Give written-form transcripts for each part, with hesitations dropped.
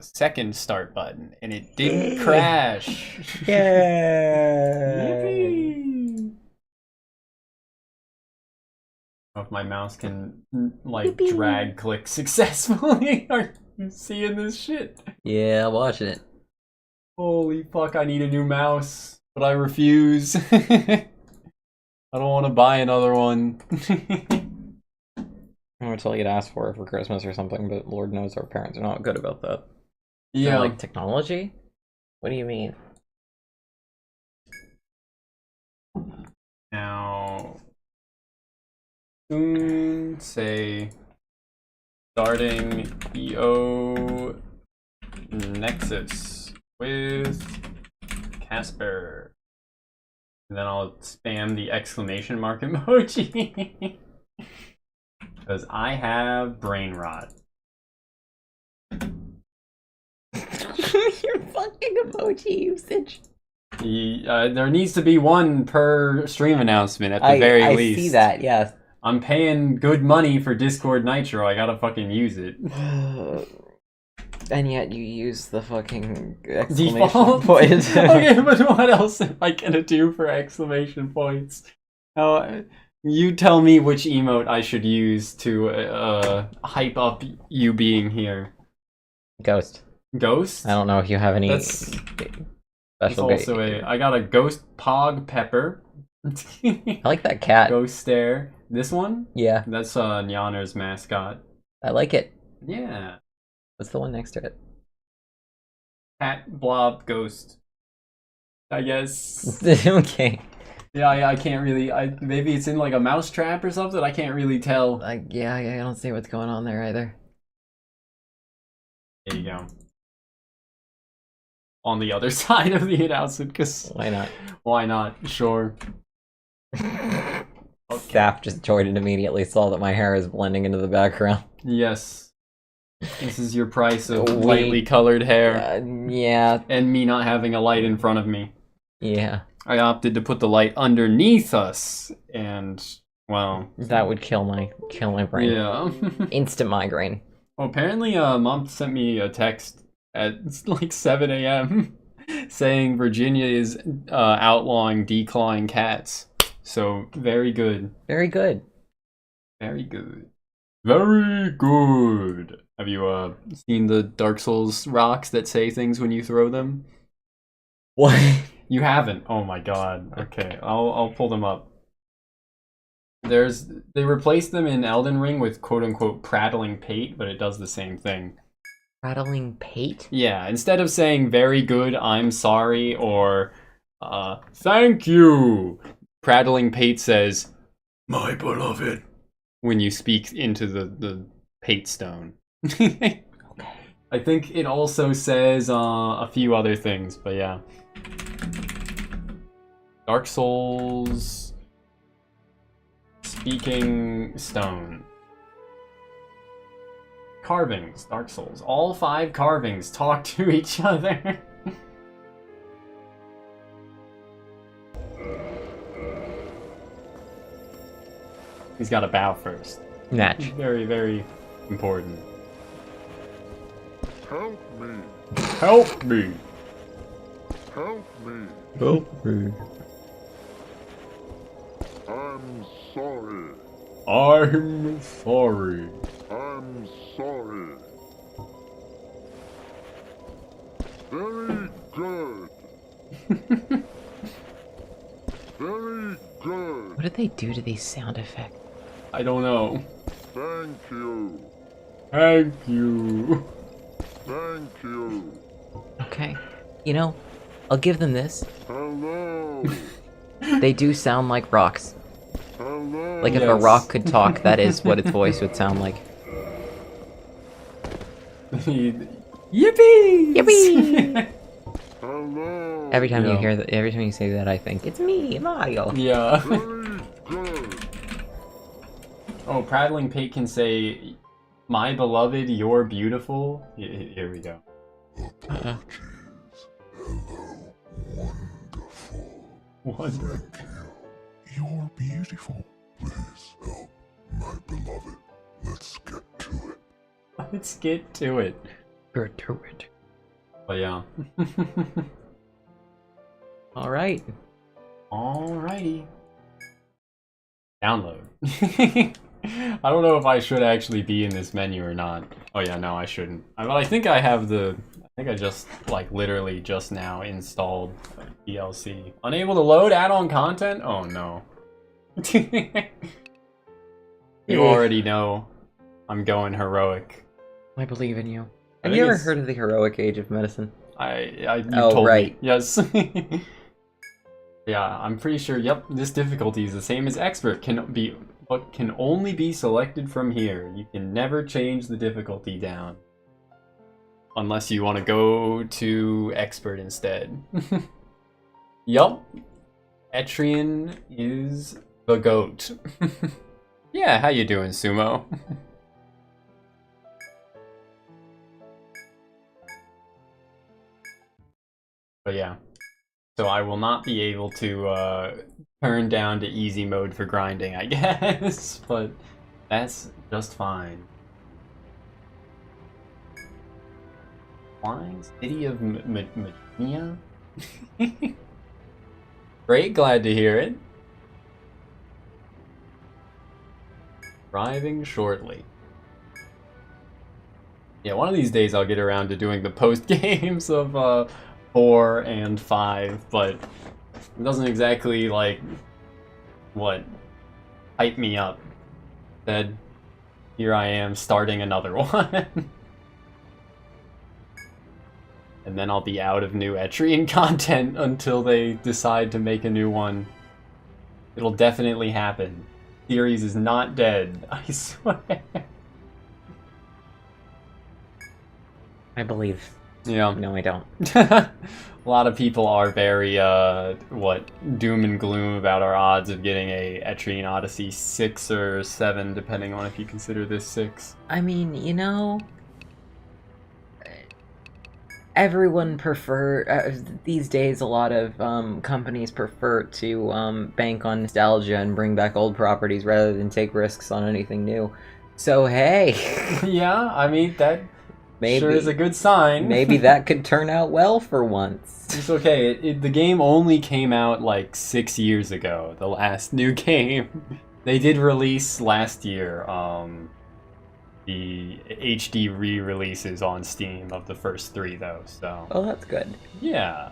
second start button, and it didn't crash. Yeah. Yippee! If my mouse can like Yippee. drag click successfully. Are you seeing this shit? Yeah, watching it. Holy fuck! I need a new mouse, but I refuse. I don't want to buy another one. I would tell you to ask for it for Christmas or something, but Lord knows our parents are not good about that. Yeah, They're like technology? What do you mean? now soon say starting EO Nexus with Casper. And then I'll spam the exclamation mark emoji. Because I have brain rot. Your fucking emoji usage. There needs to be one per stream announcement at the very least. I see that, yes. I'm paying good money for Discord Nitro. I gotta fucking use it. And yet you use the fucking exclamation Default? point. Okay, but what else am I gonna do for exclamation points? You tell me which emote I should use to hype up you being here. Ghost. Ghost? I don't know if you have any That's special. also I got a ghost pog pepper. I like that cat. Ghost stare. This one? Yeah, That's Nyaner's mascot. I like it. Yeah. What's the one next to it? Cat blob ghost. I guess. Okay. Yeah, I can't really. Maybe it's in like a mouse trap or something. I can't really tell. Yeah, I don't see what's going on there either. There you go. On the other side of the announcement, because Why not? why not? Sure. Staff just joined and immediately saw that my hair is blending into the background. Yes. This is your price of lightly colored hair. Yeah. And me not having a light in front of me. Yeah. I opted to put the light underneath us, and well, that would kill my brain. Yeah. Instant migraine. Well, apparently, Mom sent me a text at like 7 a.m. saying Virginia is outlawing declawing cats. So very good. Very good. Very good. Very good. Have you seen the Dark Souls rocks that say things when you throw them? What? You haven't? Oh my god. Okay, I'll pull them up. They replaced them in Elden Ring with quote unquote prattling pate, but it does the same thing. Prattling pate? Yeah, instead of saying very good, I'm sorry, or thank you, prattling pate says, my beloved, when you speak into the pate stone. Okay. I think it also says a few other things, but yeah. Dark Souls speaking stone. Carvings, Dark Souls. All 5 carvings talk to each other. He's got to bow first. Natch. Very, very important. Help me! Help me! Help me! Help me. I'm sorry. I'm sorry. I'm sorry. Very good. Very good. What did they do to these sound effects? I don't know. Thank you. Thank you. Thank you. Okay. You know, I'll give them this. Hello. They do sound like rocks. Hello. Like if a Yes. rock could talk, that is what its voice would sound like. Yippee! Yippee! Hello. Every time you Yeah. hear that, every time you say that, I think it's me, Mario. Yeah. Very good. Oh, prattling pate can say, my beloved, you're beautiful. Here we go. Hello, wonderful. Wonderful. You're beautiful. Please help my beloved. Let's get to it. Let's get to it. Good to it. But yeah. Alright. Alrighty. Download. I don't know if I should actually be in this menu or not. Oh yeah, no, I shouldn't. But I think I have the... I think I just, like, literally just now installed DLC. Unable to load add-on content? Oh no. You already know I'm going heroic. I believe in you. I Have think you ever it's- heard of the heroic age of medicine? You Oh, told right. me. Yes. Yeah, I'm pretty sure, yep, this difficulty is the same as expert, but can only be selected from here. You can never change the difficulty down. Unless you want to go to expert instead. Yup. Etrian is the goat. Yeah, how you doing, Sumo? But yeah. So I will not be able to turn down to easy mode for grinding, I guess. But that's just fine. Flying City of Medina? Great, glad to hear it. Arriving shortly. Yeah, one of these days I'll get around to doing the post games of 4 and 5, but it doesn't exactly, like, hype me up. Instead, here I am starting another one. And then I'll be out of new Etrian content until they decide to make a new one. It'll definitely happen. Series is not dead, I swear. I believe. Yeah. No, I don't. A lot of people are very, doom and gloom about our odds of getting a Etrian Odyssey 6 or 7, depending on if you consider this 6. I mean, you know, everyone these days a lot of companies prefer to bank on nostalgia and bring back old properties rather than take risks on anything new. So hey, Yeah, I mean, that maybe sure is a good sign. maybe that could turn out well for once. It's okay. The game only came out like 6 years ago, the last new game. They did release last year the HD re-releases on Steam of the first 3 though, so Oh, that's good. yeah.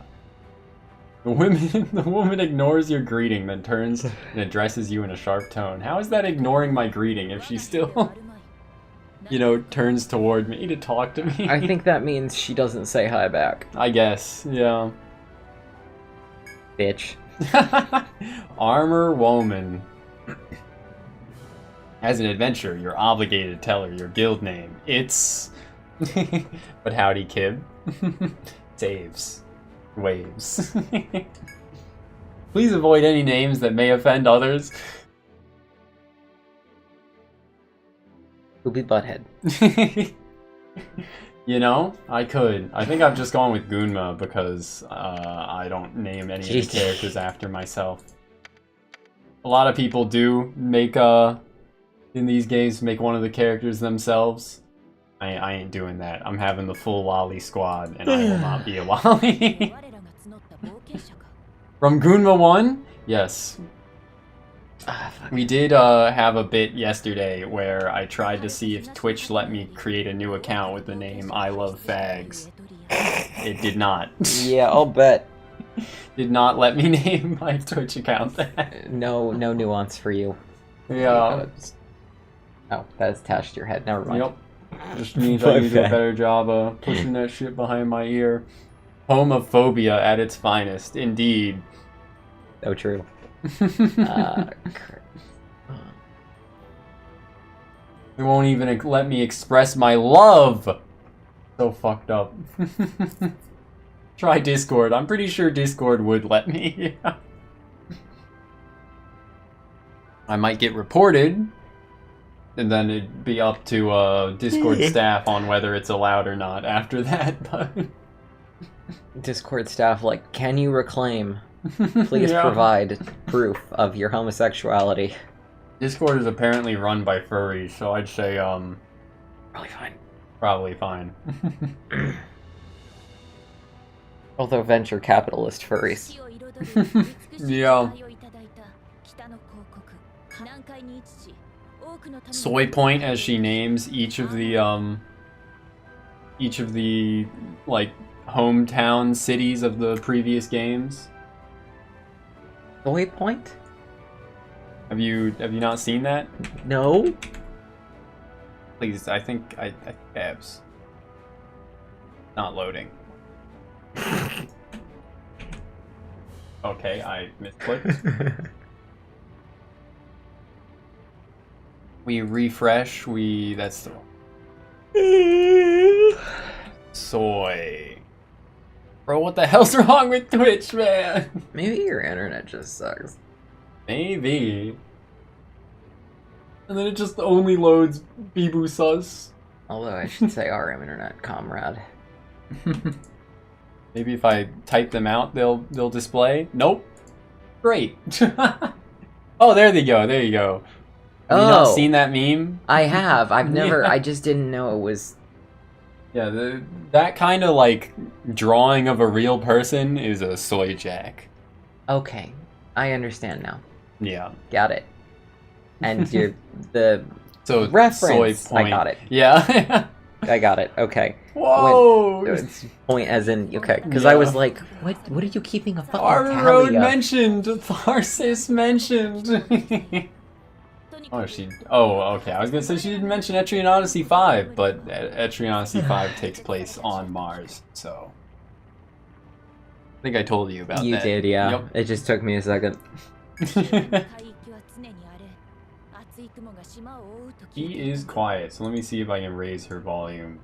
The woman ignores your greeting, then turns and addresses you in a sharp tone. How is that ignoring my greeting if she still, turns toward me to talk to me? I think that means she doesn't say hi back, I guess, yeah. bitch. Armor woman. As an adventurer, you're obligated to tell her your guild name. It's... But howdy, kid. Saves. Waves. Please avoid any names that may offend others. Poopy butthead. I could. I think I've just gone with Gunma because I don't name any of the Jeez. characters after myself. A lot of people do make, in these games, make one of the characters themselves. I ain't doing that. I'm having the full lolly squad, and I will not be a lolly. From Gunma 1? Yes. Fuck. We did have a bit yesterday where I tried to see if Twitch let me create a new account with the name I Love Fags. It did not. Yeah, I'll bet. Did not let me name my Twitch account that. No nuance for you. Yeah. Oh, that's attached to your head. Never mind. Yep. Just means I need to do a better job of pushing that shit behind my ear. Homophobia at its finest, indeed. So true. It won't even let me express my love. So fucked up. Try Discord. I'm pretty sure Discord would let me. I might get reported, and then it'd be up to Discord staff on whether it's allowed or not after that. But Discord staff, like, can you reclaim? Please Yeah. provide proof of your homosexuality. Discord is apparently run by furries, so I'd say Probably fine. Probably fine. Although venture capitalist furries. Yeah. Soy Point, as she names each of the like hometown cities of the previous games. Soy Point? Have you not seen that? No. Please, I think Abs. Not loading. Okay, I misclicked. We refresh, that's the soy. Bro, what the hell's wrong with Twitch, man? Maybe your internet just sucks. Maybe. And then it just only loads Bibu Sus. Although I should say our internet comrade. Maybe if I type them out, they'll display. Nope. Great. Oh, there they go. There you go. Have you not seen that meme? I have. I've never. Yeah. I just didn't know it was. Yeah, that kind of like drawing of a real person is a soy jack. Okay, I understand now. Yeah. Got it. And the So reference. Soy Point. I got it. Yeah. I got it. Okay. Whoa. It's point as in okay, because Yeah. I was like, what? What are you keeping a fucking Our tally road of? mentioned. Tharsis mentioned. Oh, okay. I was gonna say she didn't mention Etrian Odyssey 5, but Etrian Odyssey 5 takes place on Mars, so I think I told you about You that. did, yeah. Yep. It just took me a second. He is quiet, so let me see if I can raise her volume.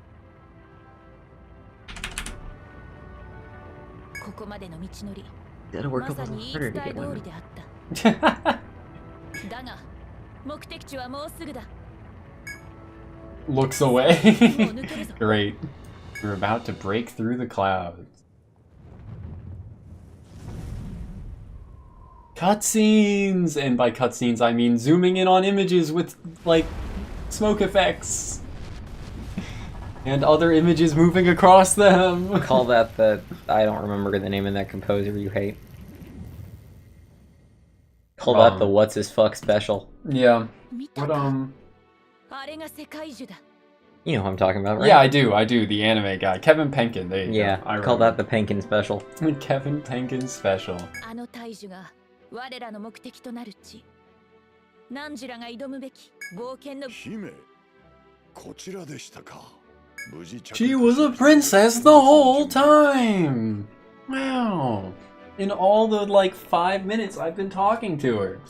Gotta work a little harder to get women. Looks away. Great. We're about to break through the clouds. Cutscenes! And by cutscenes, I mean zooming in on images with, like, smoke effects. And other images moving across them. Call that the... I don't remember the name of that composer you hate. Call that the What's His Fuck special. Yeah. What, You know who I'm talking about, right? Yeah, I do. The anime guy. Kevin Penkin. There you Yeah, go. call that the Penkin special. Kevin Penkin special. 我らの目的となる地。汝らが挑むべき冒険の姫、こちらでしたか。無事着陸 She was a princess the whole time! Wow. In all the, like, 5 minutes I've been talking to her.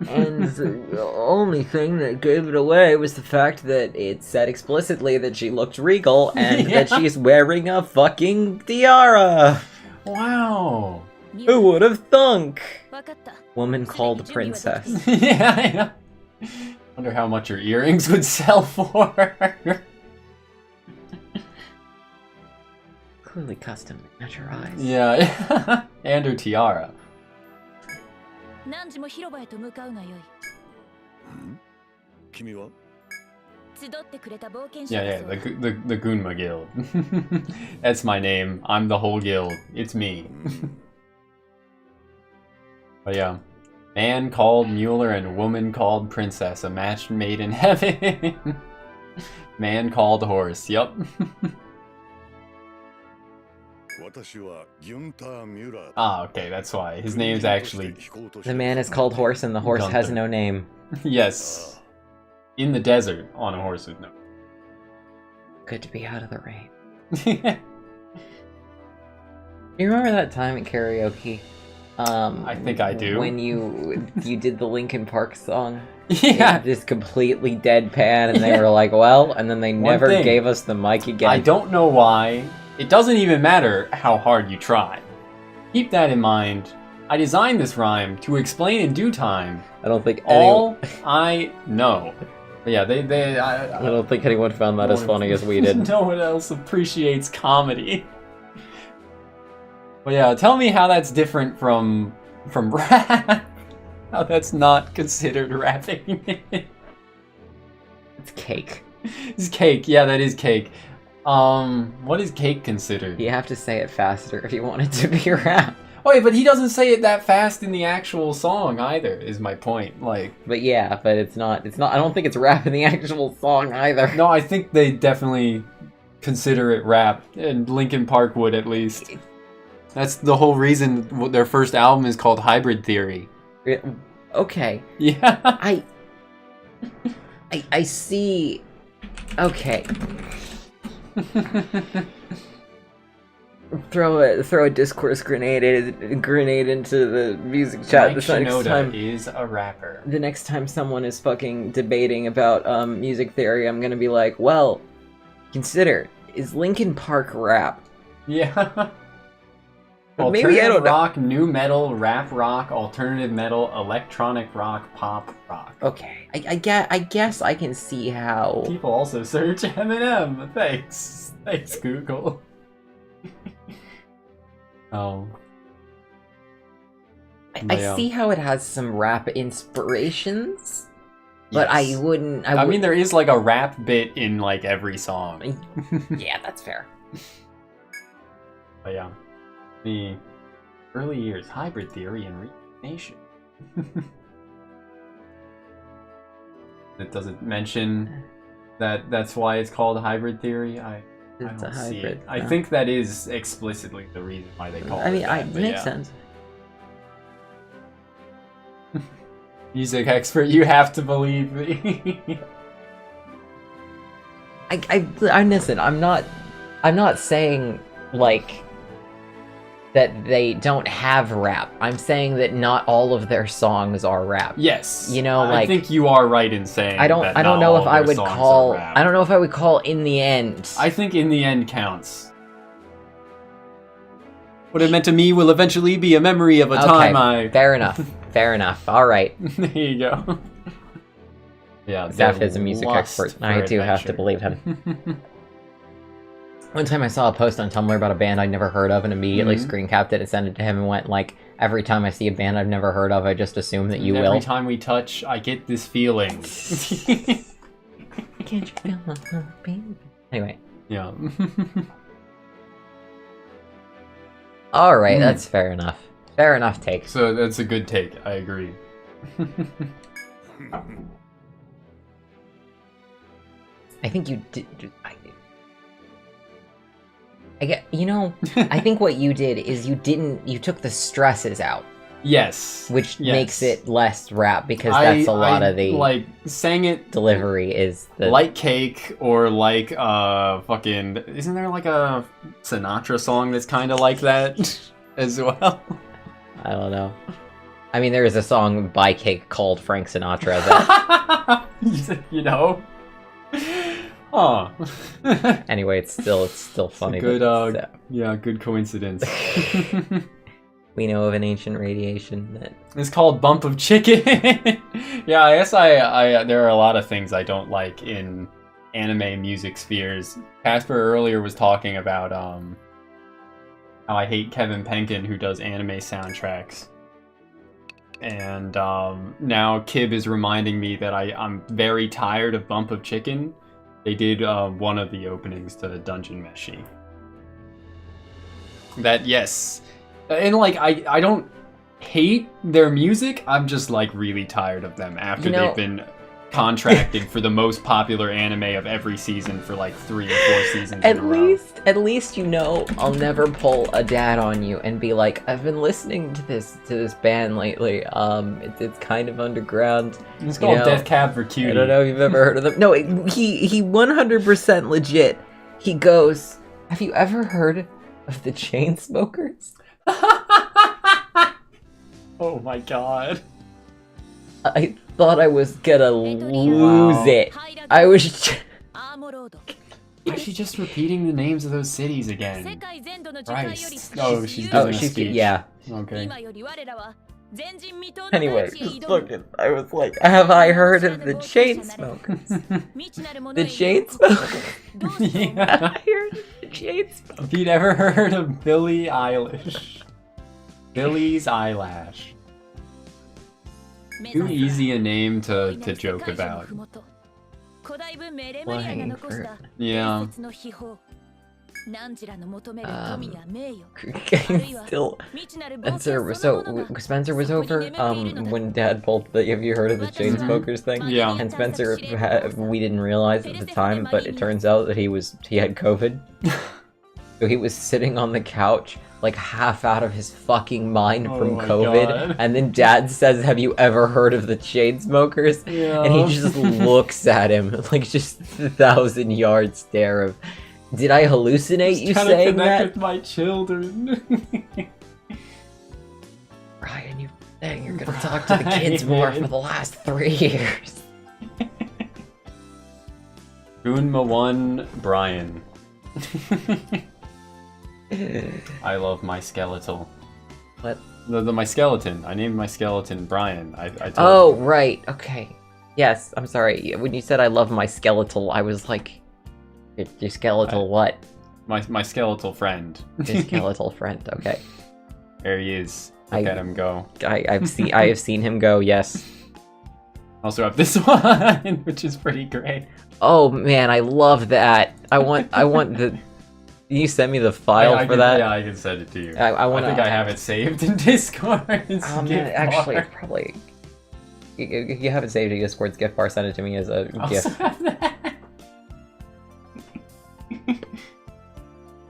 And the only thing that gave it away was the fact that it said explicitly that she looked regal and that she's wearing a fucking tiara. Wow. Who would have thunk? 分かった。 Woman called princess. Yeah, I know. Wonder how much her earrings would sell for. Clearly custom, not your eyes. Yeah. And her tiara. 汝も広場へと向かうがよい。君は集ってくれた冒険者 Yeah, こ yeah, そ the Gunma Guild. That's my name. I'm the whole guild. It's me. But yeah. Man called Mueller and woman called princess. A match made in heaven. Man called horse. Yup. 私はギュンター・ミュラー Ah, okay, that's why. His name's actually... The man is called Horse and the horse has Gunther. no name. Yes. In the desert on a horse with no... Good to be out of the rain. You remember that time at karaoke? I think I do. When you did the Linkin Park song? Yeah. Just completely deadpan, and they were like, well, and then they never thing. gave us the mic again. I don't know why. It doesn't even matter how hard you try. Keep that in mind. I designed this rhyme to explain in due time I don't think all I know. But yeah, I don't think anyone found that as funny as we did. No one else appreciates comedy. But yeah, tell me how that's different from rap. How that's not considered rapping. It's cake. It's cake. Yeah, that is cake. What is cake considered? You have to say it faster if you want it to be rap. Oh, wait, but he doesn't say it that fast in the actual song either, is my point. Like, But yeah, but it's not, I don't think it's rap in the actual song either. no, I think they definitely consider it rap, and Linkin Park would at least. That's the whole reason their first album is called Hybrid Theory. Okay. Yeah. I see. Okay. Throw a discourse grenade into the music chat. Mike Shinoda is a rapper. The next time someone is fucking debating about music theory, I'm gonna be like, well, consider, is Linkin Park rap? Yeah. Maybe I don't know. Rock, new metal, rap rock, alternative metal, electronic rock, pop rock. Okay, I guess I can see how. People also search Eminem. Thanks, Google. Oh. I see how it has some rap inspirations, but I Yes. wouldn't. I mean, there is like a rap bit in like every song. Yeah, that's fair. But yeah, the early years, Hybrid Theory and Reincarnation. It doesn't mention that that's why it's called Hybrid Theory. I It's don't a see hybrid. it. I no. think that is explicitly the reason why they call I mean, it that. it but makes yeah. sense. Music expert, you have to believe me. I listen. I'm not saying like that they don't have rap. I'm saying that not all of their songs are rap. Yes, You know, I like- think you are right in saying I don't that know not if all I their would songs are call. rap. I don't know if I would call In the End. I think In the End counts. What it meant to me will eventually be a memory of a time I... Fair enough. Fair enough. All right. There you go. Yeah, Zeph their is a music lust expert. for I do have to adventure. believe him. One time I saw a post on Tumblr about a band I'd never heard of and immediately Mhm. screen capped it and sent it to him and went like, every time I see a band I've never heard of, I just assume that you Every will. time we touch, I get this feeling. Can't you feel my heartbeat? Anyway. Yeah. Alright, that's fair enough. Fair enough take. So that's a good take. I agree. I think you did. I get. You know, I think what you did is you took the stresses out, Yes. which Yes. makes it less rap because that's a lot of the like sang it delivery is the like Cake or like fucking isn't there like a Sinatra song that's kind of like that as well? I don't know. I mean, there is a song by Cake called Frank Sinatra that. You know. Huh. Anyway, it's still funny. Good that, yeah, good coincidence. we know of an ancient radiation that. It's called Bump of Chicken. Yeah, I guess I there are a lot of things I don't like in anime music spheres. Casper earlier was talking about how I hate Kevin Penkin who does anime soundtracks. And now Kib is reminding me that I'm very tired of Bump of Chicken. They did one of the openings to Dungeon Meshi. That, yes. And like, I don't hate their music, I'm just like really tired of them after they've been contracted for the most popular anime of every season for like 3 or 4 seasons in a row. At least you know I'll never pull a dad on you and be like, I've been listening to this band lately. It's kind of underground. It's called know, Death Cab for Cutie. I don't know if you've ever heard of them. No, he 100% legit. He goes, have you ever heard of the Chainsmokers? Oh my god. I thought I was gonna lose it. I was. Is she just repeating the names of those cities again? Christ. Oh, she's Oh, doing a she's speech. Yeah. Okay. Anyway, I was like, have I heard of the Chainsmokers? The Chainsmokers? Yeah. I heard of the Chainsmokers. If you'd ever heard of Billie Eilish. Billy's Eyelash. Too easy a name to joke about. Playing for- Yeah. Still, Spencer was over when Dad pulled the. Have you heard of the chain smokers thing? Yeah. And Spencer, we didn't realize at the time, but it turns out that he had COVID. So he was sitting on the couch, like half out of his fucking mind from COVID. God. And then Dad says, "Have you ever heard of the chain smokers?" Yeah. And he just looks at him like just 1,000-yard stare of, "Did I hallucinate you saying that?" With my children. Brian, you've been saying you're gonna talk to the kids more for the last 3 years. Gunma 1, Brian. I love my skeletal. What? My skeleton. I named my skeleton Brian. I told Oh, you. right. Okay. Yes, I'm sorry. When you said I love my skeletal, I was like, your skeletal what? My skeletal friend. Your skeletal friend. Okay. There he is. Look at him go. I have seen him go. Yes. Also have this one, which is pretty great. Oh man, I love that. I want the. Can you send me the file for that? Yeah, I can send it to you. I think I have it saved in Discord. Man, actually, probably. If you haven't saved it in Discord's gift bar, send it to me as a gift.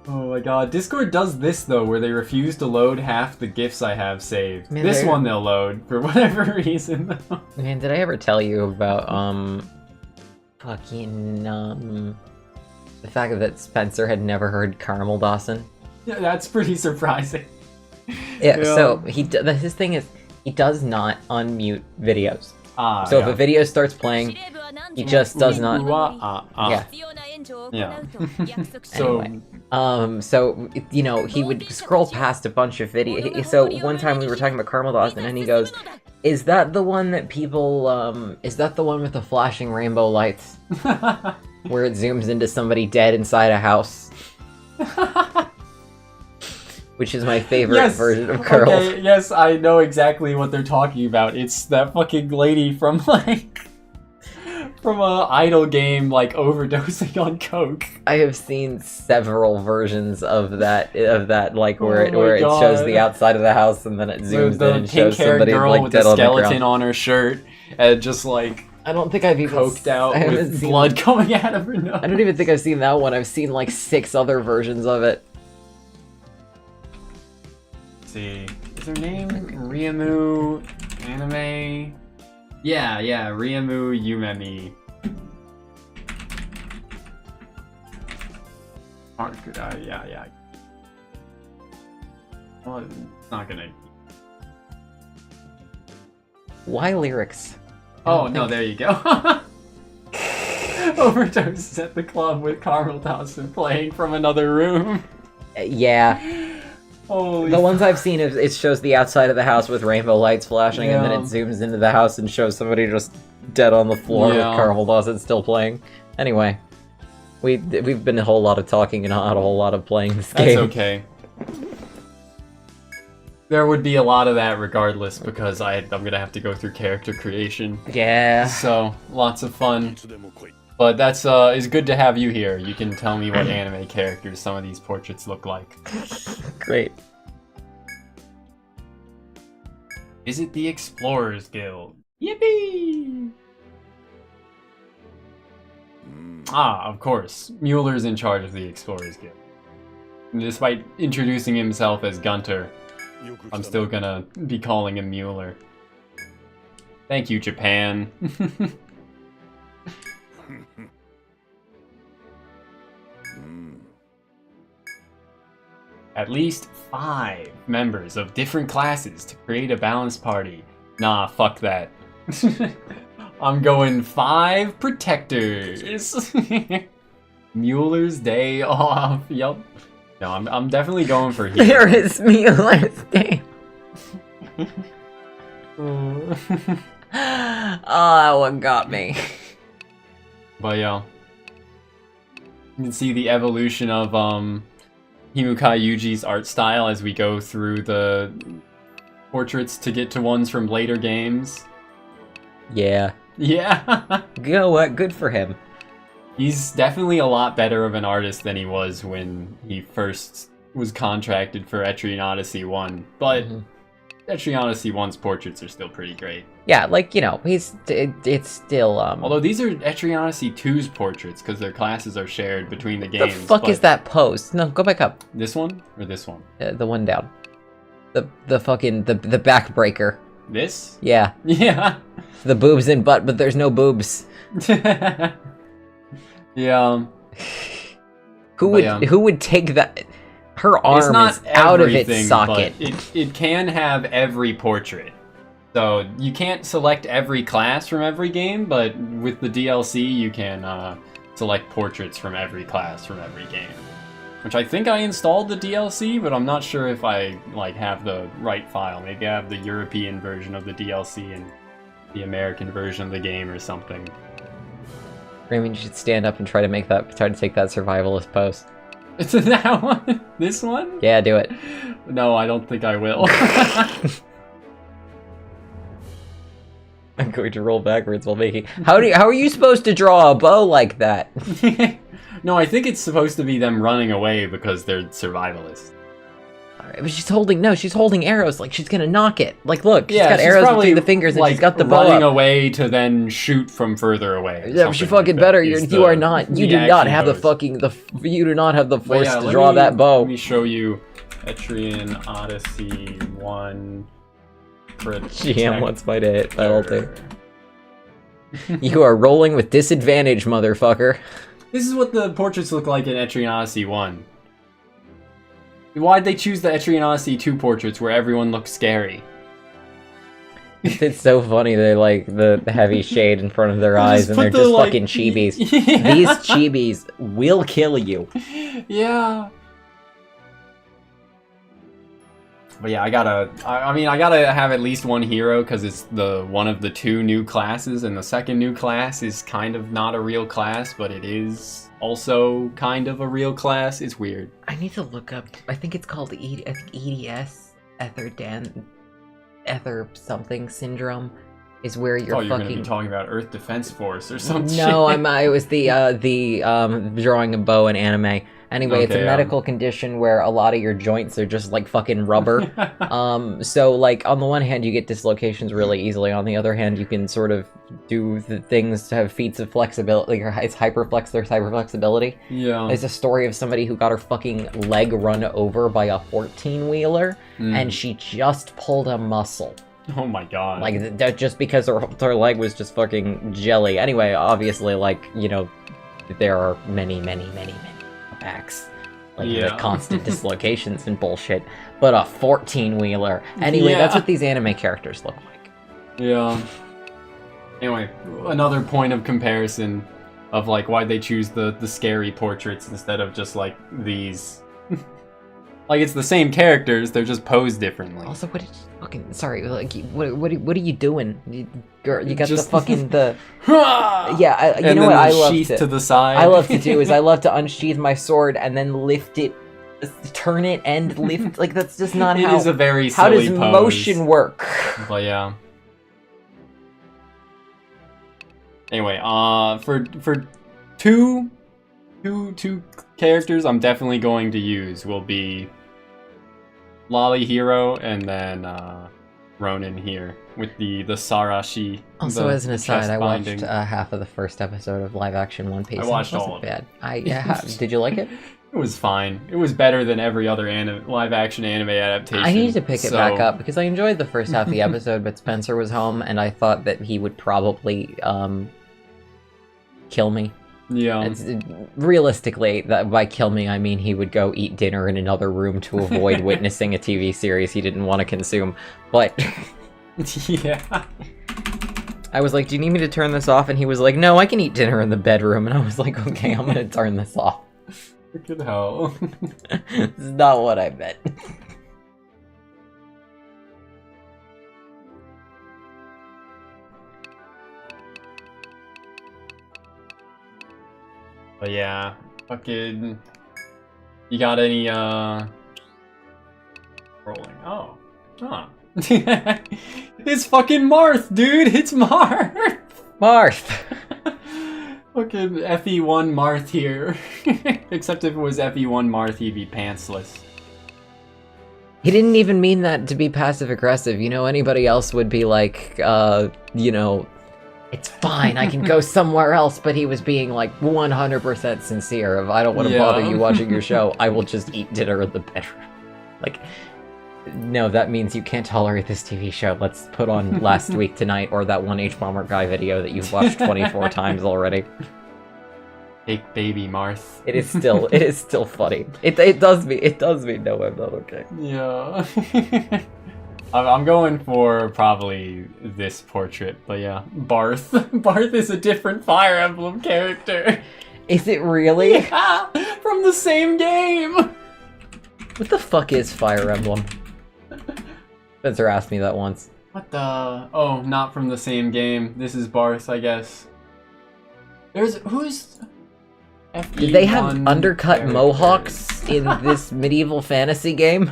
Oh my god, Discord does this though, where they refuse to load half the GIFs I have saved. Man, this one they'll load, for whatever reason though. Man, did I ever tell you about, the fact that Spencer had never heard Caramel Dawson? Yeah, that's pretty surprising. Yeah, so his thing is, he does not unmute videos. So if a video starts playing, he just does not. Yeah. Yeah. Anyway, so you know, he would scroll past a bunch of videos. So one time we were talking about Caramel Dawson, and he goes, "Is that the one that people? Is that the one with the flashing rainbow lights, where it zooms into somebody dead inside a house?" Which is my favorite version of Curl. Okay, yes, I know exactly what they're talking about. It's that fucking lady from from a idol game, like overdosing on coke. I have seen several versions of that, like where it God. shows the outside of the house and then it zooms in and shows pink-haired somebody girl like with dead the on the skeleton ground. on her shirt, and just like I don't think I've even coked out I haven't with seen- blood coming out of her nose. I don't even think I've seen that one. I've seen like 6 other versions of it. Let's see, is her name Riamu Anime? Yeah, Riamu Yumemi. Yeah. Well, it's not gonna. Why lyrics? Oh no, there you go. Overdoses at the club with Caramel Dawson playing from another room. Yeah. Holy The ones I've seen, it shows the outside of the house with rainbow lights flashing, and then it zooms into the house and shows somebody just dead on the floor with Caramel Dawson still playing. Anyway, we've been a whole lot of talking and not a whole lot of playing this game. That's okay. There would be a lot of that regardless, because I'm gonna have to go through character creation. Yeah. So, lots of fun. But that's, it's good to have you here. You can tell me what anime characters some of these portraits look like. Great. Visit the Explorers Guild. Yippee! Ah, of course. Mueller's in charge of the Explorers Guild. And despite introducing himself as Gunter, I'm still gonna be calling him Mueller. Thank you, Japan. At least 5 members of different classes to create a balanced party. Nah, fuck that. I'm going 5 protectors. Mueller's day off. Yup. No, I'm definitely going for here. There is Mueller's day. Oh, that one got me. But yeah, you can see the evolution of Himukai Yuji's art style as we go through the portraits to get to ones from later games. Yeah. Yeah. Go, good for him. He's definitely a lot better of an artist than he was when he first was contracted for Etrian Odyssey 1. But Etrian Odyssey 1's portraits are still pretty great. Yeah, like, you know, it's still, Although these are Etrian Odyssey 2's portraits, because their classes are shared between the games. The fuck is that pose? No, go back up. This one? Or this one? The one down. The fucking, the backbreaker. This? Yeah. Yeah. The boobs and butt, but there's no boobs. Yeah. Who would take that? Her arm is out of its socket. It can have every portrait. So you can't select every class from every game, but with the DLC you can select portraits from every class from every game. Which I think I installed the DLC, but I'm not sure if I have the right file. Maybe I have the European version of the DLC and the American version of the game or something. Raymond, you should stand up and try to take that survivalist pose. It's that one? This one? Yeah, do it. No, I don't think I will. I'm going to roll backwards while making. How are you supposed to draw a bow like that? No, I think it's supposed to be them running away because they're survivalists. Alright, but she's holding arrows, like she's gonna knock it. Like, look, she's Yeah, got she's arrows probably, between the fingers and she's got the bow running up. away to then shoot from further away. Yeah, but she fucking better. You do not have the force to draw that bow. Let me show you Etrian Odyssey 1. GM wants my to hit that whole thing. You are rolling with disadvantage, motherfucker. This is what the portraits look like in Etrian Odyssey 1. Why'd they choose the Etrian Odyssey 2 portraits where everyone looks scary? It's so funny, they like the heavy shade in front of their eyes and they're just fucking chibis. Yeah. These chibis will kill you. Yeah. But yeah, I gotta have at least one hero because it's the one of the two new classes, and the second new class is kind of not a real class, but it is also kind of a real class. It's weird. I need to look up. I think it's called EDS, Ether something syndrome, is where you're you're gonna be talking about Earth Defense Force or something. No, I was the drawing a bow in anime. Anyway, it's a medical condition where a lot of your joints are just like fucking rubber. So like on the one hand you get dislocations really easily, on the other hand you can sort of do the things to have feats of flexibility, or it's hyperflexibility. Yeah. There's a story of somebody who got her fucking leg run over by a 14-wheeler and she just pulled a muscle. Oh my god. Like, just because her leg was just fucking jelly. Anyway, obviously, like, you know, there are many backs. Like, the constant dislocations and bullshit. But a 14-wheeler. Anyway, that's what these anime characters look like. Yeah. Anyway, another point of comparison of, like, why'd they choose the scary portraits instead of just, like, these... Like, it's the same characters, they're just posed differently. Also, what did you fucking... Sorry, like, what are you doing? You got just, the fucking, yeah, you know what I love to the side. I love to do is I love to unsheath my sword and then lift it, turn it and lift... Like, that's just not how... It is a very silly How does pose. motion work? But yeah. Anyway, for two characters I'm definitely going to use will be Lolly Hero and then Ronin here with the Sarashi. Also, as an aside, I watched half of the first episode of live action One Piece. I watched all of it. Bad. Did you like it? It was fine. It was better than every other live action anime adaptation. I need to pick it back up because I enjoyed the first half of the episode, but Spencer was home and I thought that he would probably kill me. Yeah. Realistically, by kill me, I mean he would go eat dinner in another room to avoid witnessing a TV series he didn't want to consume. But yeah. I was like, do you need me to turn this off? And he was like, no, I can eat dinner in the bedroom. And I was like, okay, I'm going to turn this off. Freaking hell. This is not what I meant. But yeah, fucking... You got any, rolling? Oh. Huh. It's fucking Marth, dude! It's Marth! Marth! Fucking FE1 Marth here. Except if it was FE1 Marth, he'd be pantsless. He didn't even mean that to be passive-aggressive. You know, anybody else would be like, you know, it's fine, I can go somewhere else, but he was being, like, 100% sincere. If I don't want to bother you watching your show, I will just eat dinner in the bedroom. Like, no, that means you can't tolerate this TV show. Let's put on Last Week Tonight or that one H-Bomber guy video that you've watched 24 times already. Big baby Marth. It is still funny. It does mean no, I'm not okay. Yeah. I'm going for probably this portrait, but yeah. Barth. Barth is a different Fire Emblem character. Is it really? Yeah, from the same game! What the fuck is Fire Emblem? Spencer asked me that once. What the... Oh, not from the same game. This is Barth, I guess. Who's... Did they have undercut character. mohawks in this medieval fantasy game?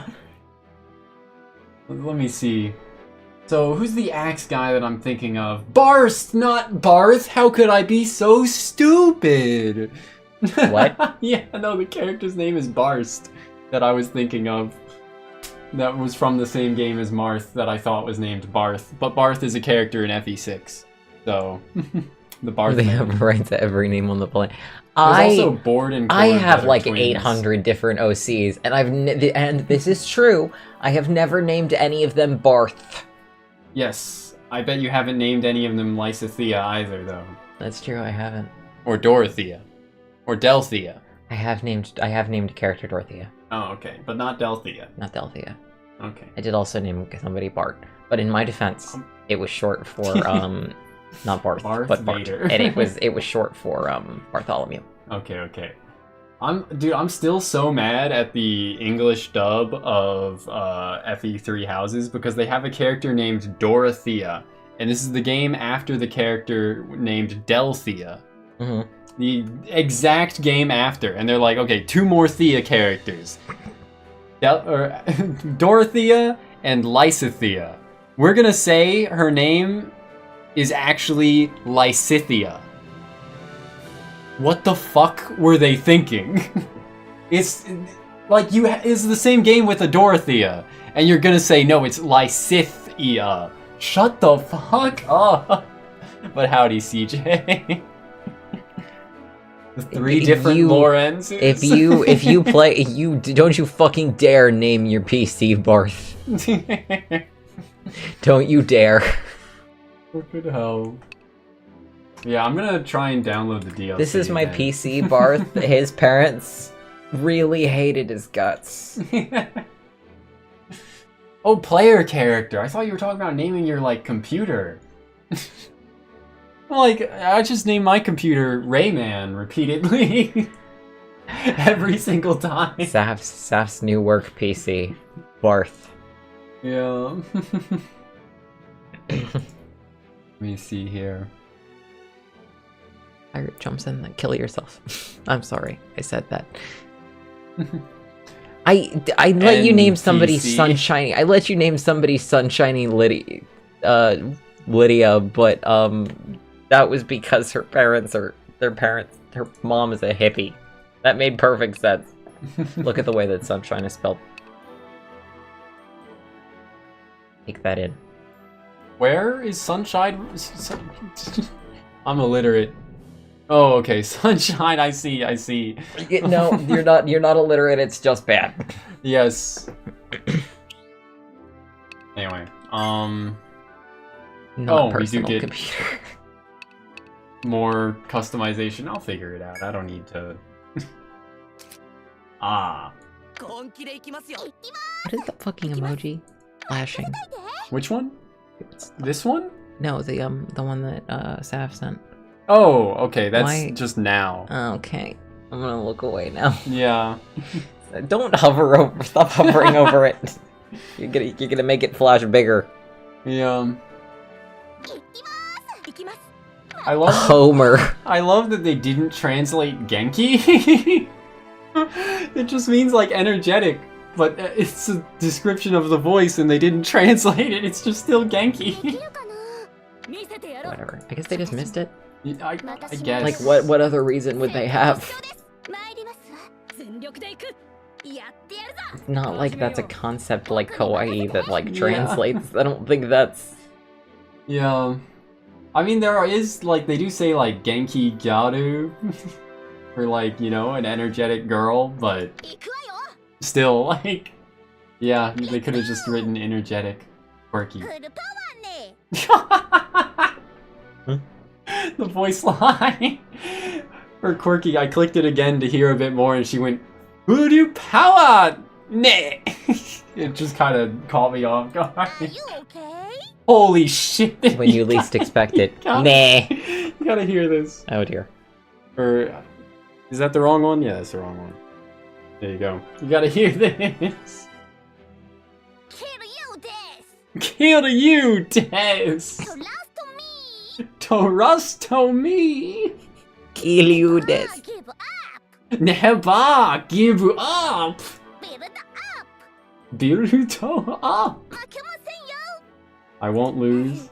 Let me see. So, who's the axe guy that I'm thinking of? Barst, not Barth! How could I be so stupid? What? Yeah, no, the character's name is Barst that I was thinking of. That was from the same game as Marth that I thought was named Barth. But Barth is a character in FE6. So, the Barth They name. have right to every name on the planet. There's also Board and I Cord have that are like twins. 800 different OCs, and and this is true, I have never named any of them Barth. Yes, I bet you haven't named any of them Lysithea either, though. That's true, I haven't. Or Dorothea. Or Delthea. I have named a character Dorothea, Oh, okay, but not Delthea. not Delthea. Okay. I did also name somebody Bart, but in my defense, it was short for not Barth, Barth but Bart, Vader. and it was short for Bartholomew. Okay. I'm still so mad at the English dub of FE3 Houses because they have a character named Dorothea, and this is the game after the character named Delthea. Mm-hmm. The exact game after, and they're like, okay, 2 more Thea characters. Dorothea and Lysithea. We're gonna say her name is actually Lysithea. What the fuck were they thinking? It's like it's the same game with a Dorothea, and you're gonna say no, it's Lysithea. Shut the fuck up. But howdy, CJ. The 3 different Lorenzes. If you play, don't you fucking dare name your PC Barth. Don't you dare. Fucking hell. Yeah, I'm gonna try and download the DLC. This is my again. PC Barth. His parents really hated his guts. Oh, player character. I thought you were talking about naming your, like, computer. Like, I just named my computer Rayman repeatedly. Every single time. Saf's new work PC, Barth. Yeah. Let me see here. Pirate jumps in, like, kill yourself. I'm sorry, I said that. I let you name somebody NPC. Sunshiny. I let you name somebody Sunshiny Lydia, but that was because her mom is a hippie. That made perfect sense. Look at the way that Sunshine is spelled. Take that in. Where is Sunshine? I'm illiterate. Oh, okay. Sunshine, I see. No, you're not illiterate, it's just bad. Yes. Anyway, Not Oh, we do personal get- computer. more customization. I'll figure it out. I don't need to. Ah. What is that fucking emoji? Flashing. Which one? This one? No, the one that Saf sent. Oh, okay. That's Why- just now. Okay. I'm gonna look away now. Yeah. Don't hover over. Stop hovering over it. You're gonna make it flash bigger. Yeah. I love. Homer. I love that they didn't translate Genki. It just means like energetic, but it's a description of the voice, and they didn't translate it. It's just still Genki. Whatever. I guess they just missed it. I guess. Like, what other reason would they have? It's not like that's a concept like kawaii that, like, translates. I don't think that's... Yeah. I mean, there is, like, they do say, like, Genki Gyaru for, like, you know, an energetic girl, but still, like, yeah, they could have just written energetic, quirky. The voice line for quirky, I clicked it again to hear a bit more, and she went, Voodoo power! Nah! It just kind of caught me off guard. Are you okay? Holy shit! When you least expect it. Nah! You gotta hear this. Oh dear. Or, is that the wrong one? Yeah, that's the wrong one. There you go. You gotta hear this. Kill you, Des! Torusto me! Kill you, des. Never give up! Build up! I won't lose.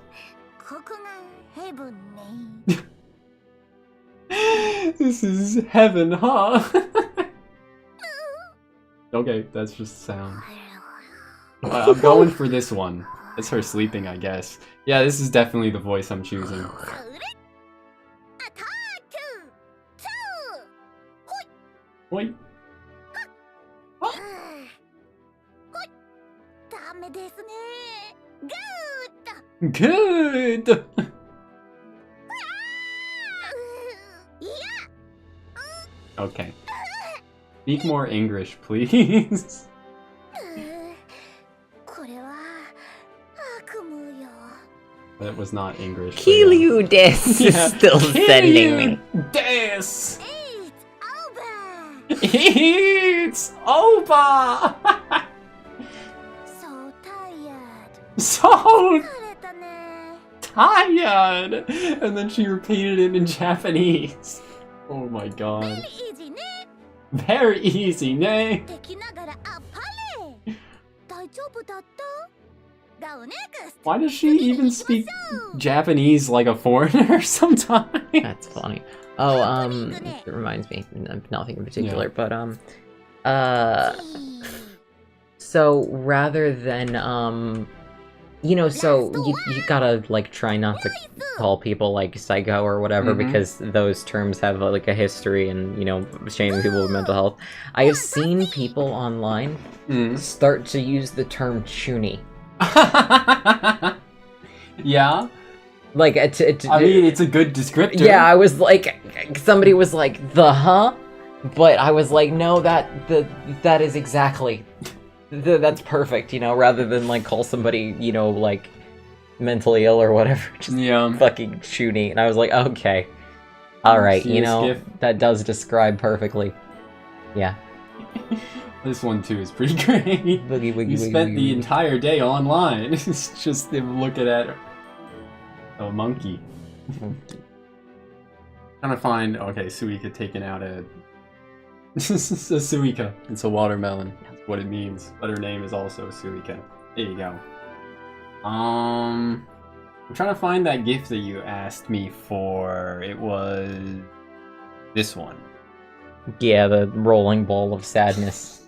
This is heaven, huh? Okay, that's just sound. I'm going for this one. It's her sleeping, I guess. Yeah, this is definitely the voice I'm choosing. Wait. Good! Okay. Speak more English, please. That was not English. Kill you, des is still sending me. Des! It's over! So tired. So tired! And then she repeated it in Japanese. Oh my god. Very easy, ne? Why does she even speak Japanese like a foreigner sometimes? That's funny. Oh, it reminds me, nothing in particular, but, so rather than, you know, so you gotta, like, try not to call people, like, psycho or whatever, because those terms have, like, a history and, you know, shaming people with mental health. I have seen people online start to use the term chuny. Yeah? Like, I mean, it's a good descriptor. Yeah, I was like, somebody was like, the huh? But I was like, no, that is exactly, that's perfect, you know, rather than, like, call somebody, you know, like, mentally ill or whatever, just fucking chuny. And I was like, okay, alright, you know, that does describe perfectly. Yeah. This one, too, is pretty great. Boogie, woogie, You spent the entire day online. It's just them looking at a monkey. Trying to find... Okay, Suika taken out a... Suika. It's a watermelon. That's what it means. But her name is also Suika. There you go. I'm trying to find that gift that you asked me for. It was... this one. Yeah, the rolling ball of sadness.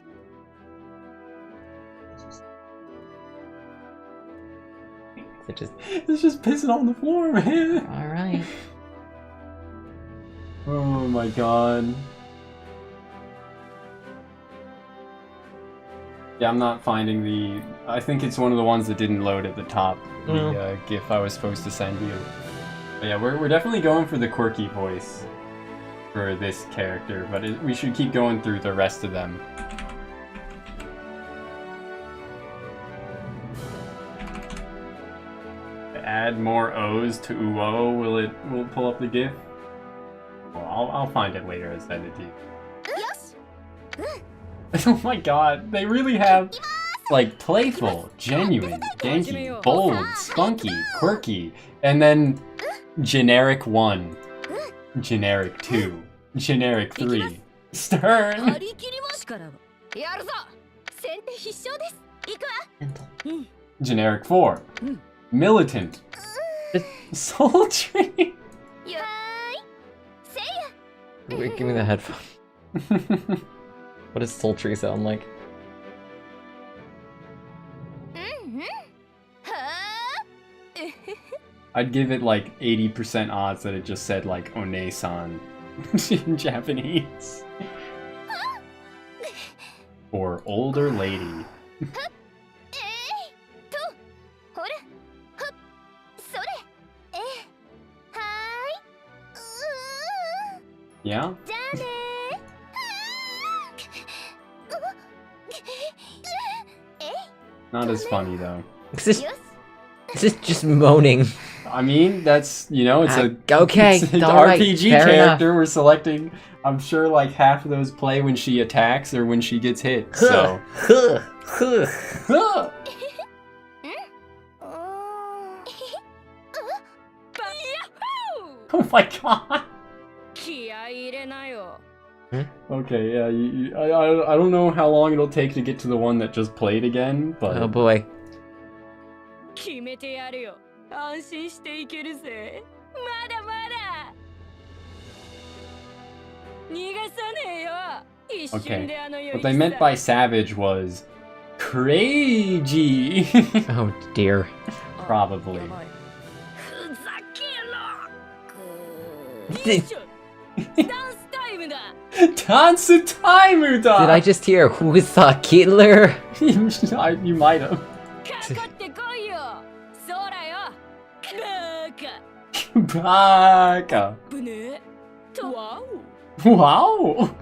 It's just pissing on the floor, man. Alright. Oh my god. Yeah, I'm not finding the... I think it's one of the ones that didn't load at the top. The GIF I was supposed to send you. But yeah, we're definitely going for the quirky voice for this character, but we should keep going through the rest of them. Add more O's to Uo, will it pull up the GIF? Well, I'll find it later and send it to you. Oh my god, they really have, like, playful, genuine, ganky, bold, spunky, quirky, and then generic 1, generic 2, generic 3, stern. Generic 4, militant, sultry. Wait, give me the headphone. What does sultry sound like? I'd give it like 80% odds that it just said like One-san in Japanese. Or older lady. Yeah? Not as funny though. This is just moaning. I mean, that's, you know, it's a okay, it's an alright, RPG fair character. We're selecting. I'm sure like half of those play when she attacks or when she gets hit. So. Oh my god. Okay, yeah, I don't know how long it'll take to get to the one that just played again, but... Oh boy. Okay, what they meant by savage was... crazy! Oh dear. Probably. Dance time da! Did I just hear who's the killer? You might have. Baka. Wow.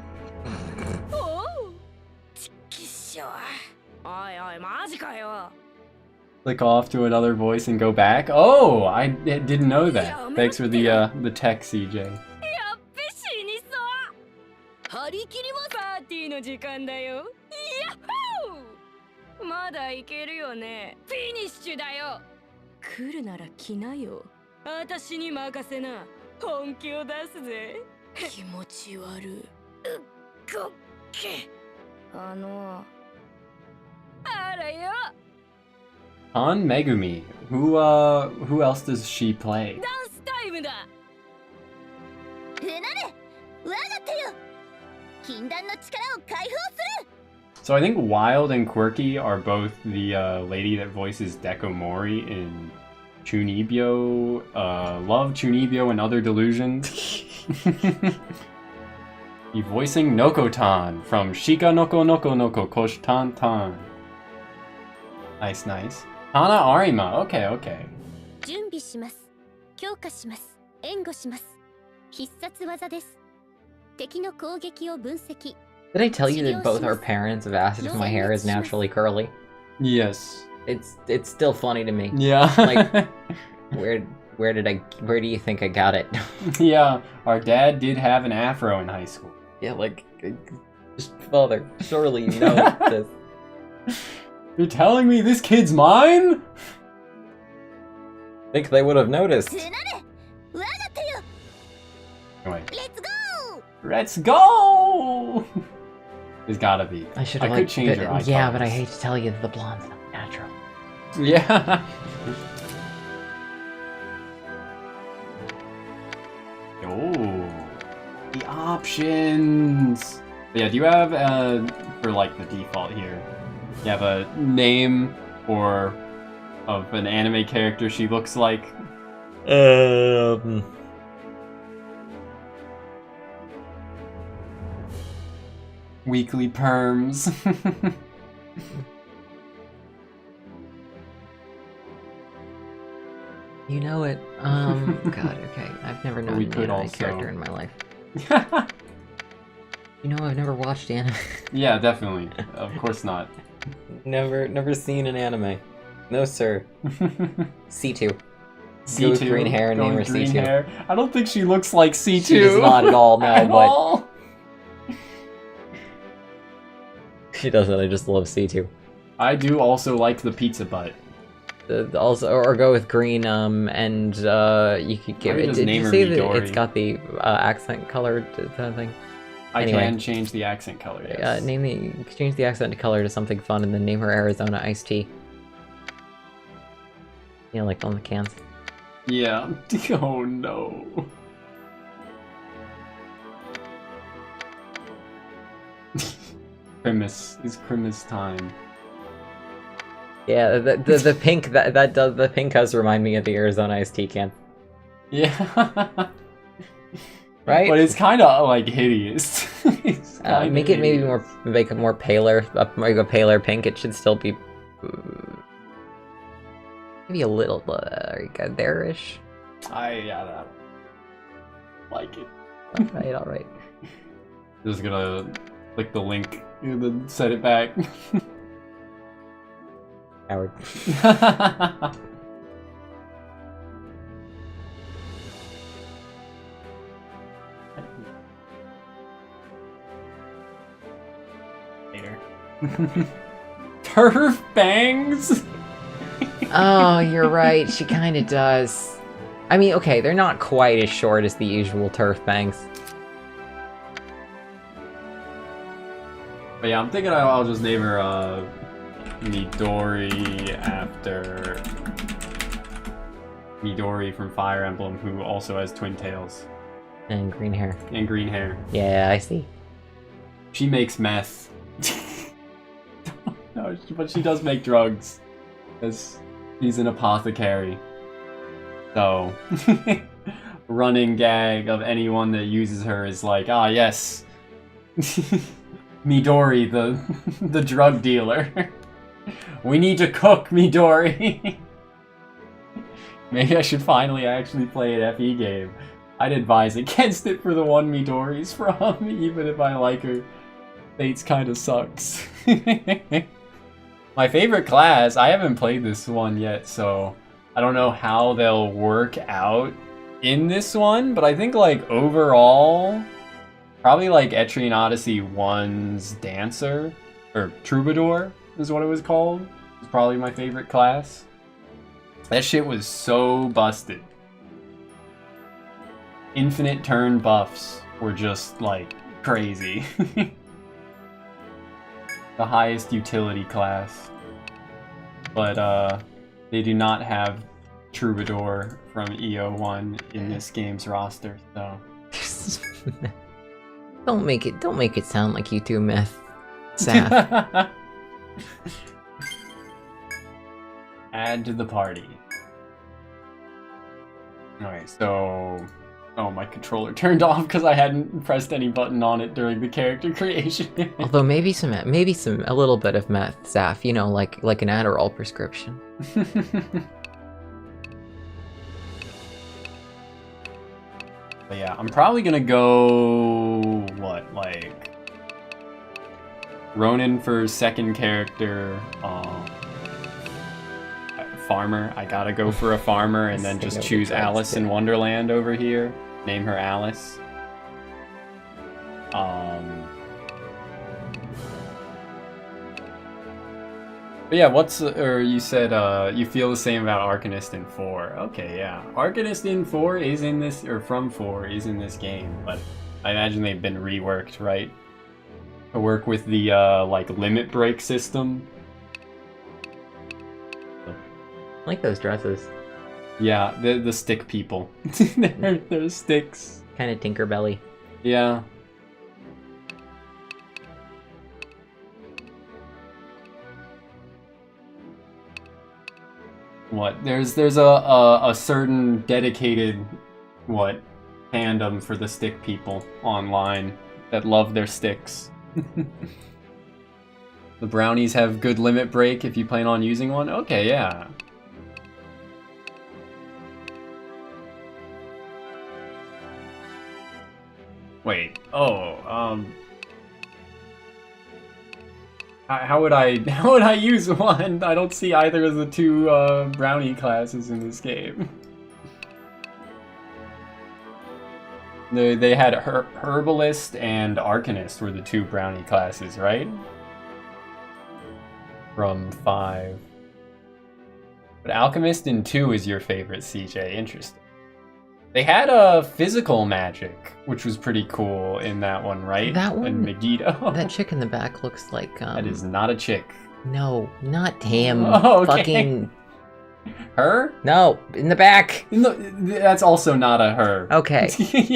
Click off to another voice and go back. Oh, I didn't know that. Thanks for the tech, CJ. 張り切りもパーティーの時間だよ。ヤッホー！まだいけるよね。フィニッシュだよ。来るなら来なよ。私に任せな。本気を出すぜ。気持ち悪い。うっごっけ。あらよ。On Megumi, who else does she play? ダンスタイムだ。ふなれ、わが手よ。 So I think Wild and Quirky are both the lady that voices Dekomori in Chunibyo, Love, Chunibyo, and Other Delusions. He's voicing Nokotan from Shika Noko Noko Noko Koshtan Tan. Nice, nice. Hana Arima, okay, okay. 準備します。強化します。援護します。必殺技です。 Did I tell you that both our parents have asked if my hair is naturally curly? Yes. It's still funny to me. Yeah. Like, where do you think I got it? Yeah, our dad did have an afro in high school. Yeah, like, just father, surely you know this. You're telling me this kid's mine? I think they would have noticed. Wait. Let's go! There's gotta be. I should I have could change your eye yeah, colors. but I hate to tell you that the blonde's not natural. Yeah. Oh, the options. But yeah, do you have for like the default here? You have a name or of an anime character she looks like? Weekly perms. You know it. God, okay. I've never known an anime character in my life. You know, I've never watched anime. Yeah, definitely. Of course not. Never seen an anime. No, sir. C2. C2. With green hair and name her green C2. Hair. I don't think she looks like C2. She does not at all, no, at but... all. She doesn't, I just love C2. I do also like the pizza butt. Also, or go with green, and you could give it. Did you say that it's got the accent color thing? I can change the accent color. Yes. Change the accent color to something fun, and then name her Arizona Iced Tea. You know, like on the cans. Yeah. Oh no. Christmas time. Yeah, the pink the pink does remind me of the Arizona iced tea can. Yeah. Right? But it's kind of like hideous. It's kinda Make it maybe hideous. make it more paler, like a paler pink. It should still be maybe a little there-ish. I like it. All right. Just gonna click the link and then set it back. Howard. Later. Turf bangs? Oh, you're right. She kind of does. I mean, okay, they're not quite as short as the usual turf bangs. But yeah, I'm thinking I'll just name her Midori after Midori from Fire Emblem, who also has twin tails And green hair. and green hair. Yeah, I see. She makes meth. No, but she does make drugs. Because she's an apothecary. So, running gag of anyone that uses her is like, ah, yes. Midori, the drug dealer. We need to cook, Midori. Maybe I should finally actually play an FE game. I'd advise against it for the one Midori's from, even if I like her. Fates kinda sucks. My favorite class, I haven't played this one yet, so I don't know how they'll work out in this one, but I think like overall, probably like Etrian Odyssey 1's Dancer, or Troubadour is what it was called. It's probably my favorite class. That shit was so busted. Infinite turn buffs were just like crazy. The highest utility class. But they do not have Troubadour from EO1 in this game's roster, so Don't make it sound like you do meth, Saf. Add to the party. Alright, so... Oh, my controller turned off because I hadn't pressed any button on it during the character creation. Although maybe a little bit of meth, Saf. You know, like an Adderall prescription. But yeah, I'm probably gonna go... What, like... Ronin for second character, farmer. I gotta go for a farmer and then just choose Alice in Wonderland over here. Name her Alice. But yeah, you said you feel the same about Arcanist in 4. Okay, yeah. Arcanist in 4 is in this, or from 4 is in this game, but I imagine they've been reworked, right? To work with the, like, limit break system. I like those dresses. Yeah, the stick people. they're sticks. Kind of Tinkerbelly. Yeah. What? There's a certain dedicated fandom for the stick people online that love their sticks. The brownies have good limit break if you plan on using one. Okay, yeah. Wait. Oh, how would I use one? I don't see either of the two brownie classes in this game. They had Herbalist and Arcanist were the two brownie classes, right? From 5. But Alchemist in 2 is your favorite, CJ. Interesting. They had a physical magic, which was pretty cool in that one, right? That one? And Megiddo. That chick in the back looks like That is not a chick. No, not him. Oh, okay. Fucking Her? No, in the back. No, that's also not a her. Okay.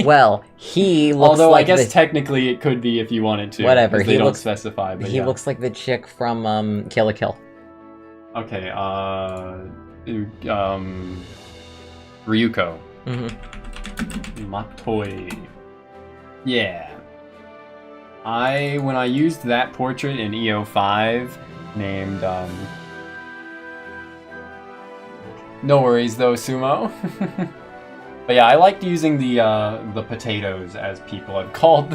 Well, he looks Although like I guess technically it could be if you wanted to. Whatever, 'cause he they don't looks- specify. But he yeah. looks like the chick from Kill la Kill. Okay. Ryuko. Mm-hmm. Matoi. Yeah. When I used that portrait in EO5, named no worries though, Sumo. But yeah, I liked using the potatoes, as people have called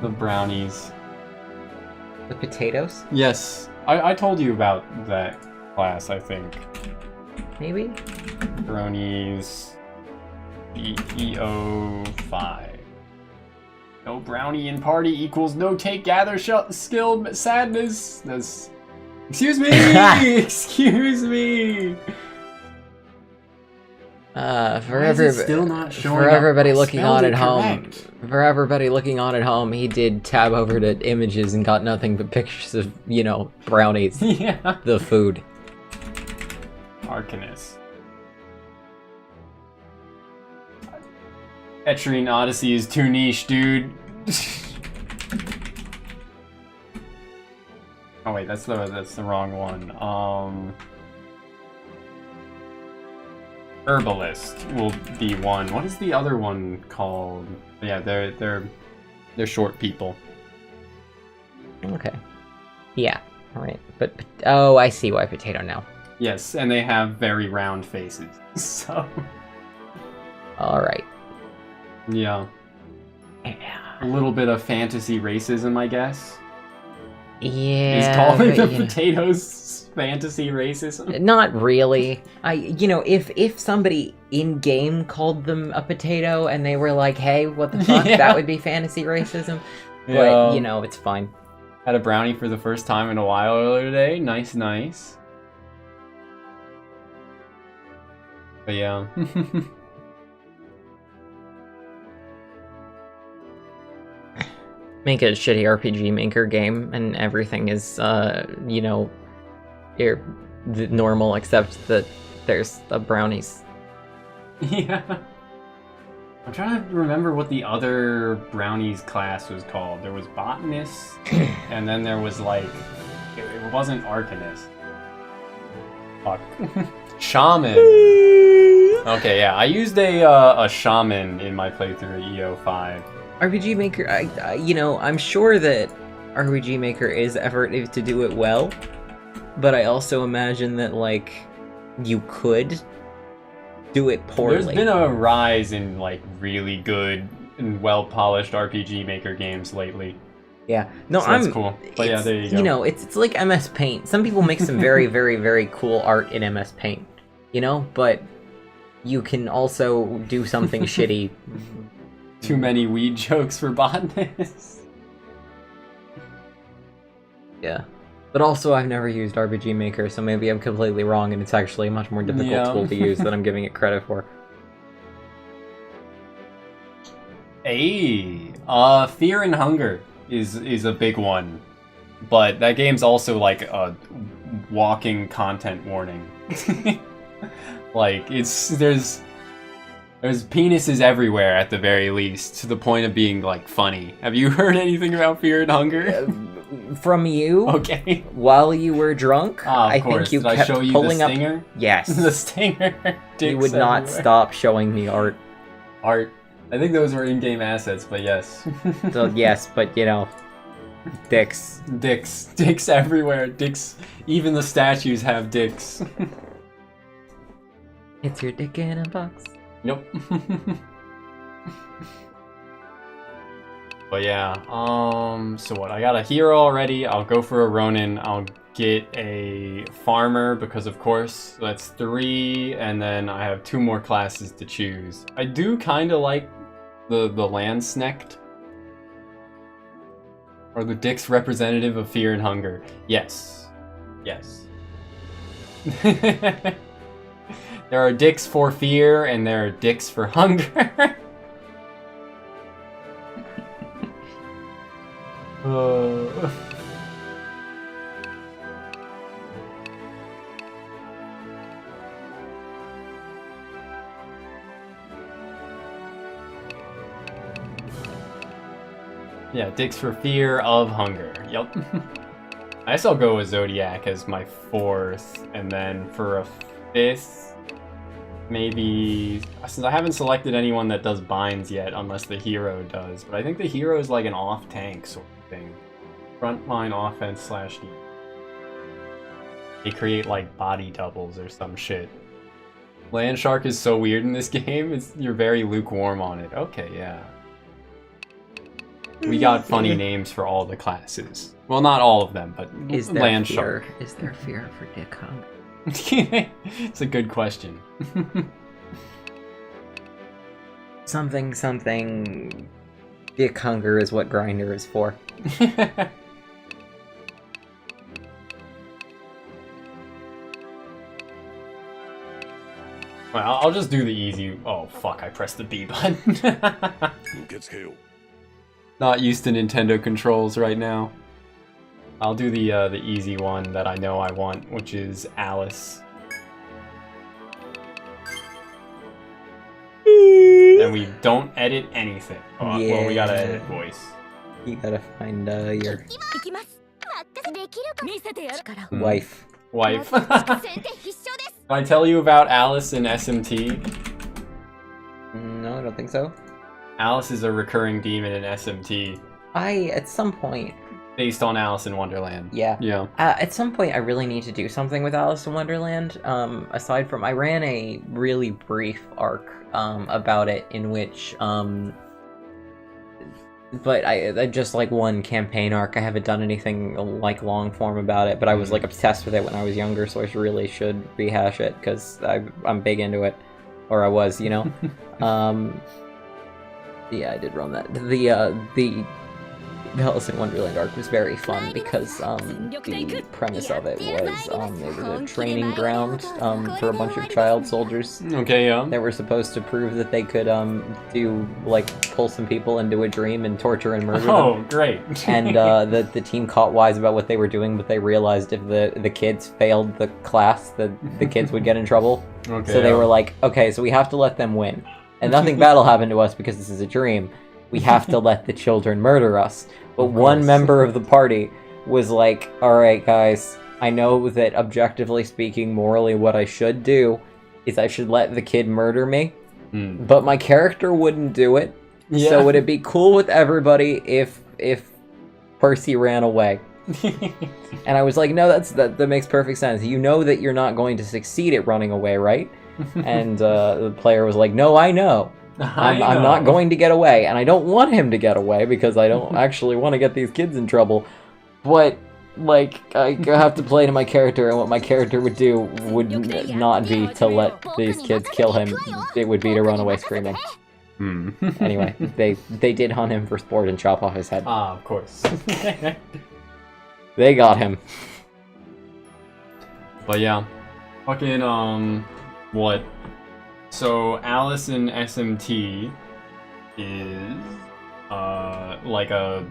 the brownies. The potatoes? Yes, I told you about that class, I think. Maybe? Brownies EO5. No brownie in party equals no take gather skill sadness. That's... Excuse me! Excuse me! For Why is it still not showing for up? everybody I looking spelled on it at home, correct. for everybody looking on at home, he did tab over to images and got nothing but pictures of, you know, brownies, Yeah. the food. Arcanist. Etrian Odyssey is too niche, dude. Oh wait, that's the wrong one. Herbalist will be one. What is the other one called? Yeah, they're short people. Okay. Yeah, alright. But, oh, I see why potato now. Yes, and they have very round faces. So Alright. yeah, Yeah. a little bit of fantasy racism, I guess. Yeah. Is calling but, the you know, potatoes fantasy racism? not really. You know, if somebody in game called them a potato and they were like, "Hey, what the fuck?" Yeah. That would be fantasy racism. But Yeah. you know, it's fine. Had a brownie for the first time in a while earlier today. Nice, nice. But yeah. Make a shitty RPG Maker game, and everything is, you know, normal except that there's brownies. Yeah. I'm trying to remember what the other brownies class was called. There was botanist, and then there was like, it wasn't arcanist. Fuck. Shaman. Okay, yeah, I used a shaman in my playthrough of EO5. RPG Maker, you know, I'm sure that RPG Maker is effort to do it well, but I also imagine that, like, you could do it poorly. There's been a rise in like really good and well-polished RPG Maker games lately. Yeah, no, So that's cool. But yeah, there you go. You know, it's like MS Paint. Some people make some very, very, very cool art in MS Paint, you know, but you can also do something shitty. Too many weed jokes for botanists. Yeah. But also, I've never used RPG Maker, so maybe I'm completely wrong, and it's actually a much more difficult Yeah. tool to use than I'm giving it credit for. Hey, Fear and Hunger is a big one, but that game's also like a walking content warning. Like there's penises everywhere at the very least, to the point of being like funny. Have you heard anything about Fear and Hunger? From you, Okay. while you were drunk, Ah, of I course. think you Did I kept show you pulling the up. stinger? Yes. The stinger. You Dicks would not everywhere. stop showing me art. Art. I think those were in-game assets, but yes. So yes, but you know, dicks. Dicks. Dicks everywhere. Dicks. Even the statues have dicks. It's your dick in a box. Yep. But yeah, so what? I got a hero already. I'll go for a Ronin. I'll get a farmer because of course. That's 3, and then I have 2 more classes to choose. I do kind of like the Landsnecht. Or the Dix representative of Fear and Hunger. Yes. Yes. There are dicks for fear, and there are dicks for hunger. Yeah, dicks for fear of hunger. Yup. I guess I'll go with Zodiac as my 4th, and then for a 5th, maybe... Since I haven't selected anyone that does binds yet, unless the hero does, but I think the hero is like an off-tank sort of thing. Frontline offense / defense. They create like body doubles or some shit. Land Shark is so weird in this game, you're very lukewarm on it. Okay, yeah. We got funny names for all the classes. Well, not all of them, but Is there Land fear? Shark. Is there fear for dick hunger? It's a good question. Something. Dick hunger is what Grinder is for. Well, I'll just do the easy... Oh, fuck, I pressed the B button. 受け付けよう Not used to Nintendo controls right now. I'll do the easy one that I know I want, which is Alice. And we don't edit anything. Oh, Yeah. Well, we gotta edit voice. You gotta find your 行きます任せできるか見せてやるから Hmm. wife. Wife. 先手必勝です Can I tell you about Alice in SMT? No, I don't think so. Alice is a recurring demon in SMT, At some point, based on Alice in Wonderland. yeah. Yeah. At some point, I really need to do something with Alice in Wonderland. Aside from, I ran a really brief arc about it in which, but I just like one campaign arc. I haven't done anything like long form about it, but I was like obsessed with it when I was younger, so I really should rehash it because I'm big into it, or I was, you know. Yeah, I did run that. The Alice in Wonderland arc was very fun because the premise of it was it was a training ground for a bunch of child soldiers Okay, yeah. that were supposed to prove that they could do like pull some people into a dream and torture and murder them. Oh, great. And the team caught wise about what they were doing, but they realized if the kids failed the class, the kids would get in trouble. Okay, So they yeah. were like, okay, so we have to let them win. And nothing bad will happen to us because this is a dream. We have to let the children murder us. But Of one course. member of the party was like, alright guys, I know that objectively speaking, morally what I should do is I should let the kid murder me. Hmm. But my character wouldn't do it. Yeah. So would it be cool with everybody if Percy ran away? And I was like, no, that makes perfect sense. You know that you're not going to succeed at running away, right? And the player was like, no, I know. I'm not going to get away, and I don't want him to get away because I don't actually want to get these kids in trouble. But, like, I have to play to my character, and what my character would do would not be to let these kids kill him. It would be to run away screaming. Hmm. Anyway, they did hunt him for sport and chop off his head. Ah, of course. They got him. But yeah, fucking what? So Alice in SMT is like a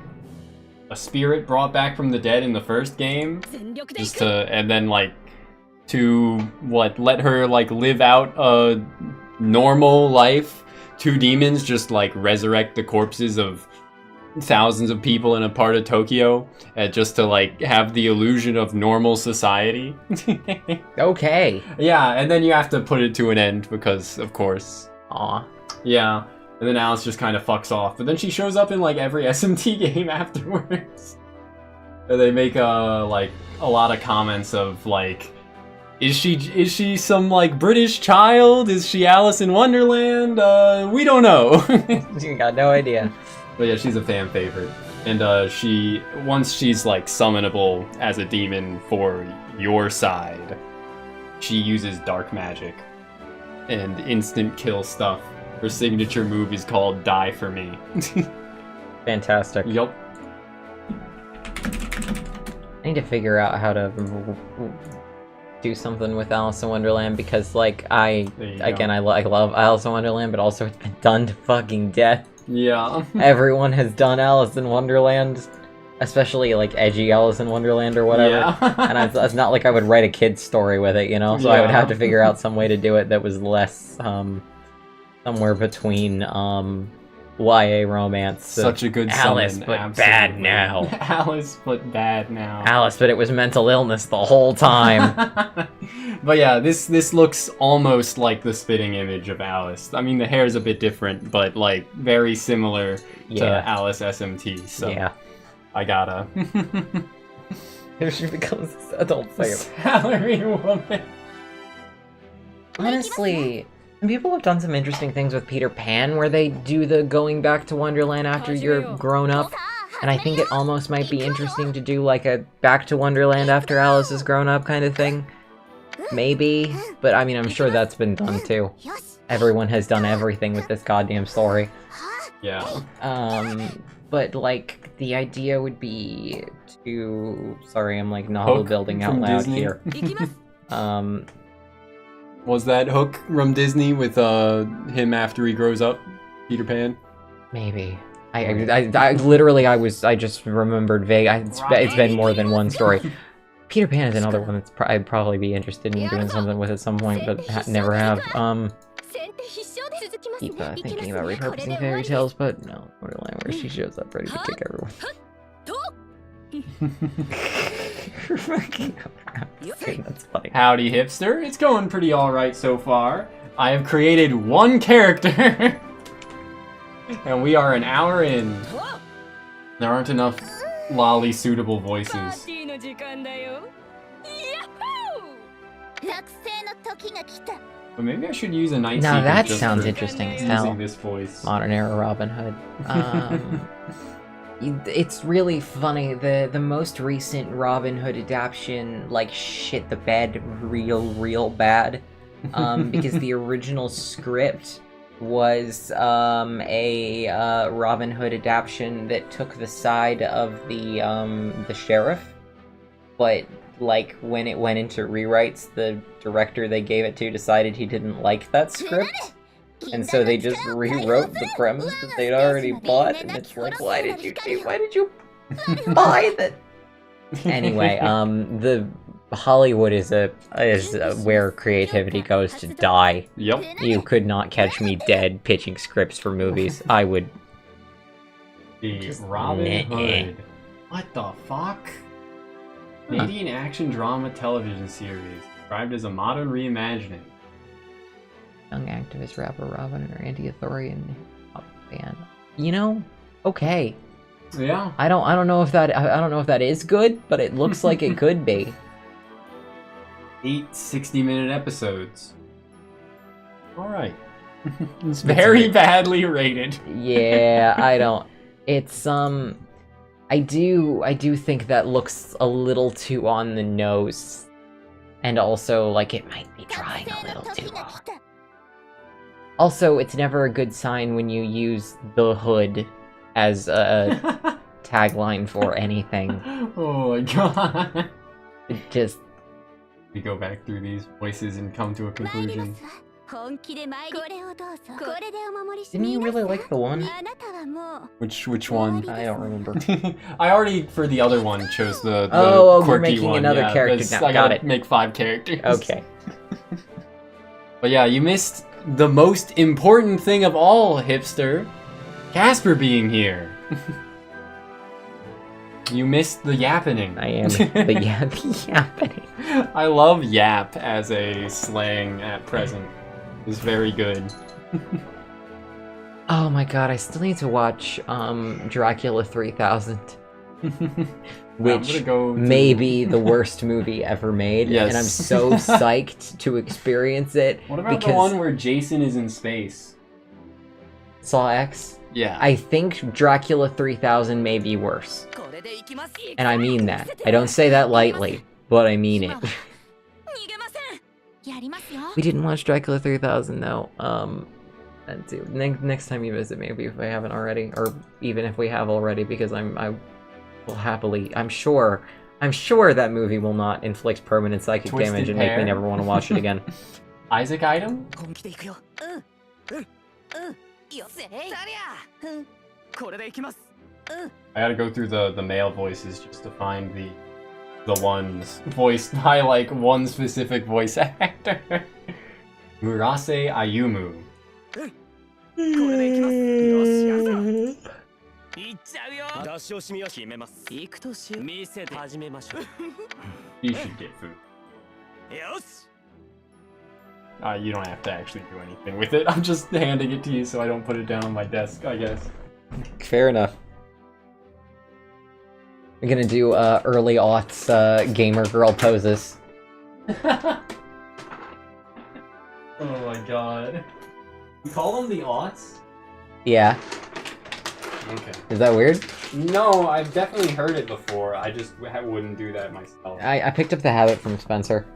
spirit brought back from the dead in the first game, 全力で just 行く to and then like to what let her like live out a normal life. Two demons just like resurrect the corpses of thousands of people in a part of Tokyo, just to like have the illusion of normal society. Okay. Yeah, and then you have to put it to an end because, of course. Aw. Yeah, and then Alice just kind of fucks off, but then she shows up in like every SMT game afterwards. And they make like a lot of comments of like, is she some like British child? Is she Alice in Wonderland? We don't know. You got no idea. But yeah, she's a fan favorite. And once she's like summonable as a demon for your side, she uses dark magic and instant kill stuff. Her signature move is called Die For Me. Fantastic. Yup. I need to figure out how to do something with Alice in Wonderland because, like, I love Alice in Wonderland, but also it's been done to fucking death. Yeah. Everyone has done Alice in Wonderland, especially like edgy Alice in Wonderland or whatever. Yeah. And it's not like I would write a kid's story with it, you know. So I would Yeah. have to figure out some way to do it that was less somewhere between YA romance. Such a good Alice, summon, but absolutely. bad now. Alice, but bad now. Alice, but it was mental illness the whole time. But yeah, this looks almost like the spitting image of Alice. I mean, the hair's a bit different, but like very similar to Alice SMT. So Yeah. I gotta. Here she becomes this adult sailor. Salary woman. Honestly, people have done some interesting things with Peter Pan where they do the going back to Wonderland after you're grown up. And I think it almost might be interesting to do like a back to Wonderland after Alice is grown up kind of thing. Maybe. But I mean, I'm sure that's been done too. Everyone has done everything with this goddamn story. Yeah. But like, the idea would be to... Sorry, I'm like novel building out loud Disney. here. Was that Hook from Disney with him after he grows up, Peter Pan? Maybe. I literally, I just remembered vague. It's been more than one story. Peter Pan is another one that's I'd probably be interested in doing something with at some point, but never have. Keep thinking about repurposing fairy tales, but no, Wonderland where she shows up ready to kick everyone. That's funny. Howdy, hipster. It's going pretty alright so far. I have created one character. And we are an hour in. There aren't enough lolly suitable voices. But maybe I should use a night Now Seeker that just sounds for interesting as using hell. this voice. Modern era Robin Hood. It's really funny. The most recent Robin Hood adaptation, like, shit the bed real bad. Because the original script was a Robin Hood adaptation that took the side of the sheriff, but like when it went into rewrites, the director they gave it to decided he didn't like that script, and so they just rewrote the premise that they'd already bought, and it's like, why did you buy that? Anyway, the Hollywood is where creativity goes to die. Yep. You could not catch me dead pitching scripts for movies. I would. The Robin Hood. What the fuck? Canadian action drama television series, described as a modern reimagining. Young activist rapper Robin or anti-authoritarian band. You know, okay. Yeah. I don't know if that is good, but it looks like it could be. 8 60-minute episodes. Alright. It's very badly rated. Yeah, I don't. It's I do think that looks a little too on the nose. And also, like, it might be trying a little too hard. Also, it's never a good sign when you use the hood as a tagline for anything. Oh my god. It just... We go back through these voices and come to a conclusion. Didn't you really like the one? Which one? I don't remember. I already, for the other one, chose the Oh, quirky you're making one. another Yeah, character because now. I Got gotta it. make 5 characters. Okay. But yeah, you missed the most important thing of all, hipster. Casper being here. You missed the yappening. I am the yapping. I love yap as a slang at present. It's very good. Oh my god, I still need to watch Dracula 3000. Which may be the worst movie ever made. Yes. And I'm so psyched to experience it. What about the one where Jason is in space? Saw X? Yeah. I think Dracula 3000 may be worse. And I mean that. I don't say that lightly, but I mean it. We didn't watch Dracula 3000 though. And too. Next time you visit, maybe if I haven't already, or even if we have already, because I will happily. I'm sure that movie will not inflict permanent psychic damage and make me never want to watch it again. Isaac item? I gotta go through the male voices just to find the ones voiced by like one specific voice actor. Murase Ayumu. れでいきますよしやるぞいっちゃうよ出し惜しみは決めます。行くとしよう見せて始めましょう You should get food. よし You don't have to actually do anything with it. I'm just handing it to you so I don't put it down on my desk, I guess. Fair enough. We're gonna do early aughts gamer girl poses. Oh my god. You call them the aughts? Yeah. Okay. Is that weird? No, I've definitely heard it before. I just wouldn't do that myself. I picked up the habit from Spencer.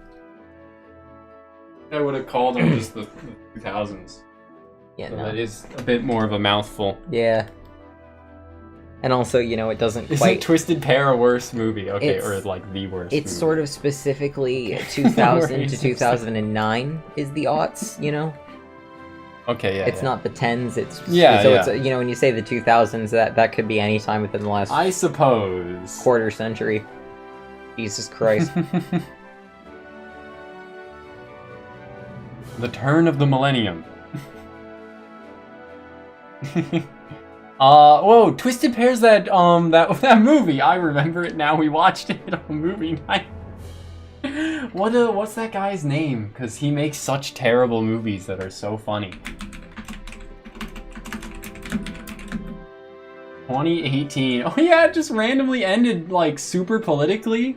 I would have called them just the 2000s. Yeah, So no. that is a bit more of a mouthful. Yeah. And also, you know, it doesn't Isn't quite... Twisted Pair a worse movie? Okay, It's- or like the worst It's movie. sort of specifically 2000 to Racist. 2009 is the aughts, you know? Okay, yeah. It's yeah. not the 10s, it's... Yeah, so yeah. it's, you know, when you say the 2000s, that could be any time within the last I suppose. quarter century. Jesus Christ. The turn of the millennium. Whoa, Twisted Pair's that that movie. I remember it now. We watched it on movie night. What's that guy's name? Because he makes such terrible movies that are so funny. 2018. Oh yeah, it just randomly ended like super politically.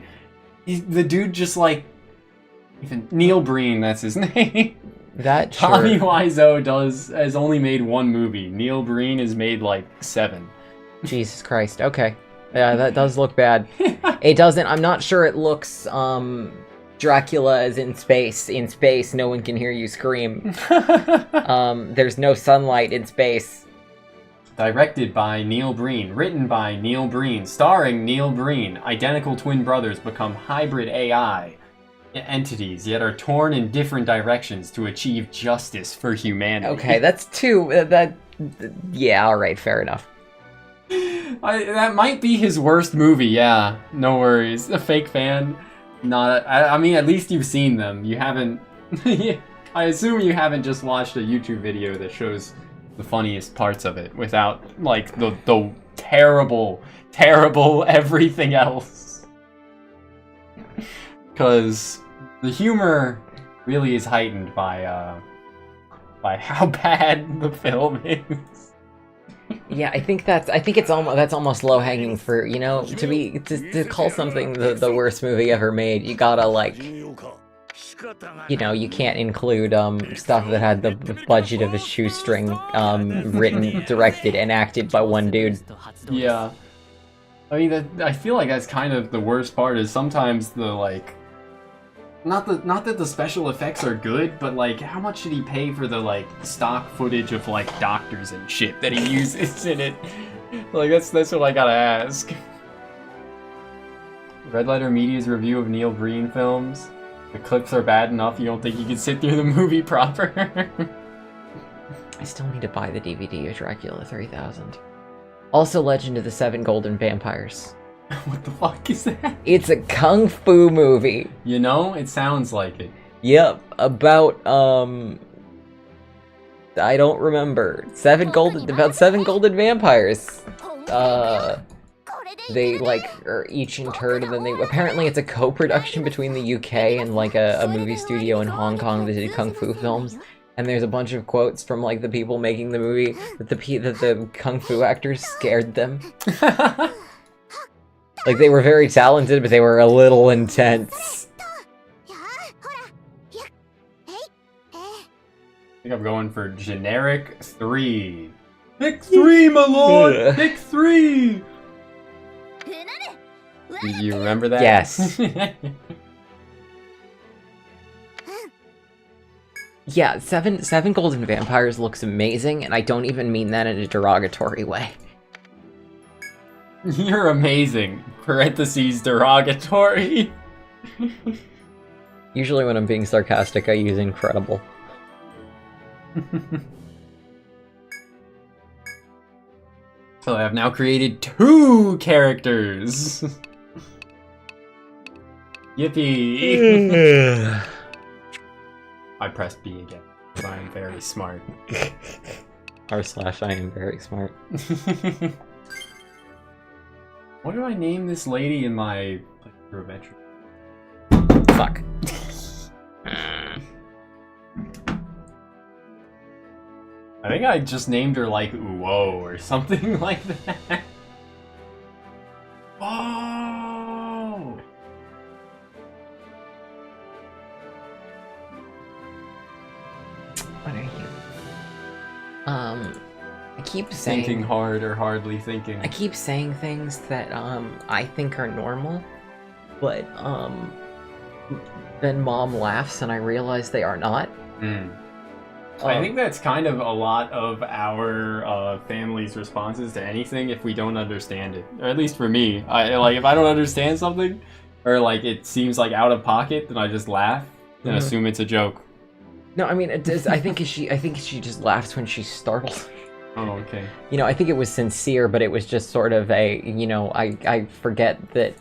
The dude just like even Neil Breen, that's his name. That Tommy sure. Wiseau has only made one movie. Neil Breen has made like 7. Jesus Christ, okay. Yeah, that does look bad. It doesn't, I'm not sure it looks, Dracula is in space. In space, no one can hear you scream. There's no sunlight in space. Directed by Neil Breen, written by Neil Breen, starring Neil Breen. Identical twin brothers become hybrid AI entities, yet are torn in different directions to achieve justice for humanity. Okay, that's too, yeah, alright, fair enough. That might be his worst movie, yeah. No worries. A fake fan. I mean, at least you've seen them. You haven't... I assume you haven't just watched a YouTube video that shows the funniest parts of it without, like, the terrible, terrible everything else. Because the humor really is heightened by how bad the film is. Yeah, I think that's almost low hanging fruit, you know, to call something the worst movie ever made, you gotta like, 金曜か仕方がない you know, you can't include stuff that had the budget of a shoestring, written, directed, and acted by one dude. Yeah. I mean, I feel like that's kind of the worst part is sometimes the, like... Not that the special effects are good, but, like, how much did he pay for the, like, stock footage of, like, doctors and shit that he uses in it? Like, that's what I gotta ask. Red Letter Media's review of Neil Breen films. The clips are bad enough you don't think you can sit through the movie proper. I still need to buy the DVD of Dracula 3000. Also Legend of the Seven Golden Vampires. What the fuck is that? It's a kung fu movie. You know, it sounds like it. Yep, about, I don't remember. About seven golden vampires. They, like, are each interred, and then apparently it's a co-production between the UK and, like, a movie studio in Hong Kong that did kung fu films. And there's a bunch of quotes from, like, the people making the movie that the kung fu actors scared them. Like, they were very talented, but they were a little intense. I think I'm going for generic 3. Pick 3, my lord! Pick 3! You remember that? Yes. Yeah, Seven Golden Vampires looks amazing, and I don't even mean that in a derogatory way. You're amazing. Parentheses derogatory. Usually when I'm being sarcastic, I use incredible. So I have now created 2 characters. Yippee! I pressed B again, because I am very smart. r/I am very smart. What do I name this lady in my playthrough of Etrian? Fuck. I think I just named her like Uo or something like that. Whoa! What are you? I keep saying Thinking hard or hardly thinking. I keep saying things that I think are normal, but then Mom laughs and I realize they are not. I think that's kind of a lot of our family's responses to anything if we don't understand it. Or at least for me. Like if I don't understand something, or like it seems like out of pocket, then I just laugh and assume it's a joke. No, I mean it does. I think she just laughs when she's startled. Oh, okay. You know, I think it was sincere, but it was just sort of a, you know, I forget that,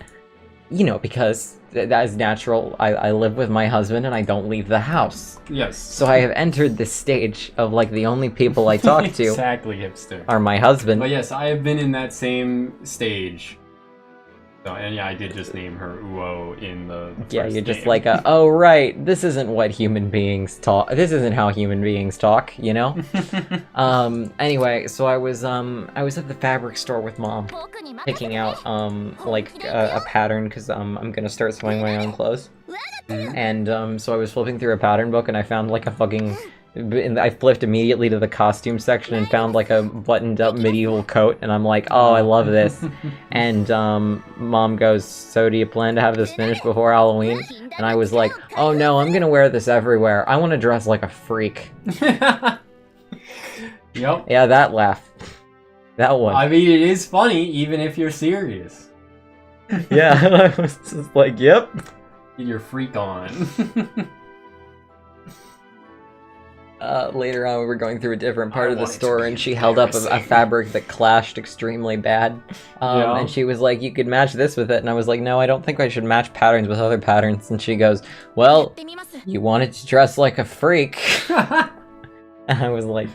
you know, because that is natural. I live with my husband and I don't leave the house. Yes. So I have entered this stage of, like, the only people I talk to exactly, hipster. are my husband. But yes, I have been in that same stage. So, and yeah, I did just name her Uo in the Yeah, first you're just game. like, oh, right, this isn't what human beings talk. This isn't how human beings talk, you know? Anyway, so I was at the fabric store with Mom, picking out, like, a pattern, because, I'm gonna start sewing my own clothes. And, so I was flipping through a pattern book, and I found, like, a fucking... I flipped immediately to the costume section and found, like, a buttoned-up medieval coat, and I'm like, oh, I love this. And, Mom goes, so do you plan to have this finished before Halloween? And I was like, oh no, I'm gonna wear this everywhere. I want to dress like a freak. Yep. Yeah, that laugh. That one. I mean, it is funny, even if you're serious. Yeah, I was just like, yep. Get your freak on. Later on, we were going through a different part I of the want it to store, be and she held up a embarrassing. fabric that clashed extremely bad. Yeah. And she was like, you could match this with it. And I was like, no, I don't think I should match patterns with other patterns. And she goes, well, you wanted to dress like a freak. And I was like,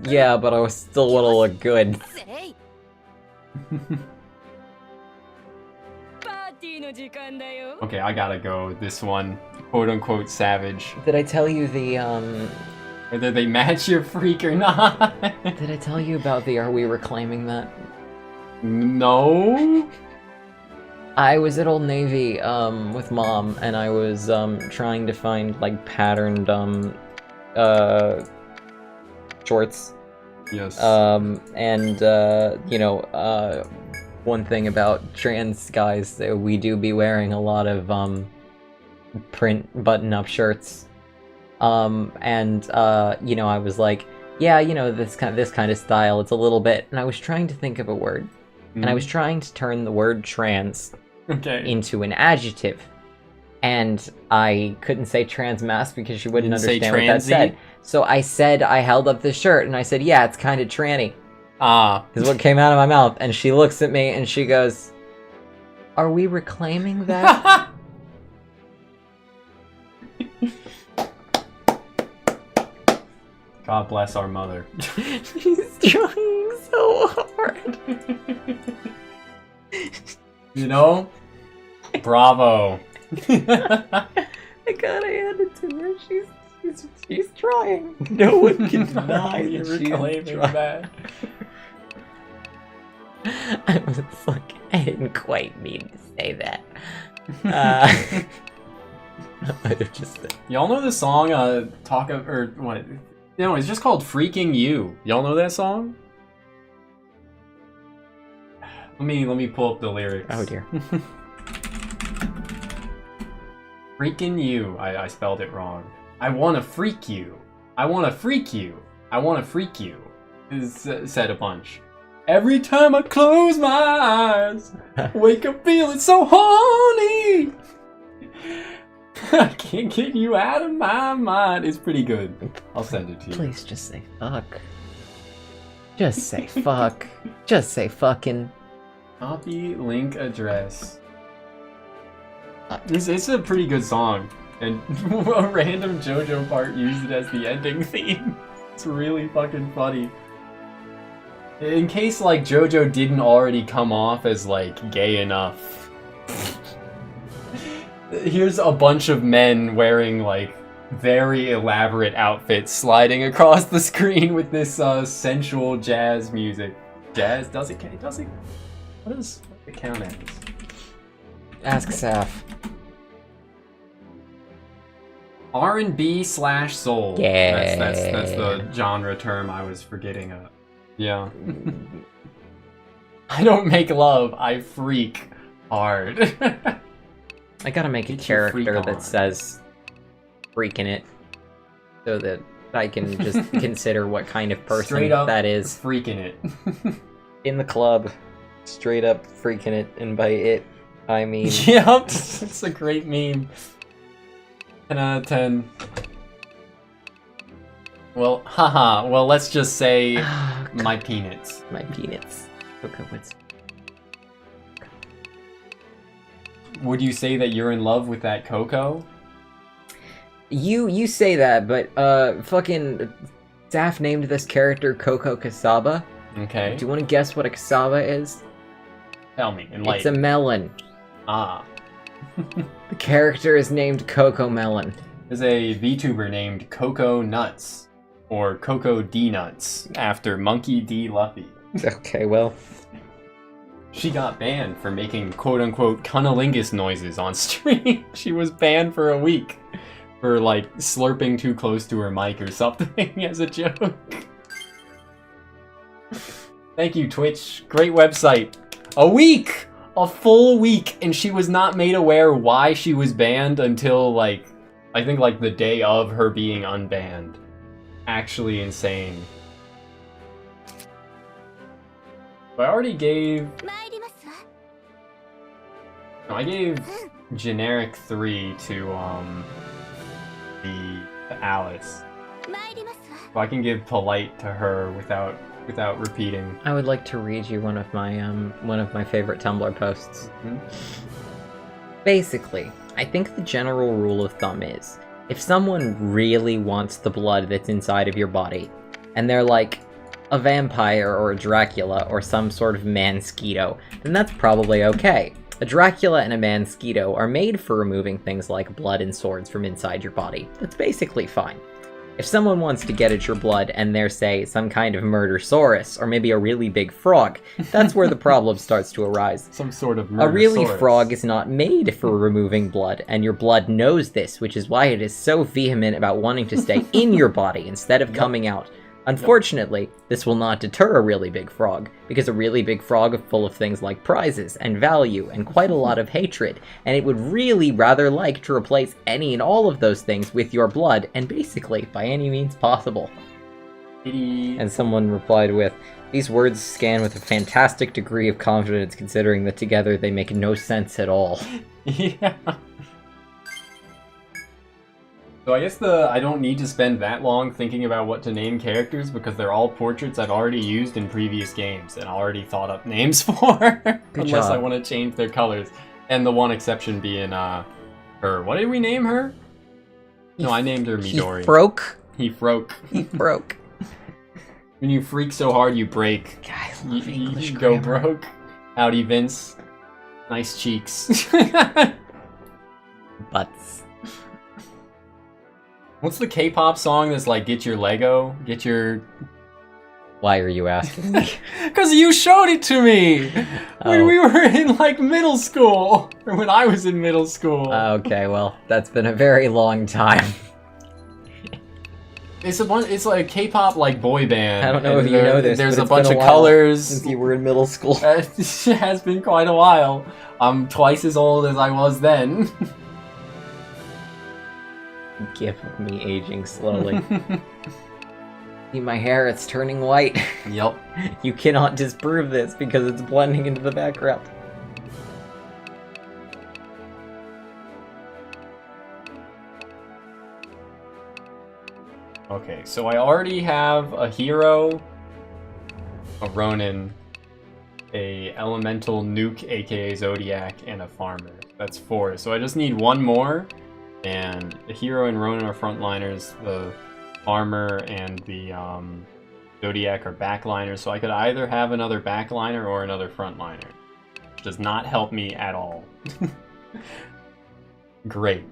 yeah, but I still want to look good. Okay, I gotta go. This one, quote unquote, savage. Did I tell you the, Whether they match your freak or not. did I tell you about the Are We Reclaiming That? No? I was at Old Navy, with Mom, and I was, trying to find, like, patterned, shorts. Yes. You know, one thing about trans guys, we do be wearing a lot of, print button-up shirts. You know, I was like, yeah, you know, this kind of style, it's a little bit, and I was trying to think of a word. And I was trying to turn the word trans okay. into an adjective. And I couldn't say transmask because she wouldn't Didn't say understand what that transy? said. So I said, I held up the shirt and I said, yeah, it's kind of tranny. Ah. Is what came out of my mouth. And she looks at me and she goes, are we reclaiming that? God bless our mother. She's trying so hard. You know? Bravo. I gotta hand it to her. She's trying. No one can deny You're that she's reclaiming trying. that. I was like, I didn't quite mean to say that. I might have just said. Y'all know the song, or what? No, it's just called Freaking You. Y'all know that song? Let me pull up the lyrics. Oh dear. Freaking you. I spelled it wrong. I wanna freak you. I wanna freak you. I wanna freak you. Is said a bunch. Every time I close my eyes, wake up feeling so horny. I can't get you out of my mind. It's pretty good. I'll send it to you. Please just say fuck. Just say fuck. Just say fucking. Copy link address. It's a pretty good song, and a random JoJo part used it as the ending theme. It's really fucking funny. In case, like, JoJo didn't already come off as, like, gay enough. Here's a bunch of men wearing, like, very elaborate outfits sliding across the screen with this, sensual jazz music. Jazz? Does it? What does it count as? Ask Saf. R&B/soul. Yeah. That's the genre term I was forgetting. Yeah. I don't make love, I freak hard. I gotta make a Get your freak character on. that says freaking it so that I can just consider what kind of person Straight up that is. freaking it. In the club, straight up freaking it, and by it, I mean... Yep, it's a great meme. 10 out of 10. Well, haha, well, let's just say my peanuts. My peanuts. Okay, what's... Would you say that you're in love with that Coco? You say that, but, fucking... Saf named this character Coco Casaba. Okay. Do you want to guess what a cassava is? Tell me, It's enlighten. a melon. Ah. The character is named Coco Melon. There's a VTuber named Coco Nuts, or Coco D Nuts, after Monkey D. Luffy. Okay, well... She got banned for making quote-unquote cunnilingus noises on stream. She was banned for a week for, like, slurping too close to her mic or something as a joke. Thank you, Twitch. Great website. A week! A full week, and she was not made aware why she was banned until, like, I think, like, the day of her being unbanned. Actually insane. But I already gave... No, I gave generic 3 to, to Alice. So I can give polite to her without repeating. I would like to read you one of my favorite Tumblr posts. Mhm. Basically, I think the general rule of thumb is, if someone really wants the blood that's inside of your body, and they're like a vampire or a Dracula or some sort of mansquito, then that's probably okay. A Dracula and a mansquito are made for removing things like blood and swords from inside your body. That's basically fine. If someone wants to get at your blood and they're, say, some kind of murdersaurus, or maybe a really big frog, that's where the problem starts to arise. Some sort of A really murdersaurus. frog is not made for removing blood, and your blood knows this, which is why it is so vehement about wanting to stay in your body instead of coming out. Unfortunately, this will not deter a really big frog, because a really big frog is full of things like prizes, and value, and quite a lot of hatred, and it would really rather like to replace any and all of those things with your blood, and basically, by any means possible. And someone replied with, "These words scan with a fantastic degree of confidence considering that together they make no sense at all." Yeah. So I guess I don't need to spend that long thinking about what to name characters because they're all portraits I've already used in previous games and already thought up names for. Unless I job. want to change their colors. And the one exception being her. What did we name her? No, I named her Midori. He broke. He broke. He broke. When you freak so hard you break. God, I You, love English you go grammar. broke. Howdy, Vince. Nice cheeks. Butts. What's the K-pop song that's like, get your Lego? Get your... Why are you asking me? Because you showed it to me! When Oh. we were in, like, middle school. Or when I was in middle school. Okay, well, that's been a very long time. It's like a K-pop, like, boy band. I don't know and if you know this, There's but a it's bunch been of a while colors. Since you were in middle school. It has been quite a while. I'm twice as old as I was then. Give me aging slowly. See my hair, it's turning white. Yep. You cannot disprove this because it's blending into the background. Okay, so I already have a hero, a Ronin, a elemental nuke aka Zodiac, and a farmer. That's 4. So I just need one more, and the hero and Ronin are frontliners. The armor and the Zodiac are backliners, so I could either have another backliner or another frontliner. Which does not help me at all. Great.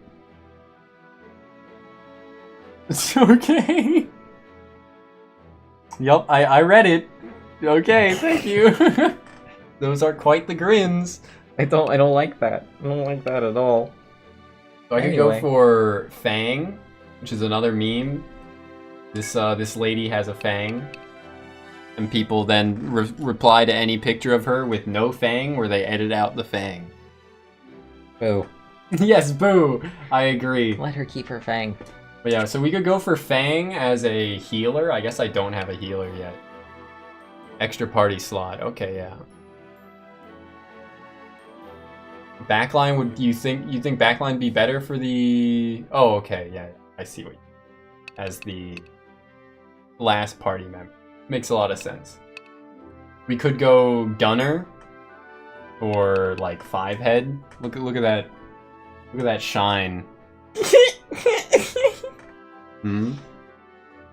It's okay. Yup, I read it. Okay, thank you. Those are quite the grins. I don't like that. I don't like that at all. So I could go for Fang, which is another meme. This lady has a fang, and people then reply to any picture of her with no fang, where they edit out the fang. Boo. Yes, boo. I agree. Let her keep her fang. But yeah, so we could go for Fang as a healer. I guess I don't have a healer yet. Extra party slot. Okay, yeah. Backline, would you think backline be better for the... Oh, okay, yeah, I see what you... As the last party member. Makes a lot of sense. We could go Gunner or like 5-head. Look at that. Look at that shine. Hmm?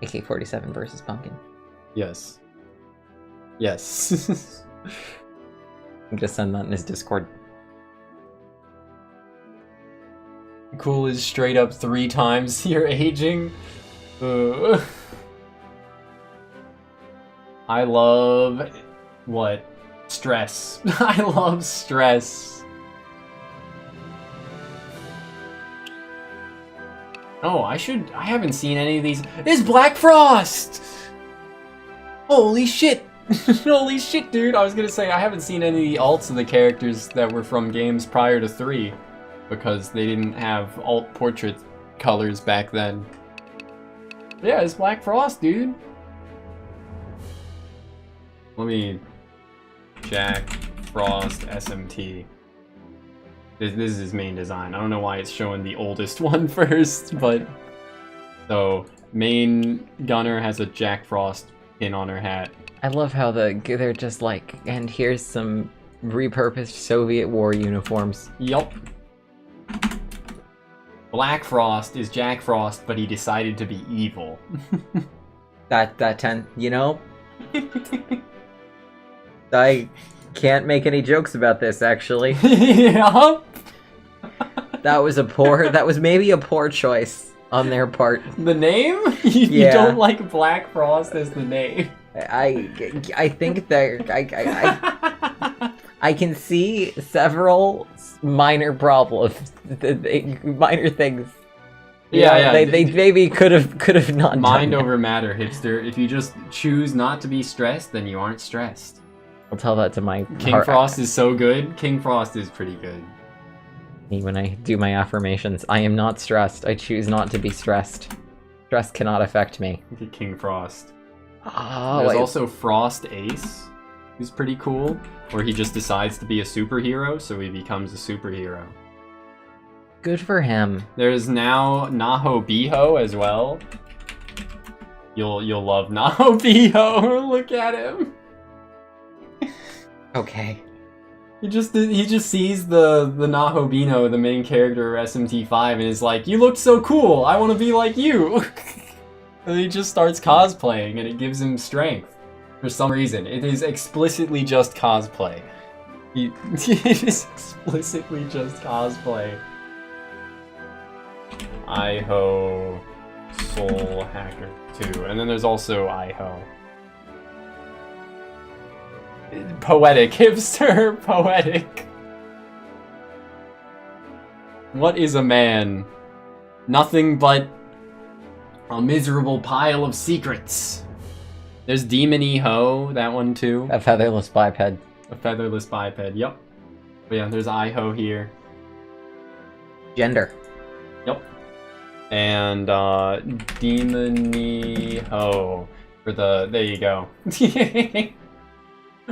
AK-47 versus Pumpkin. Yes. Yes. I'm gonna send that in his Discord. Cool is straight up 3 times your aging. I love... what? Stress. I love stress. Oh, I haven't seen any of these. It's Black Frost! Holy shit! Holy shit, dude! I was gonna say, I haven't seen any of the alts of the characters that were from games prior to 3. Because they didn't have alt portrait colors back then. Yeah, it's Black Frost, dude. Let me... Jack Frost SMT. This is his main design. I don't know why it's showing the oldest one first, but... So, main gunner has a Jack Frost pin on her hat. I love how they're just like, and here's some repurposed Soviet war uniforms. Yup. Black Frost is Jack Frost, but he decided to be evil. You know? I can't make any jokes about this, actually. Yup. That was maybe a poor choice on their part. The name? You don't like Black Frost as the name. I think that I can see several minor problems, minor things. Yeah. They maybe could have not Mind done over matter, hipster. If you just choose not to be stressed, then you aren't stressed. I'll tell that to my King Frost is so good. King Frost is pretty good. When I do my affirmations, I am not stressed. I choose not to be stressed. Stress cannot affect me. Look at King Frost. Oh, There's also Frost Ace, who's pretty cool, where he just decides to be a superhero, so he becomes a superhero. Good for him. There's now Naho Biho as well. You'll love Naho Biho. Look at him. Okay. He just sees the Naho Bino, the main character of SMT5, and is like, "You look so cool. I want to be like you." And he just starts cosplaying, and it gives him strength for some reason. It is explicitly just cosplay. It is explicitly just cosplay. Iho Soul Hacker 2, and then there's also Iho. Poetic, hipster, poetic. What is a man? Nothing but a miserable pile of secrets. There's Demon Iho, that one too. A featherless biped. A featherless biped, yep. But yeah, there's Iho here. Gender. Yep. And Demon Iho for the, there you go.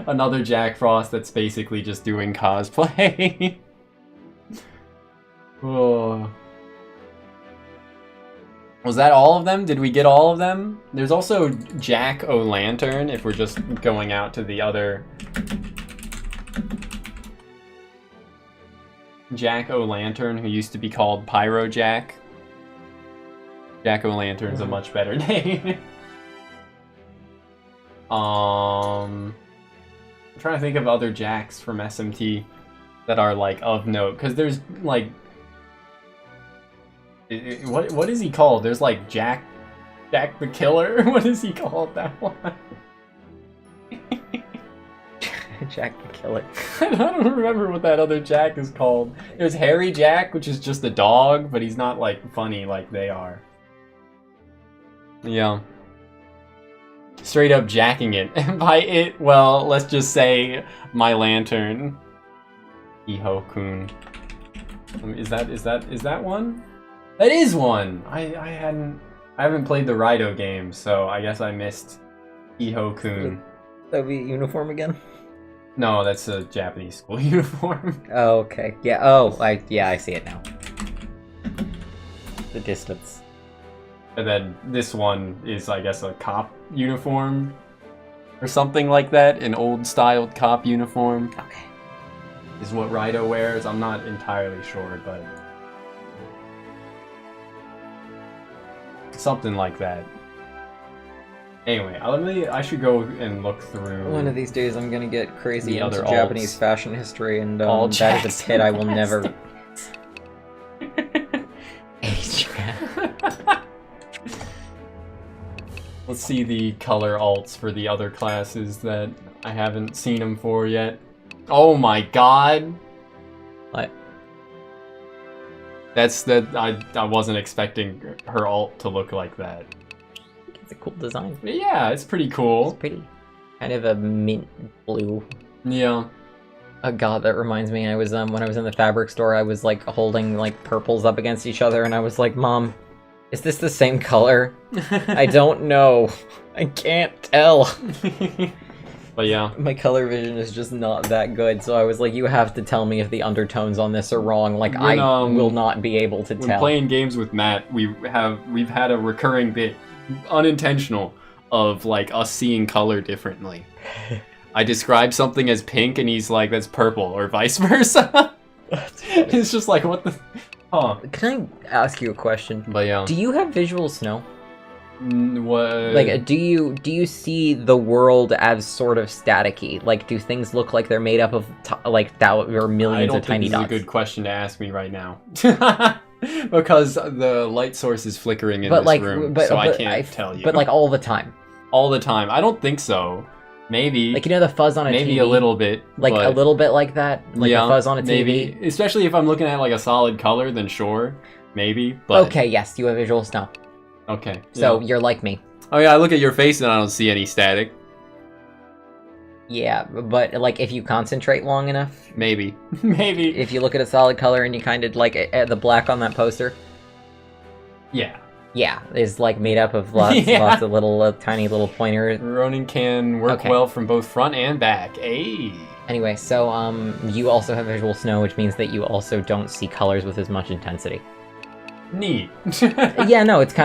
Another Jack Frost that's basically just doing cosplay. Oh. Was that all of them? Did we get all of them? There's also Jack O'Lantern, if we're just going out to the other... Jack O'Lantern, who used to be called Pyro Jack. Jack-o'-lantern's a much better name. I'm trying to think of other Jacks from SMT that are like of note, because there's like what is he called? There's like Jack the Killer. What is he called? That one. Jack the Killer. I don't remember what that other Jack is called. There's Harry Jack, which is just a dog, but he's not like funny like they are. Yeah. Straight up jacking it. And by it, well, let's just say my lantern. Iho-kun. Is that one? That is one! I haven't played the Raido game, so I guess I missed Iho-kun. That would be uniform again? No, that's a Japanese school uniform. Oh, okay. Yeah, oh, I see it now. The distance. And then this one is, I guess, a cop uniform or something like that. An old-styled cop uniform. Okay. Is what Raido wears. I'm not entirely sure, but something like that. Anyway, I should go and look through. One of these days I'm gonna get crazy The into other Japanese alts. fashion history, and All that is Jacks a pit I will and never... Let's see the color alts for the other classes that I haven't seen them for yet. Oh my god! What? I wasn't expecting her alt to look like that. It's a cool design. Yeah, it's pretty cool. It's pretty. Kind of a mint blue. Yeah. Oh god, that reminds me, I was when I was in the fabric store, I was like holding like purples up against each other, and I was like, Mom, is this the same color? I don't know. I can't tell. But yeah. My color vision is just not that good, so I was like, you have to tell me if the undertones on this are wrong. Like, When, I will not be able to When tell. playing games with Matt, we've had a recurring bit, unintentional, of like us seeing color differently. I describe something as pink, and he's like, "That's purple," or vice versa. It's just like, what the? Huh? Can I ask you a question? But yeah. Do you have visual snow? What? Like, do you see the world as sort of staticky? Like, do things look like they're made up of or millions of tiny I don't think dots? this is a good question to ask me right now. Because the light source is flickering in this room, so I can't tell you. But like all the time. All the time. I don't think so. Maybe. Like, you know the fuzz on a TV? Maybe a little bit. Like but a little bit like that? Like yeah, the fuzz on a TV? Maybe. Especially if I'm looking at like a solid color, then sure. Maybe. But Okay, yes, you have visual snow. Okay. So yeah. you're like me. Oh yeah, I look at your face and I don't see any static. Yeah, but like if you concentrate long enough, Maybe. Maybe. if you look at a solid color and you kind of like the black on that poster, Yeah. yeah, is like made up of lots of little tiny little pointers. Ronin can work Okay. well from both front and back. Ayy. Anyway, so you also have visual snow, which means that you also don't see colors with as much intensity. Neat. Yeah, no, it's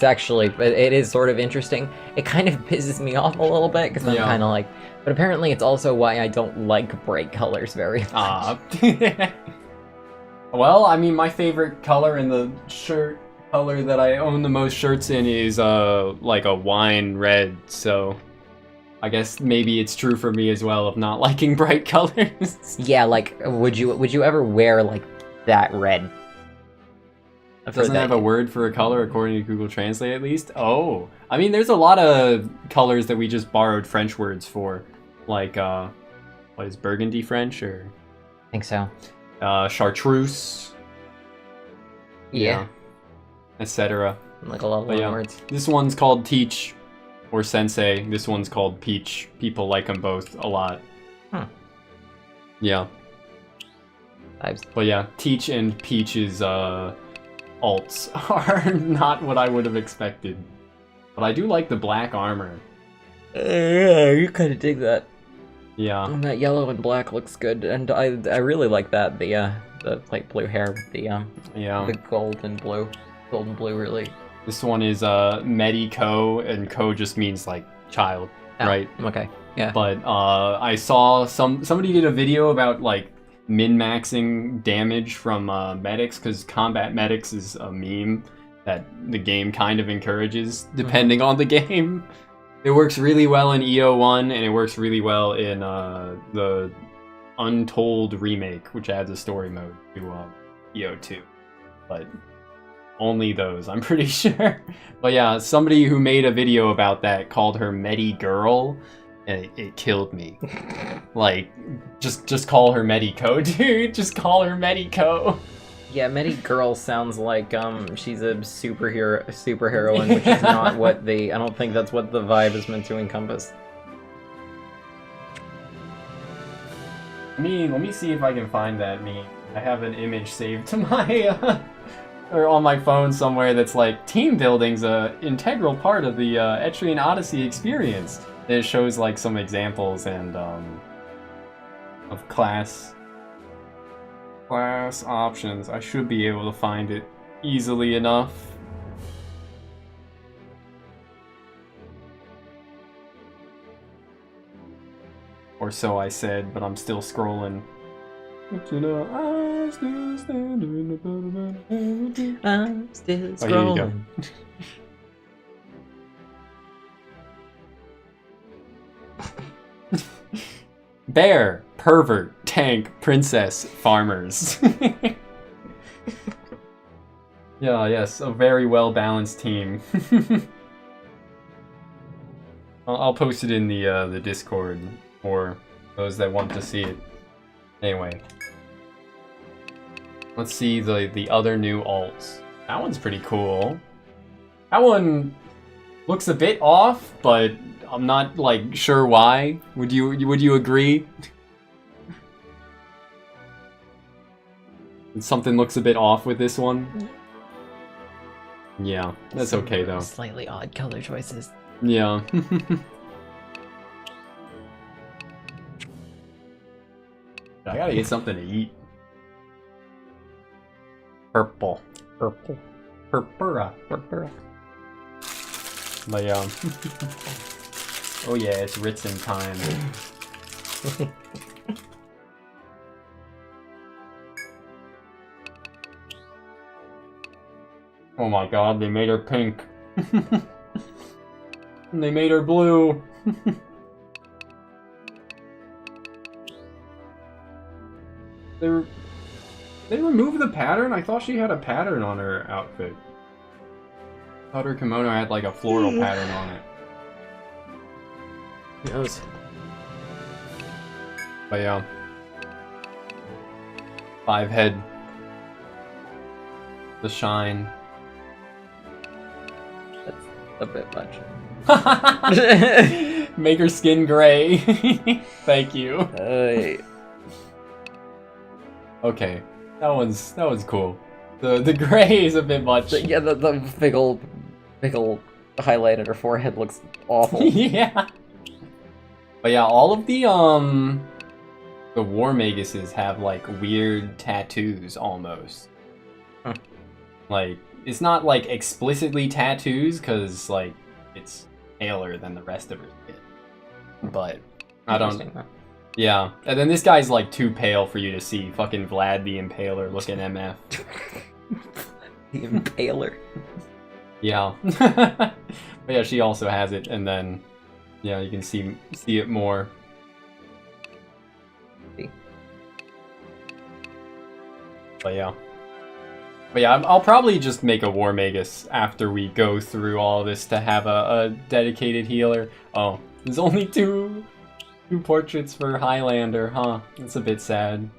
actually, it is sort of interesting. It kind of pisses me off a little bit because I'm Yeah. kind of like, but apparently it's also why I don't like bright colors very much. Ah. Well, I mean, my favorite color in the shirt color that I own the most shirts in is like a wine red, so I guess maybe it's true for me as well of not liking bright colors. Yeah, like would you ever wear like that red? It doesn't have a word for a color according to Google Translate at least. Oh, I mean, there's a lot of colors that we just borrowed French words for, like what is burgundy French or I think so. chartreuse, Yeah, etc. like a lot of But yeah, words. this one's called Teach or Sensei. This one's called Peach. People like them both a lot. Huh. Yeah. Vibes. But yeah, Teach and Peach's alts are not what I would have expected. But I do like the black armor. Yeah, you kind of dig that. Yeah. That yellow and black looks good, and I really like that the light blue hair with the Yeah. gold and blue really. This one is Medi-Ko, and Ko just means like child, Oh, right? Okay. Yeah. But I saw somebody did a video about like min-maxing damage from medics, because combat medics is a meme, that the game kind of encourages, depending on the game. It works really well in EO1, and it works really well in the Untold remake, which adds a story mode to EO2. But only those, I'm pretty sure. But yeah, somebody who made a video about that called her Medi Girl, and it killed me. Like, just call her Medico, dude. Just call her Medico. Yeah, Medi Girl sounds like she's a superheroine, which is not what I don't think that's what the vibe is meant to encompass. Let me see if I can find that meme. I have an image saved to my or on my phone somewhere that's like, team building's a integral part of the Etrian Odyssey experience. And it shows like some examples and of class options. I should be able to find it easily enough. Or so I said, but I'm still scrolling. But you know, I'm still standing. I'm still scrolling. Oh, here you go. Bear, pervert, tank, princess, farmers. Yeah, yes, a very well-balanced team. I'll post it in the Discord for those that want to see it. Anyway, let's see the other new alts. That one's pretty cool. That one looks a bit off, but I'm not like sure why. Would you agree? Something looks a bit off with this one. Yeah, that's okay though. Slightly odd color choices. Yeah. I gotta get something to eat. Purple. Purpura. But yeah. Oh yeah, it's Ritson time. Oh my god, they made her pink. And they made her blue. They removed the pattern? I thought she had a pattern on her outfit. I thought her kimono had like a floral pattern on it. Who knows? But yeah. 5 head. The shine. That's a bit much. Make her skin gray. Thank you. Okay, that one's cool. The gray is a bit much. Yeah, the big old highlight on her forehead looks awful. Yeah. But yeah, all of the War Maguses have like weird tattoos almost. Huh. Like, it's not like explicitly tattoos, cause like it's paler than the rest of her skin. But I don't. Yeah, and then this guy's like too pale for you to see. Fucking Vlad the Impaler looking MF. The Impaler. Yeah. But yeah, she also has it, and then yeah, you can see it more. But yeah, I'll probably just make a War Magus after we go through all this to have a dedicated healer. Oh, there's only two portraits for Highlander, huh? That's a bit sad.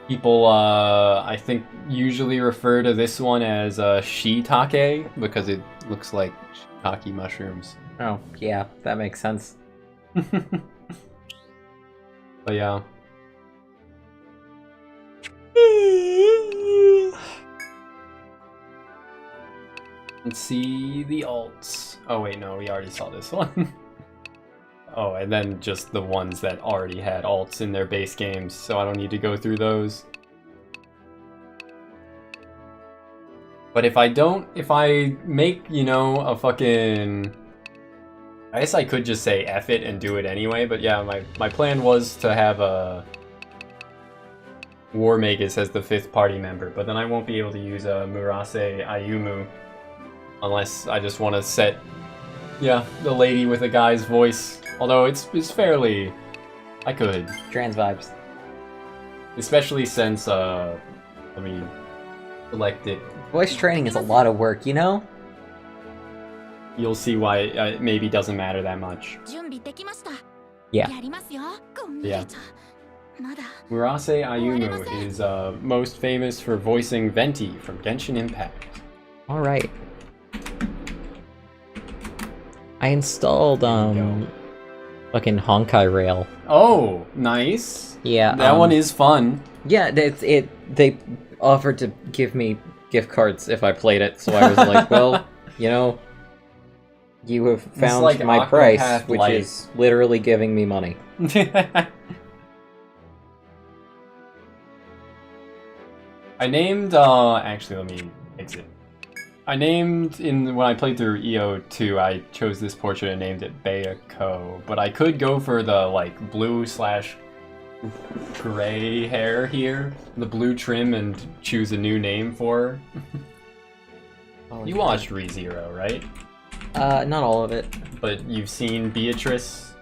People, I think, usually refer to this one as shiitake because it looks like shiitake mushrooms. Oh, yeah, that makes sense. But yeah. Let's see the alts. Oh wait, no, we already saw this one. Oh, and then just the ones that already had alts in their base games, so I don't need to go through those. But if I make, you know, a fucking... I guess I could just say F it and do it anyway, but yeah, my plan was to have a... War Magus as the 5th party member, but then I won't be able to use Murase Ayumu unless I just want to set, yeah, the lady with a guy's voice. Although it's fairly, I could. Trans vibes. Especially since, let me select it. Voice training is a lot of work, you know? You'll see why it maybe doesn't matter that much. 準備できました Yeah. やりますよ Yeah. まだ Murase Ayumu is most famous for voicing Venti from Genshin Impact. Alright. I installed, fucking Honkai Rail. Oh, nice. Yeah. That one is fun. Yeah, they offered to give me gift cards if I played it, so I was like, well, you know, you have found like my Octopath price, which Light. is literally giving me money. I named, actually let me exit. I named, when I played through EO2, I chose this portrait and named it Bayako, but I could go for the, like, blue/gray hair here, the blue trim, and choose a new name for her. You watched ReZero, right? Not all of it. But you've seen Beatrice?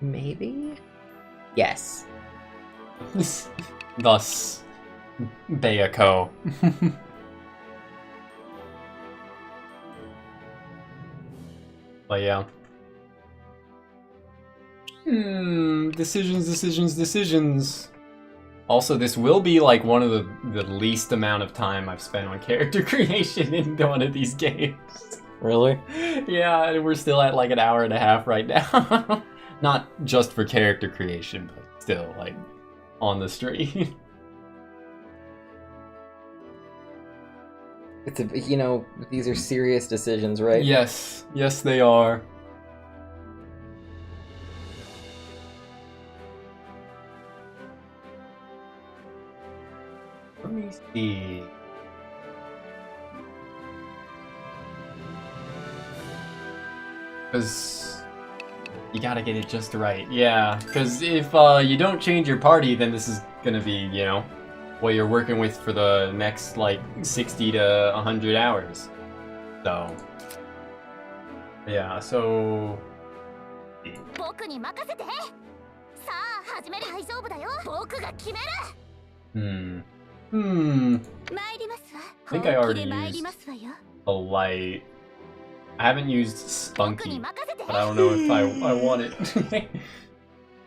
Maybe? Yes. Thus, Bayako. But yeah. Decisions. Also, this will be like one of the least amount of time I've spent on character creation in one of these games. Really? Yeah, we're still at like an hour and a half right now. Not just for character creation, but still, like, on the stream. It's a, you know, these are serious decisions, right? Yes, they are. Let me see. Because you gotta get it just right. Yeah, because if you don't change your party, then this is gonna be, you know, what you're working with for the next, like, 60 to 100 hours. So, yeah, so... 僕に任せてさあ始める大丈夫だよ僕が決める Hmm. 参りますわ I think I already 本気で参り used ますわよ a light. I haven't used 僕に Spunky, 任せて but I don't know if I want it.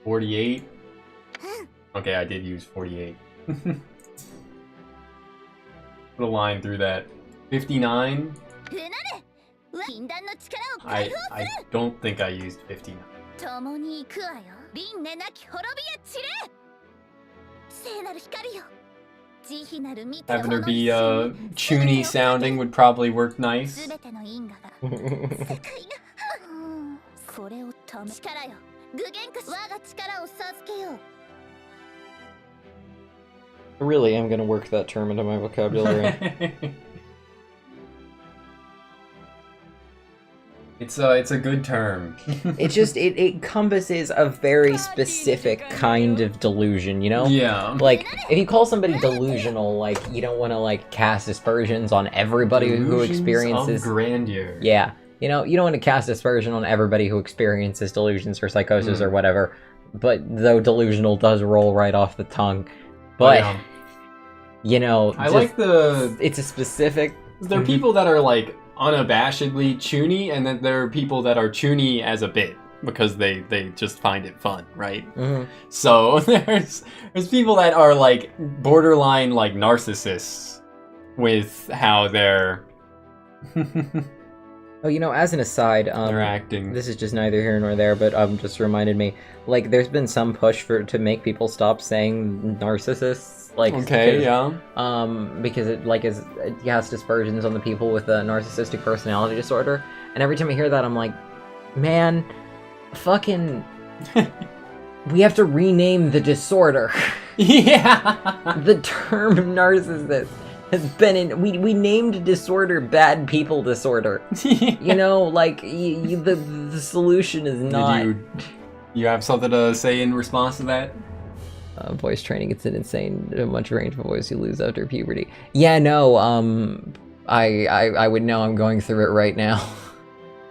48? Okay, I did use 48. Put a line through that. 59? うなる禁断の力を I 解放す I る don't think I used 59. 共に行くわよ輪廻なき滅びへ散れ聖なる光よ慈悲なる御手 Having her be chuny sounding would probably work nice. 全ての因果が世界がこれを止め力よ具現化し我が力を授けよう I really am gonna work that term into my vocabulary. It's a good term. it encompasses a very specific kind of delusion, you know? Yeah. Like, if you call somebody delusional, like, you don't want to, like, cast aspersions on everybody who Delusions experiences... of grandeur. Yeah. You know, you don't want to cast aspersion on everybody who experiences delusions or psychosis or whatever. But, though delusional does roll right off the tongue. But, yeah. you know... I like the... It's a specific... There are people that are, like, unabashedly chuny, and then there are people that are chuny as a bit because they just find it fun, right? Mhm. So there's people that are like borderline like narcissists with how they're Oh, you know, as an aside, interacting. this is just neither here nor there, but just reminded me, like, there's been some push to make people stop saying narcissists, like, Okay, yeah. because it casts aspersions on the people with a narcissistic personality disorder, and every time I hear that, I'm like, man, fucking, we have to rename the disorder. Yeah. The term narcissist has been in. We named disorder bad people disorder. You know, like the solution is not. Did you have something to say in response to that? Voice training, it's an insane much range of voice you lose after puberty. Yeah, no, I would know. I'm going through it right now.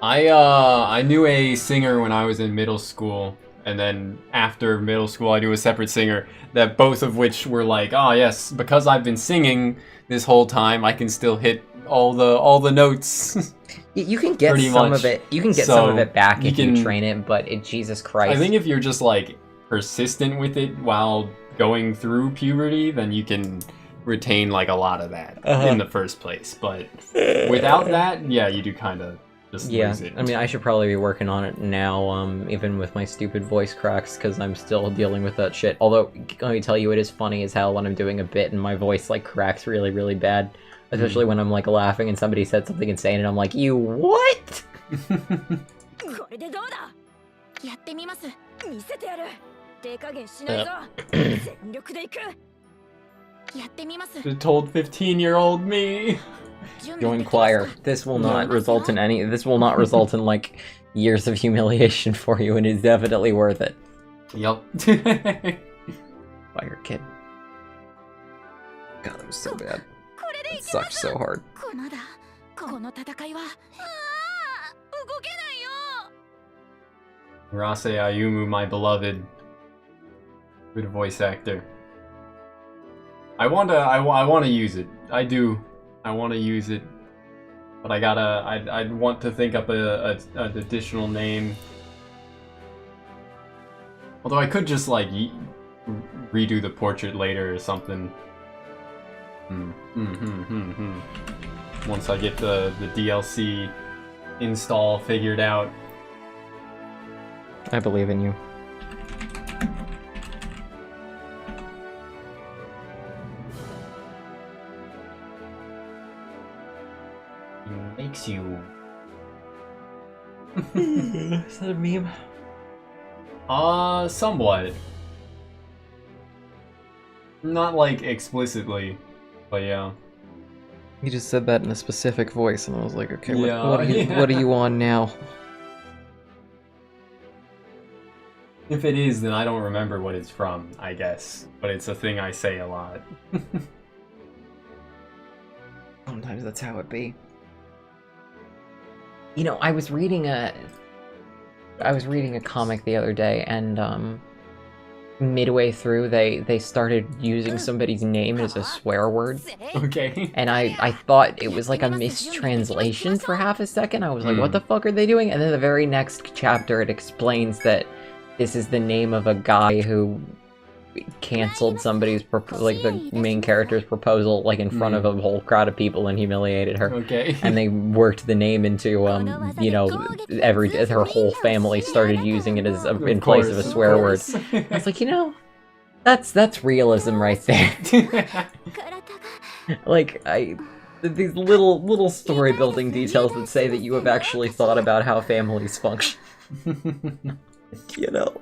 I knew a singer when I was in middle school, and then after middle school I knew a separate singer, that both of which were like, oh yes, because I've been singing this whole time, I can still hit all the notes. You can get some of it. You can get some of it back if you train it, but Jesus Christ. I think if you're just like persistent with it while going through puberty, then you can retain like a lot of that in the first place. But without that, yeah, you do kind of just lose it. I mean, I should probably be working on it now, even with my stupid voice cracks, because I'm still dealing with that shit. Although, let me tell you, it is funny as hell when I'm doing a bit and my voice like cracks really, really bad. Especially when I'm like laughing and somebody said something insane and I'm like, you what? The told 15-year-old me. Join choir. This will not result in this will not result in like years of humiliation for you, and it's definitely worth it. Yup. Choir kid. God, that was so bad. It sucked so hard. Rase Ayumu, my beloved. Good voice actor. I wanna use it. I do. I wanna use it. But I'd want to think up an additional name. Although I could just like redo the portrait later or something. Once I get the DLC install figured out. I believe in you. It makes you. Is that a meme? Somewhat. Not like explicitly, but yeah. You just said that in a specific voice, and I was like, okay, Yeah, what are you on now? If it is, then I don't remember what it's from, I guess. But it's a thing I say a lot. Sometimes that's how it be. You know, I was reading a comic the other day, and midway through they started using somebody's name as a swear word. Okay. And I thought it was like a mistranslation for half a second. I was like, what the fuck are they doing? And then the very next chapter it explains that this is the name of a guy who canceled somebody's like the main character's proposal like in front of a whole crowd of people and humiliated her. Okay. And they worked the name into you know, her whole family started using it as in place of a swear word. I was like, you know, that's realism right there. Like these little story building details that say that you have actually thought about how families function. You know.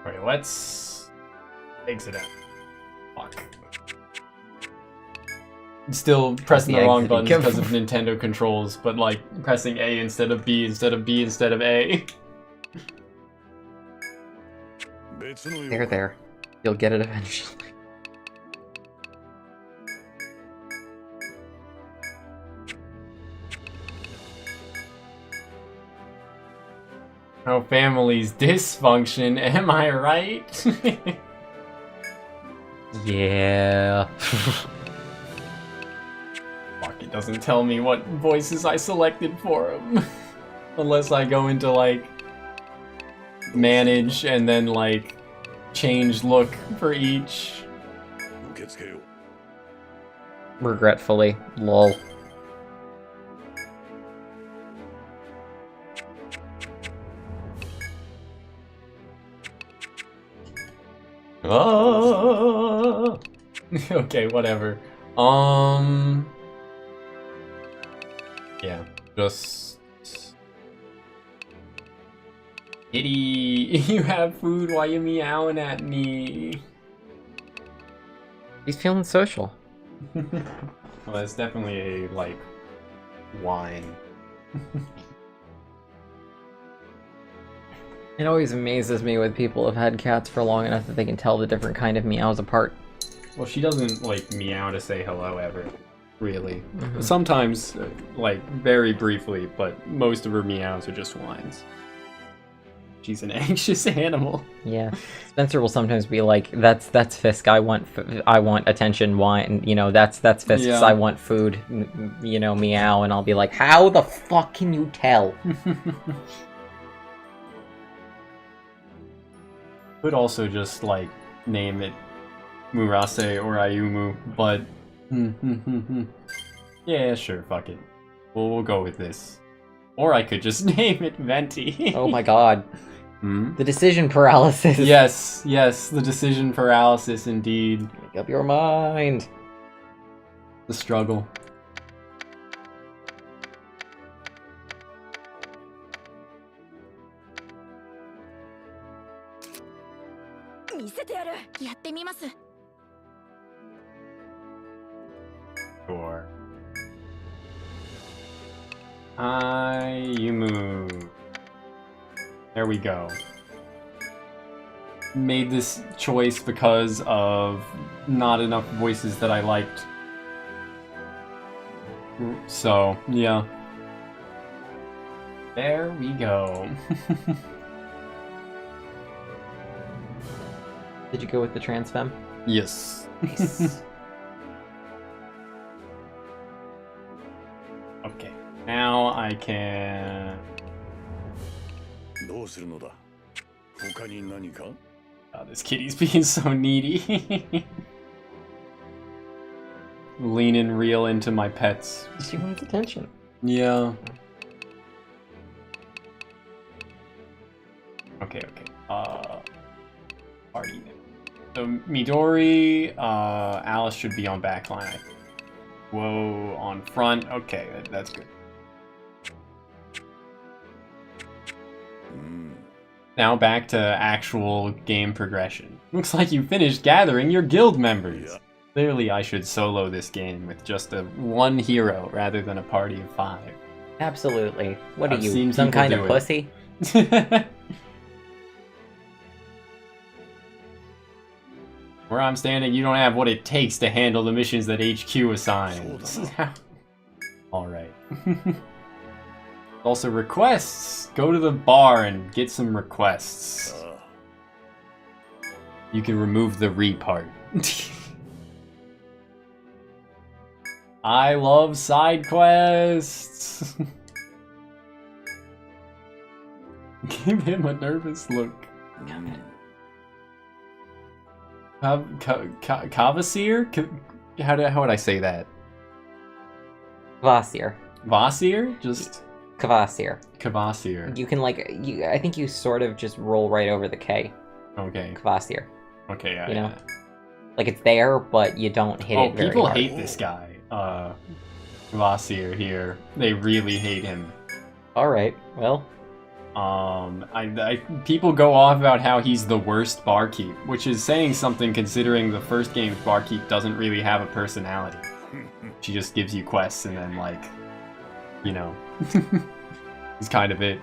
Alright, let's exit out. Fuck. Still pressing the wrong buttons because of Nintendo controls, but like pressing A instead of B instead of B instead of A. There. You'll get it eventually. How families dysfunction, am I right? Yeah. Fuck, it doesn't tell me what voices I selected for him. Unless I go into, like, manage and then, like, change look for each. Regretfully, lol. Oh. Okay, whatever. Yeah, just Kitty, you have food while you're meowing at me. He's feeling social. Well, that's definitely a, like, whine. It always amazes me when people have had cats for long enough that they can tell the different kind of meows apart. Well, she doesn't, like, meow to say hello ever, really. Mhm. Sometimes, like, very briefly, but most of her meows are just whines. She's an anxious animal. Yeah, Spencer will sometimes be like, "That's Fisk. I want attention. Wine. You know, that's Fisk's. Yeah. I want food. You know, meow." And I'll be like, "How the fuck can you tell?" Could also just, like, name it Murase or Ayumu, but... yeah, sure, fuck it. We'll go with this. Or I could just name it Venti. Oh my god. Hmm? The decision paralysis. Yes, the decision paralysis, indeed. Make up your mind. The struggle. Sure. Ayumu. There we go. Made this choice because of not enough voices that I liked. So, yeah. There we go. Did you go with the trans femme? Yes. Nice. Okay. Now I can... どうするのだ他に何か Oh, this kitty's being so needy. Leaning real into my pets. She wants attention. Yeah. Okay. Party. So Midori, Alice should be on backline. I think. Whoa, on front. Okay, that's good. Now back to actual game progression. Looks like you finished gathering your guild members. Yeah. Clearly I should solo this game with just one hero rather than a party of 5. Absolutely. What I've are you, seen some people kind do of it. pussy? Where I'm standing, you don't have what it takes to handle the missions that HQ assigns. Alright. Also, requests! Go to the bar and get some requests. You can remove the re part. I love side quests! Give him a nervous look. Kavasir? How would I say that? Kvasir. Vasir? Just Kvasir. Kavasir. You can I think you sort of just roll right over the K. Okay. Kvasir. Okay, yeah. You know? Like it's there, but you don't hit it very people hard. hate this guy. Vasir here. They really hate him. Alright, well. People go off about how he's the worst barkeep, which is saying something considering the first game's barkeep doesn't really have a personality. She just gives you quests and then, like, you know, is kind of it.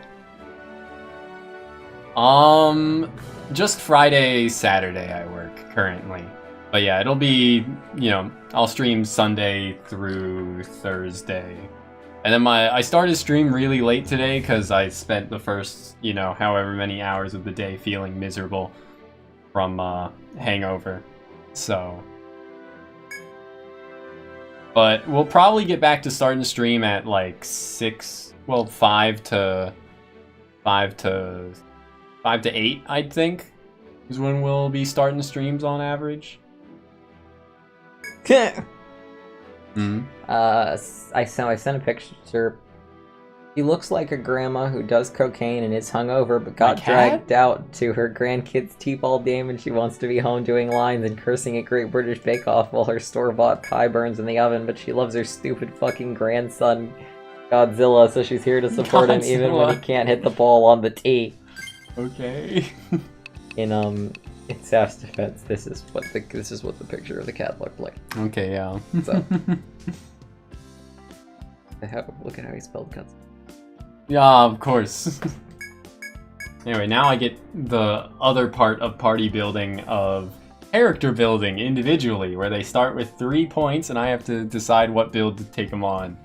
Just Friday, Saturday I work currently. But yeah, it'll be, you know, I'll stream Sunday through Thursday. And then I started stream really late today because I spent the first, you know, however many hours of the day feeling miserable from hangover. So, but we'll probably get back to starting stream at like 5 to 8, I think, is when we'll be starting streams on average. Mm-hmm. I sent a picture. She looks like a grandma who does cocaine and is hungover, but got dragged out to her grandkid's t-ball game, and she wants to be home doing lines and cursing at Great British Bake Off while her store-bought pie burns in the oven. But she loves her stupid fucking grandson, Godzilla, so she's here to support him even when he can't hit the ball on the tee. Okay. In Saf's defense, this is what the picture of the cat looked like. Okay, yeah. So, look at how he spelled cuts. Yeah, of course. Anyway, now I get the other part of party building of character building individually, where they start with 3 points and I have to decide what build to take them on.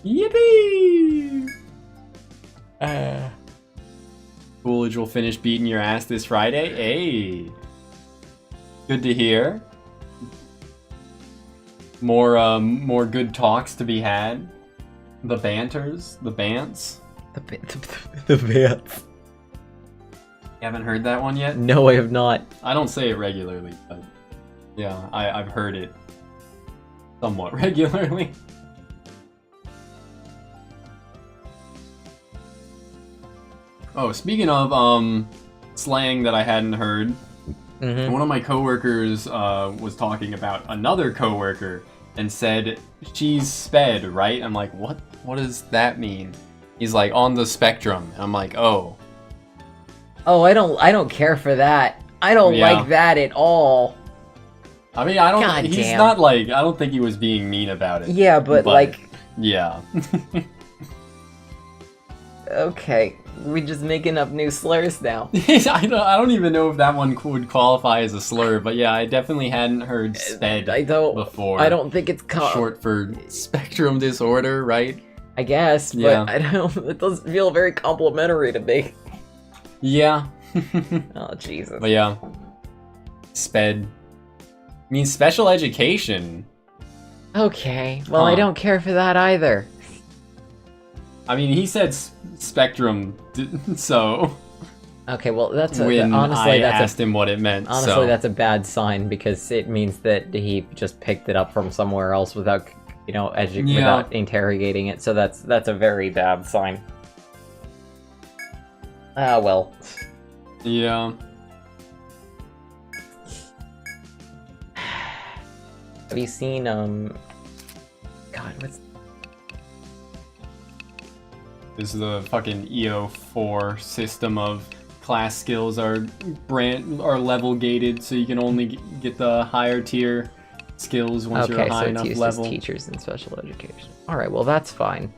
Yippee! Coolidge will finish beating your ass this Friday. Hey! Good to hear. More good talks to be had. The banters, the bants. The Vance. You haven't heard that one yet? No, I have not. I don't say it regularly, but yeah, I've heard it somewhat regularly. Oh, speaking of slang that I hadn't heard, one of my coworkers was talking about another coworker and said she's sped, right? I'm like, what does that mean? He's like, on the spectrum. And I'm like, oh. Oh, I don't care for that. I don't like that at all. I mean, I don't. God he's damn. not like. I don't think he was being mean about it. Yeah, but like. Yeah. Okay, we're just making up new slurs now. I don't even know if that one would qualify as a slur, but yeah, I definitely hadn't heard sped before. I don't think it's short for spectrum disorder, right? I guess, but Yeah. I don't. It doesn't feel very complimentary to me. Yeah. Oh Jesus. But yeah, sped means special education. Okay, well I don't care for that either. I mean, he said spectrum, so. Okay, well that's when honestly I that's asked him what it meant. honestly so. that's a bad sign because it means that he just picked it up from somewhere else without without interrogating it. So that's a very bad sign. Ah well. Yeah. Have you seen God, what's This is the fucking EO4 system of class skills are level gated, so you can only get the higher tier skills once you're a high enough level. Teachers in special education. All right, well that's fine.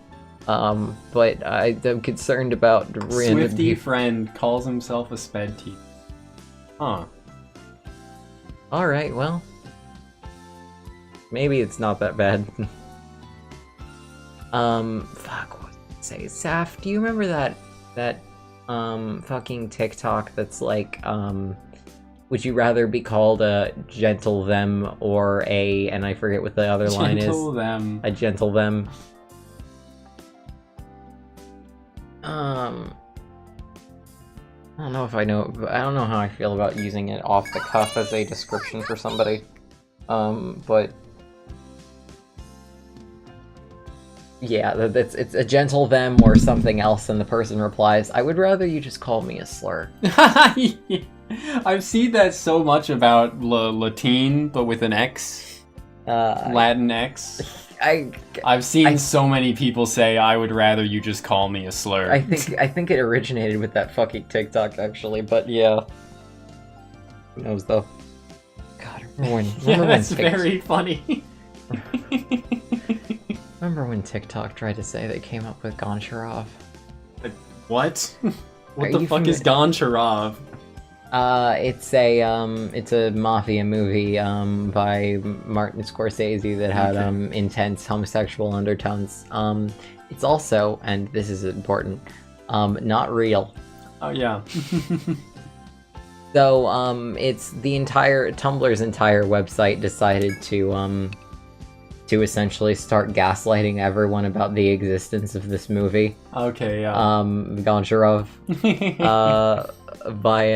But I'm concerned about random Swifty friend calls himself a sped teacher. Huh. All right, well, maybe it's not that bad. Fuck. Say, Saf, do you remember that fucking TikTok that's like, would you rather be called a gentle them or and I forget what the other line is. Gentle them. A gentle them. I don't know if I know, I don't know how I feel about using it off the cuff as a description for somebody. But yeah, it's a gentle them or something else, and the person replies, I would rather you just call me a slur. I've seen that so much about Latin, but with an X. Latin X. I've seen so many people say, I would rather you just call me a slur. I think it originated with that fucking TikTok, actually, but yeah. Who knows, though? God, remember that's very funny. Remember when TikTok tried to say they came up with Goncharov? What? What Are the you fuck is Goncharov? It's a mafia movie by Martin Scorsese that had intense homosexual undertones. It's also, and this is important, not real. Oh yeah. So it's Tumblr's entire website decided to essentially start gaslighting everyone about the existence of this movie. Okay, yeah. Goncharov, by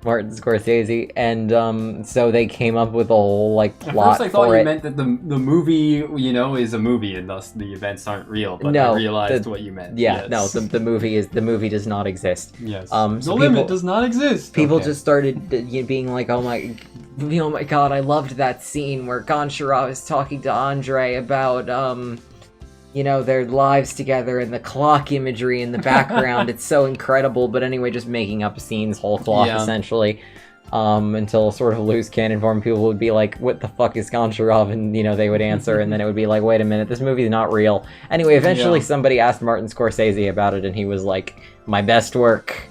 Martin Scorsese, and so they came up with a whole plot. At first I thought you meant that the movie, is a movie and thus the events aren't real, but I realized what you meant. Yeah, yes. no, the movie does not exist. Yes. So the limit does not exist. People just started being like, oh my god, I loved that scene where Goncharov is talking to Andre about their lives together and the clock imagery in the background. It's so incredible. But anyway, just making up scenes whole cloth essentially, until sort of loose cannon form people would be like, what the fuck is Goncharov? And they would answer, and then it would be like, wait a minute, this movie's not real. Anyway, eventually somebody asked Martin Scorsese about it, and he was like, my best work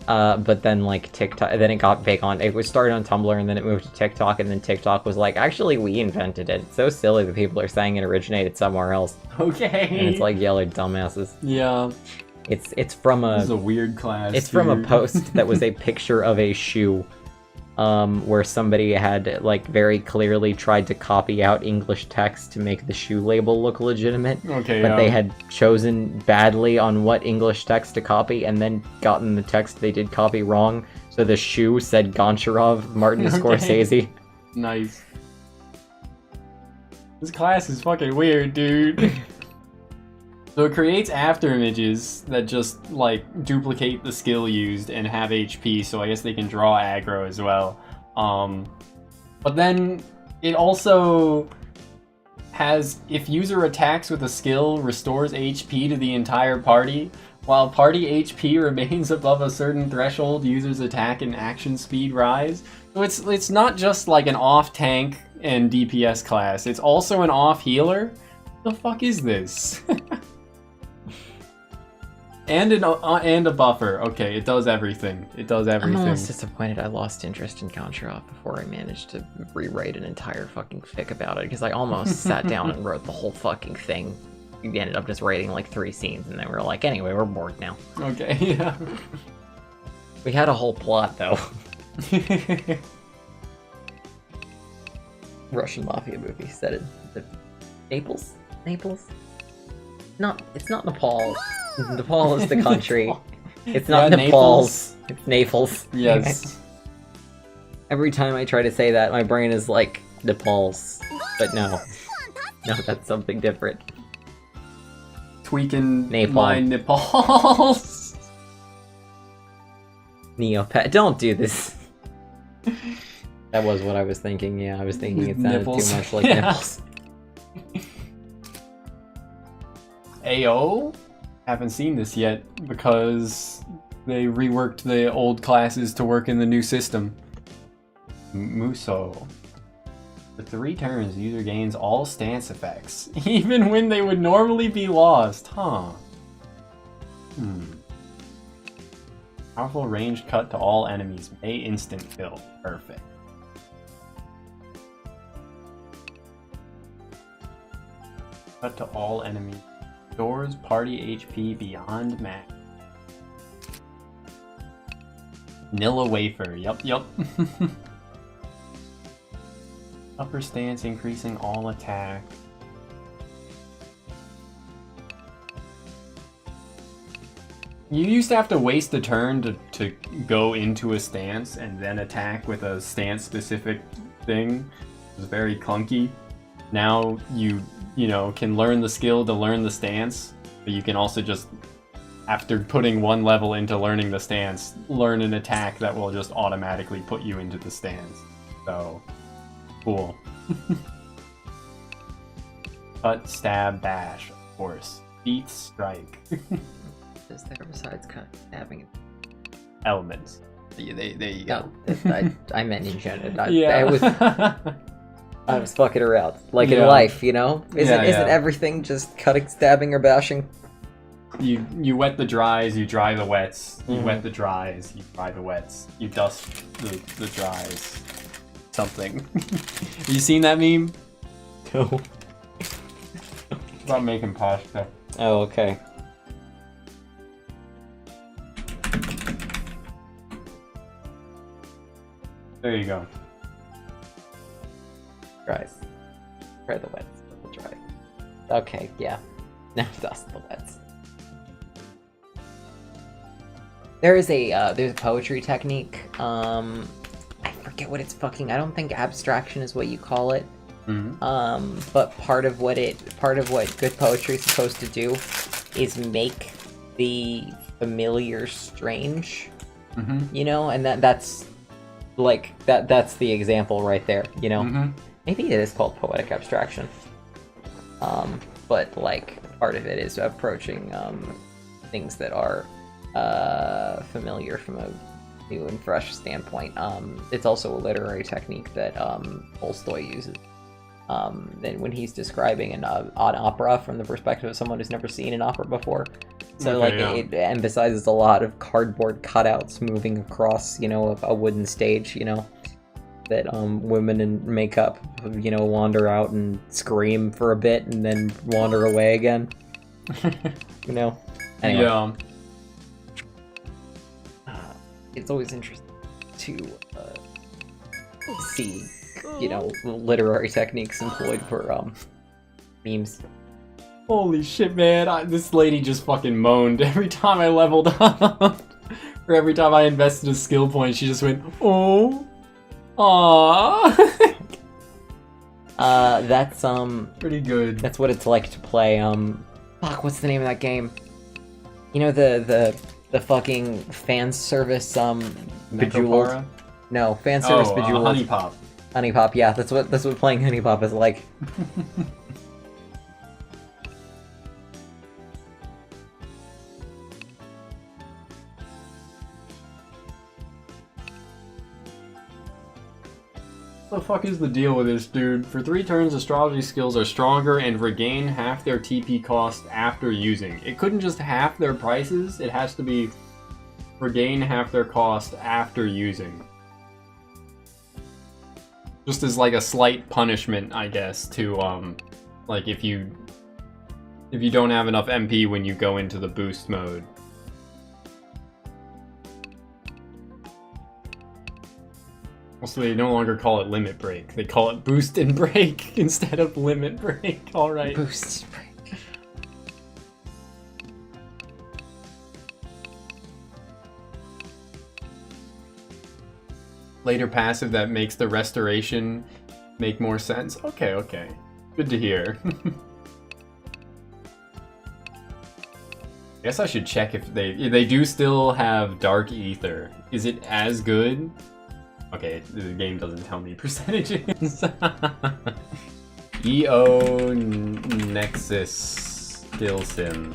But then like TikTok, then it got big on. It was started on Tumblr, and then it moved to TikTok, and then TikTok was like, actually, we invented it. It's so silly that people are saying it originated somewhere else. Okay. And it's like, y'all are dumbasses. Yeah. It's from a. This is a weird class. It's from a here. post that was a picture of a shoe, where somebody had like very clearly tried to copy out English text to make the shoe label look legitimate. Okay. But they had chosen badly on what English text to copy, and then gotten the text they did copy wrong. So the shoe said Goncharov, Martin Scorsese. Nice. This class is fucking weird, dude. So it creates after images that just like duplicate the skill used and have HP, so I guess they can draw aggro as well. But then it also has, if user attacks with a skill, restores HP to the entire party. While party HP remains above a certain threshold, users' attack and action speed rise. So it's not just like an off tank and DPS class, it's also an off healer. What the fuck is this? And a buffer. Okay, it does everything. It does everything. I'm almost disappointed I lost interest in Goncharov before I managed to rewrite an entire fucking fic about it, because I almost sat down and wrote the whole fucking thing. We ended up just writing like 3 scenes, and then we were like, anyway, we're bored now. Okay, yeah. We had a whole plot, though. Russian mafia movie set in Naples? Naples? It's not Nepal. Nepal is the country. It's not Nepal's. It's Naples. Yes. Every time I try to say that, my brain is like, Nepal's. But no. No, that's something different. Tweaking Napalm. my nipples. Neopet. Don't do this. That was what I was thinking, yeah. I was thinking it sounded Nipples. too much like Yeah. nipples. AO? Haven't seen this yet because they reworked the old classes to work in the new system. Muso. For 3 turns, user gains all stance effects, even when they would normally be lost, huh? Powerful ranged cut to all enemies. May instant kill. Perfect. Cut to all enemies. Restores party HP beyond max. Nilla wafer. Yup. Upper stance increasing all attack. You used to have to waste a turn to go into a stance and then attack with a stance specific thing. It was very clunky. Now you know, can learn the skill to learn the stance, but you can also just, after putting 1 level into learning the stance, learn an attack that will just automatically put you into the stance. So, cool. Cut, stab, bash, of course. Beat, strike. Is there besides cut, stabbing? Elements. Yeah, there you go. I meant in general. I was fucking around. Like in Yeah. life, you know? Isn't Yeah. everything just cutting, stabbing, or bashing? You wet the dries, you dry the wets. You Mhm. wet the dries, you dry the wets. You dust the dries. Something. Have you seen that meme? No. About making pasta. Oh, okay. There you go. Dries. Try the wets. We'll dry. Okay, yeah. Now dust the wets. There's a poetry technique. I forget what it's fucking. I don't think abstraction is what you call it. Mm-hmm. But part of what good poetry is supposed to do is make the familiar strange. Mm-hmm. You know, and that's like that's the example right there, you know. Mm-hmm. Maybe it is called poetic abstraction. But like part of it is approaching things that are familiar from a new and fresh standpoint. It's also a literary technique that Tolstoy uses. Then when he's describing an opera from the perspective of someone who's never seen an opera before, So Okay, like it emphasizes a lot of cardboard cutouts moving across, you know, a wooden stage, you know, that women in makeup, you know, wander out and scream for a bit and then wander away again. You know. Anyway. Yeah. It's always interesting to see, you know, literary techniques employed for memes. Holy shit, man. This lady just fucking moaned every time I leveled up. Or every time I invested a skill point, she just went, oh. Aww. That's pretty good. That's what it's like to play, fuck, what's the name of that game? You know, the fucking fan service, Bejeweled? Necropara? No, fan service Bejeweled. Honey Pop. Honey Pop, yeah, that's what playing Honey Pop is like. What the fuck is the deal with this, dude? For 3 turns, astrology skills are stronger and regain half their TP cost after using. It couldn't just half their prices, it has to be regain half their cost after using. Just as like a slight punishment, I guess, to like if you don't have enough MP when you go into the boost mode. Also, they no longer call it limit break. They call it boost and break instead of limit break. Alright. Boost and break. Later passive that makes the restoration make more sense. Okay, okay. Good to hear. Guess I should check if they do still have Dark Ether. Is it as good? Okay, the game doesn't tell me percentages. EO Nexus Skill Sim.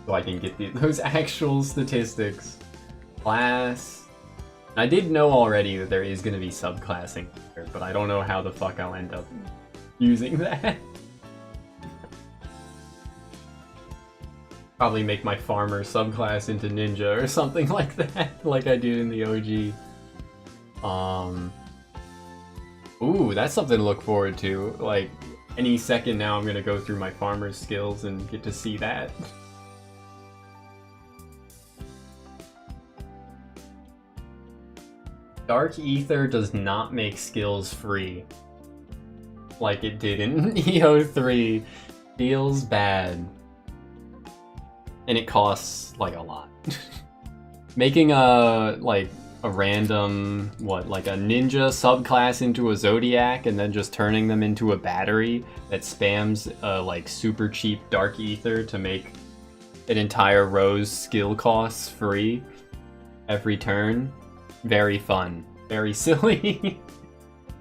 So I can get those actual statistics. Class. I did know already that there is going to be subclassing here, but I don't know how the fuck I'll end up using that. Probably make my farmer subclass into ninja or something like that, like I did in the OG. Ooh, that's something to look forward to. Like, any second now I'm gonna go through my farmer's skills and get to see that. Dark Ether does not make skills free. Like it did in EO3. Feels bad. And it costs, like, a lot. Making a random, like a ninja subclass into a Zodiac and then just turning them into a battery that spams like super cheap Dark Ether to make an entire row's skill costs free every turn. Very fun. Very silly.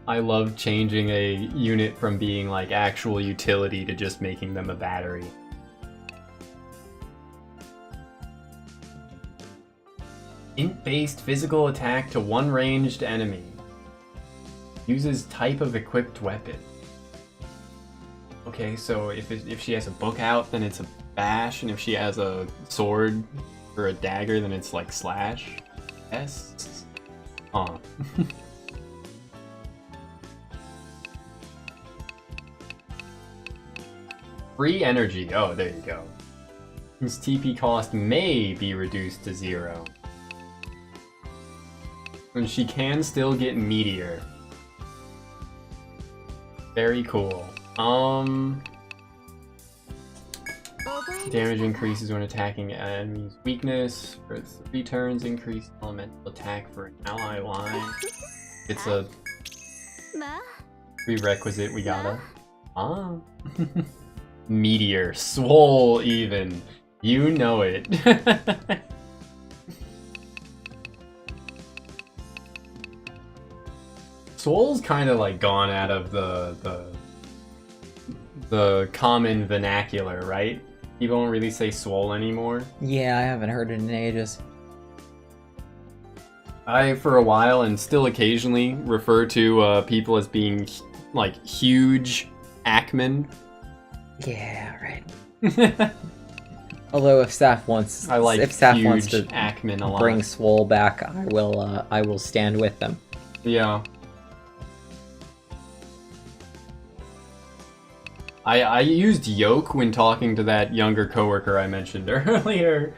I love changing a unit from being like actual utility to just making them a battery. Int-based physical attack to one ranged enemy. Uses type of equipped weapon. Okay, so if she has a book out, then it's a bash, and if she has a sword or a dagger, then it's like slash. S. Huh. Free energy. Oh, there you go. Whose TP cost may be reduced to 0. And she can still get Meteor. Very cool. Damage increases when attacking enemy's weakness. For 3 turns, increase elemental attack for an ally line. It's a prerequisite we gotta. Meteor. Swole even. You know it. Swole's kind of like gone out of the common vernacular, right? People don't really say swole anymore. Yeah, I haven't heard it in ages. I, for a while, and still occasionally, refer to people as being, like, huge Ackman. Yeah, right. Although if Saf wants, I like if Saf huge wants to Ackman a lot. bring Swole back, I will stand with them. Yeah. I used yoke when talking to that younger coworker I mentioned earlier.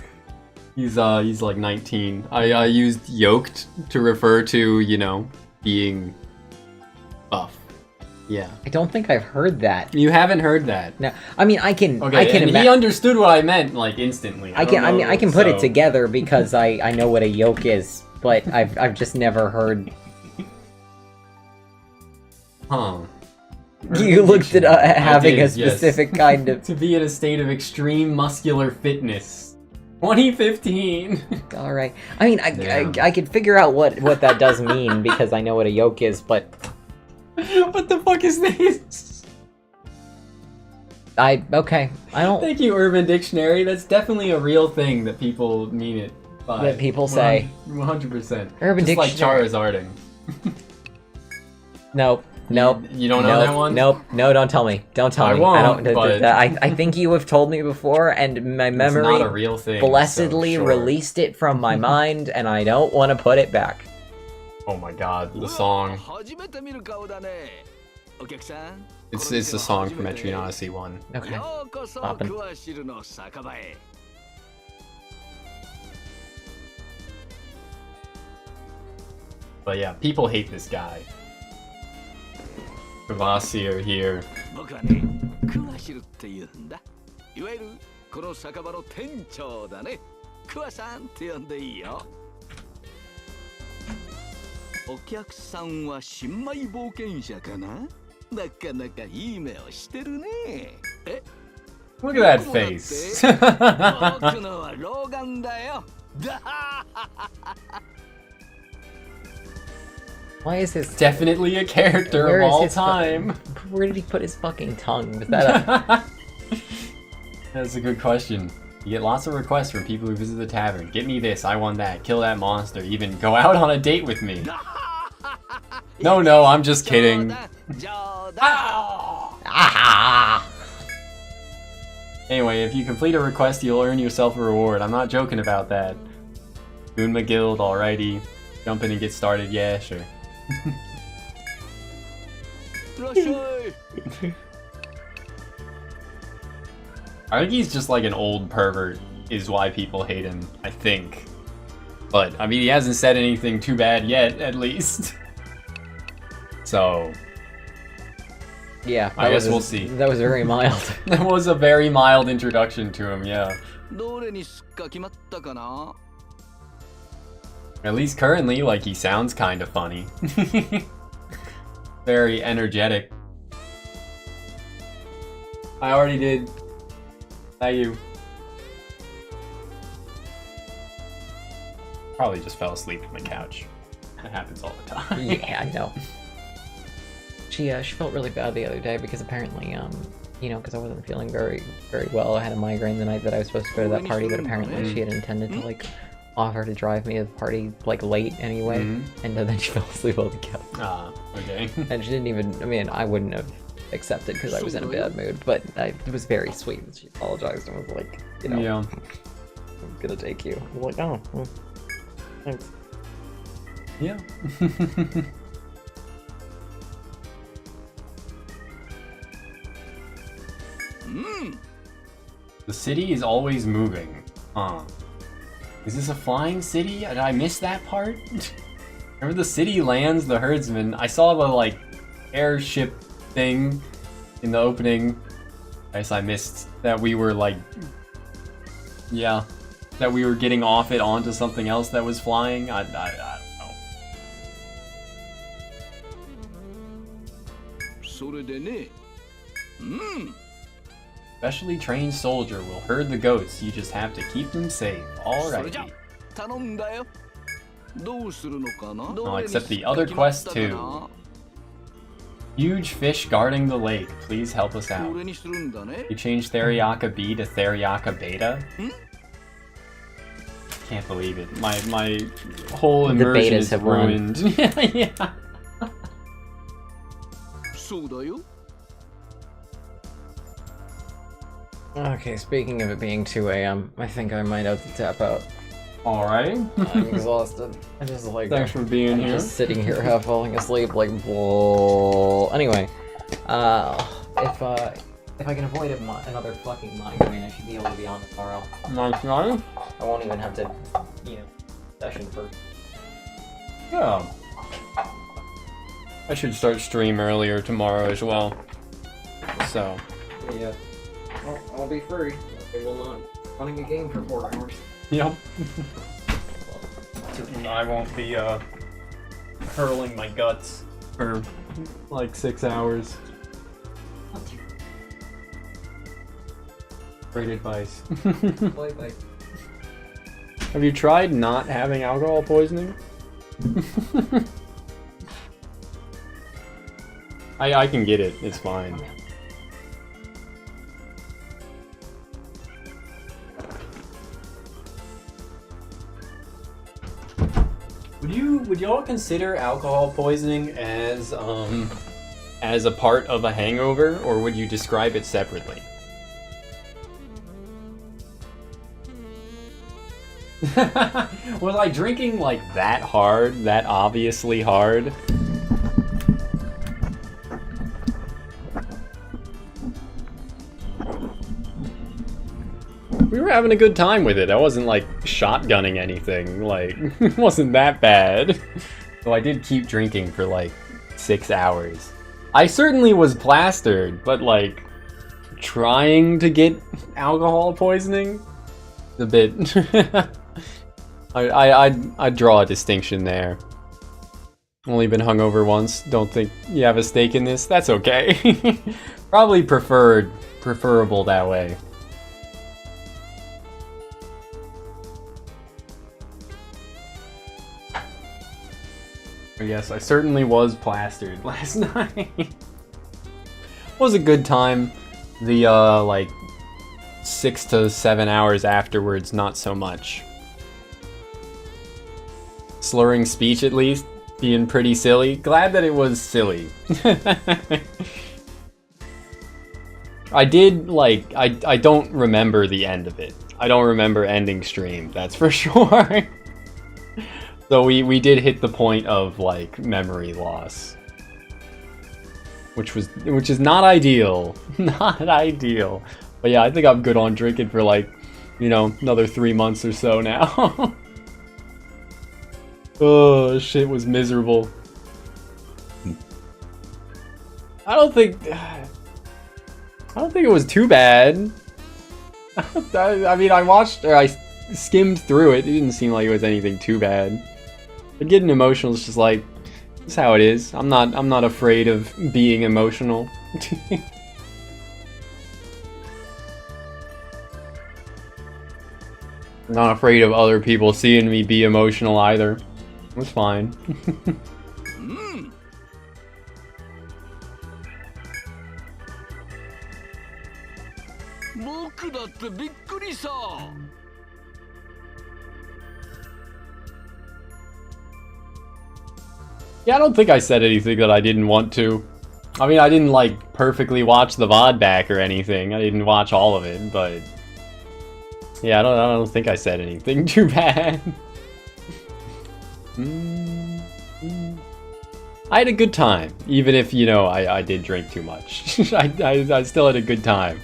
He's like 19. I used yoked to refer to, you know, being buff. Yeah. I don't think I've heard that. You haven't heard that. No, I mean I can. Okay, I can. and he understood what I meant like instantly. I mean I can put it so- together because I know what a yoke is, but I've just never heard. Huh. You looked at having did, a specific kind of. To be in a state of extreme muscular fitness. 2015. All right. I mean, Damn. I could figure out what that does mean because I know what a yoke is, but What the fuck is this? okay. I don't. Thank you, Urban Dictionary. That's definitely a real thing that people mean it by. That people say. 100%. Urban Just like Dictionary. Charizarding. Nope. You don't know that one? Nope. No, don't tell me. Don't tell I me. won't, don't. but- I think you have told me before, and my memory It's not a real thing. blessedly so sure. released it from my mind, and I don't want to put it back. Oh my god, the song. It's the song from Etrian Odyssey 1. Okay. Poppin'. But yeah, people hate this guy. Kavasi are here. 僕はね、クワシルって言うんだ。いわゆるこの酒場の店長だね。クワさんって呼んでいいよ。お客さんは新米冒険者かな？なかなかいい目をしてるね。え？ Look at that face. 僕のは老眼だよ。だは Why is his Definitely a character Where of is all his fu- time. Where did he put his fucking tongue? Was that a... That's a good question. You get lots of requests from people who visit the tavern. Get me this, I want that, kill that monster, even go out on a date with me. No, I'm just kidding. 冗談。 Ah! Anyway, if you complete a request, you'll earn yourself a reward. I'm not joking about that. Goonma Guild, alrighty. Jump in and get started, yeah, sure. いらっしゃい。 I think he's just like an old pervert, is why people hate him, I think. But, I mean, he hasn't said anything too bad yet, at least. So, Yeah, I guess was- we'll see. That was very mild. that was a very mild introduction to him, yeah. どれにすっか決まったかな？ At least currently, like, he sounds kind of funny. Very energetic. I already did. Thank you. Probably just fell asleep on the couch. That happens all the time. Yeah, I know. She felt really bad the other day because apparently, you know, because I wasn't feeling very well. I had a migraine the night that I was supposed to go to that party, but apparently she had intended to, like, offer to drive me to the party, like, late anyway, and then she fell asleep on the couch. Ah, okay. And she didn't even, I mean, I wouldn't have accepted because I was in a bad mood, but it was very sweet. She apologized and was like, you know, Yeah. I'm gonna take you. I'm like, oh, well, thanks. Yeah. The city is always moving. Huh. Is this a flying city? Did I miss that part? Remember the city lands the herdsman? I saw the, like, airship thing in the opening. I guess I missed that we were, like... Yeah. That we were getting off it onto something else that was flying. I don't know. それでね。Specially trained soldier will herd the goats. You just have to keep them safe. それじゃ Alrighty. 頼んだよ。どうするのかな？ Oh, except the other quest too. Huge fish guarding the lake. Please help us こ out. れにするんだね。 You changed Theriaka B to Theriaka Beta? Can't believe it. My whole The immersion betas is have won. ruined. Yeah. そうだよ。Okay, speaking of it being 2 a.m., I think I might have to tap out. Alrighty. I'm exhausted. I just like Thanks for being I'm here. just sitting here half falling asleep like whoa. Anyway, if I can avoid another fucking migraine, I should be able to be on tomorrow. Nice, nice. I won't even have to, session first. Yeah. I should start stream earlier tomorrow as well. So. Yeah. Well, I'll be free. I will not running a game for 4 hours. Yep. I won't be hurling my guts for like 6 hours. Great advice. Bye. Have you tried not having alcohol poisoning? I can get it. It's fine. Would y'all consider alcohol poisoning as a part of a hangover, or would you describe it separately? Was I drinking like that hard, that obviously hard? We were having a good time with it. I wasn't like shotgunning anything. Like, it wasn't that bad. So I did keep drinking for like 6 hours. I certainly was plastered, but like trying to get alcohol poisoning, a bit. I'd draw a distinction there. Only been hungover once. Don't think you have a stake in this. That's okay. Probably preferable that way. Yes, I certainly was plastered last night. Was a good time. The like 6 to 7 hours afterwards, not so much. Slurring speech at least, being pretty silly. Glad that it was silly. I did like I don't remember the end of it. I don't remember ending stream, that's for sure. So we did hit the point of like memory loss, which is not ideal, not ideal. But yeah, I think I'm good on drinking for like, another 3 months or so now. Oh, shit was miserable. I don't think it was too bad. I mean, I skimmed through it. It didn't seem like it was anything too bad. But getting emotional is just like, this is how it is. I'm not afraid of being emotional. I'm not afraid of other people seeing me be emotional either. It's fine. Yeah, I don't think I said anything that I didn't want to. I mean, I didn't like perfectly watch the VOD back or anything. I didn't watch all of it, but yeah, I don't think I said anything too bad. I had a good time, even if I did drink too much. I still had a good time.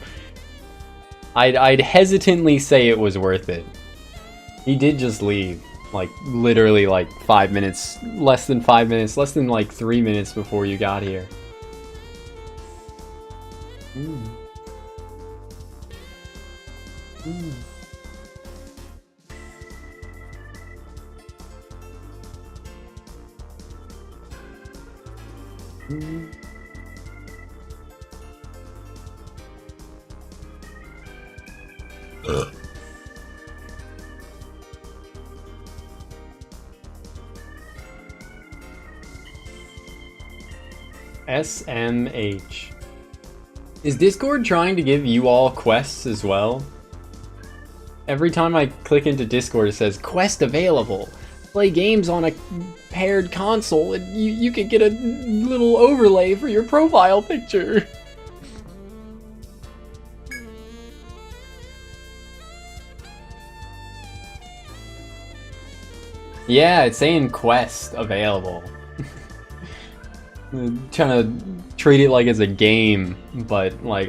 I'd hesitantly say it was worth it. He did just leave. Like, literally, like, 5 minutes, less than 5 minutes, less than, like, 3 minutes before you got here. SMH. Is Discord trying to give you all quests as well? Every time I click into Discord it says, quest available. Play games on a paired console and you can get a little overlay for your profile picture. Yeah, it's saying quest available. Trying to treat it like it's a game, but like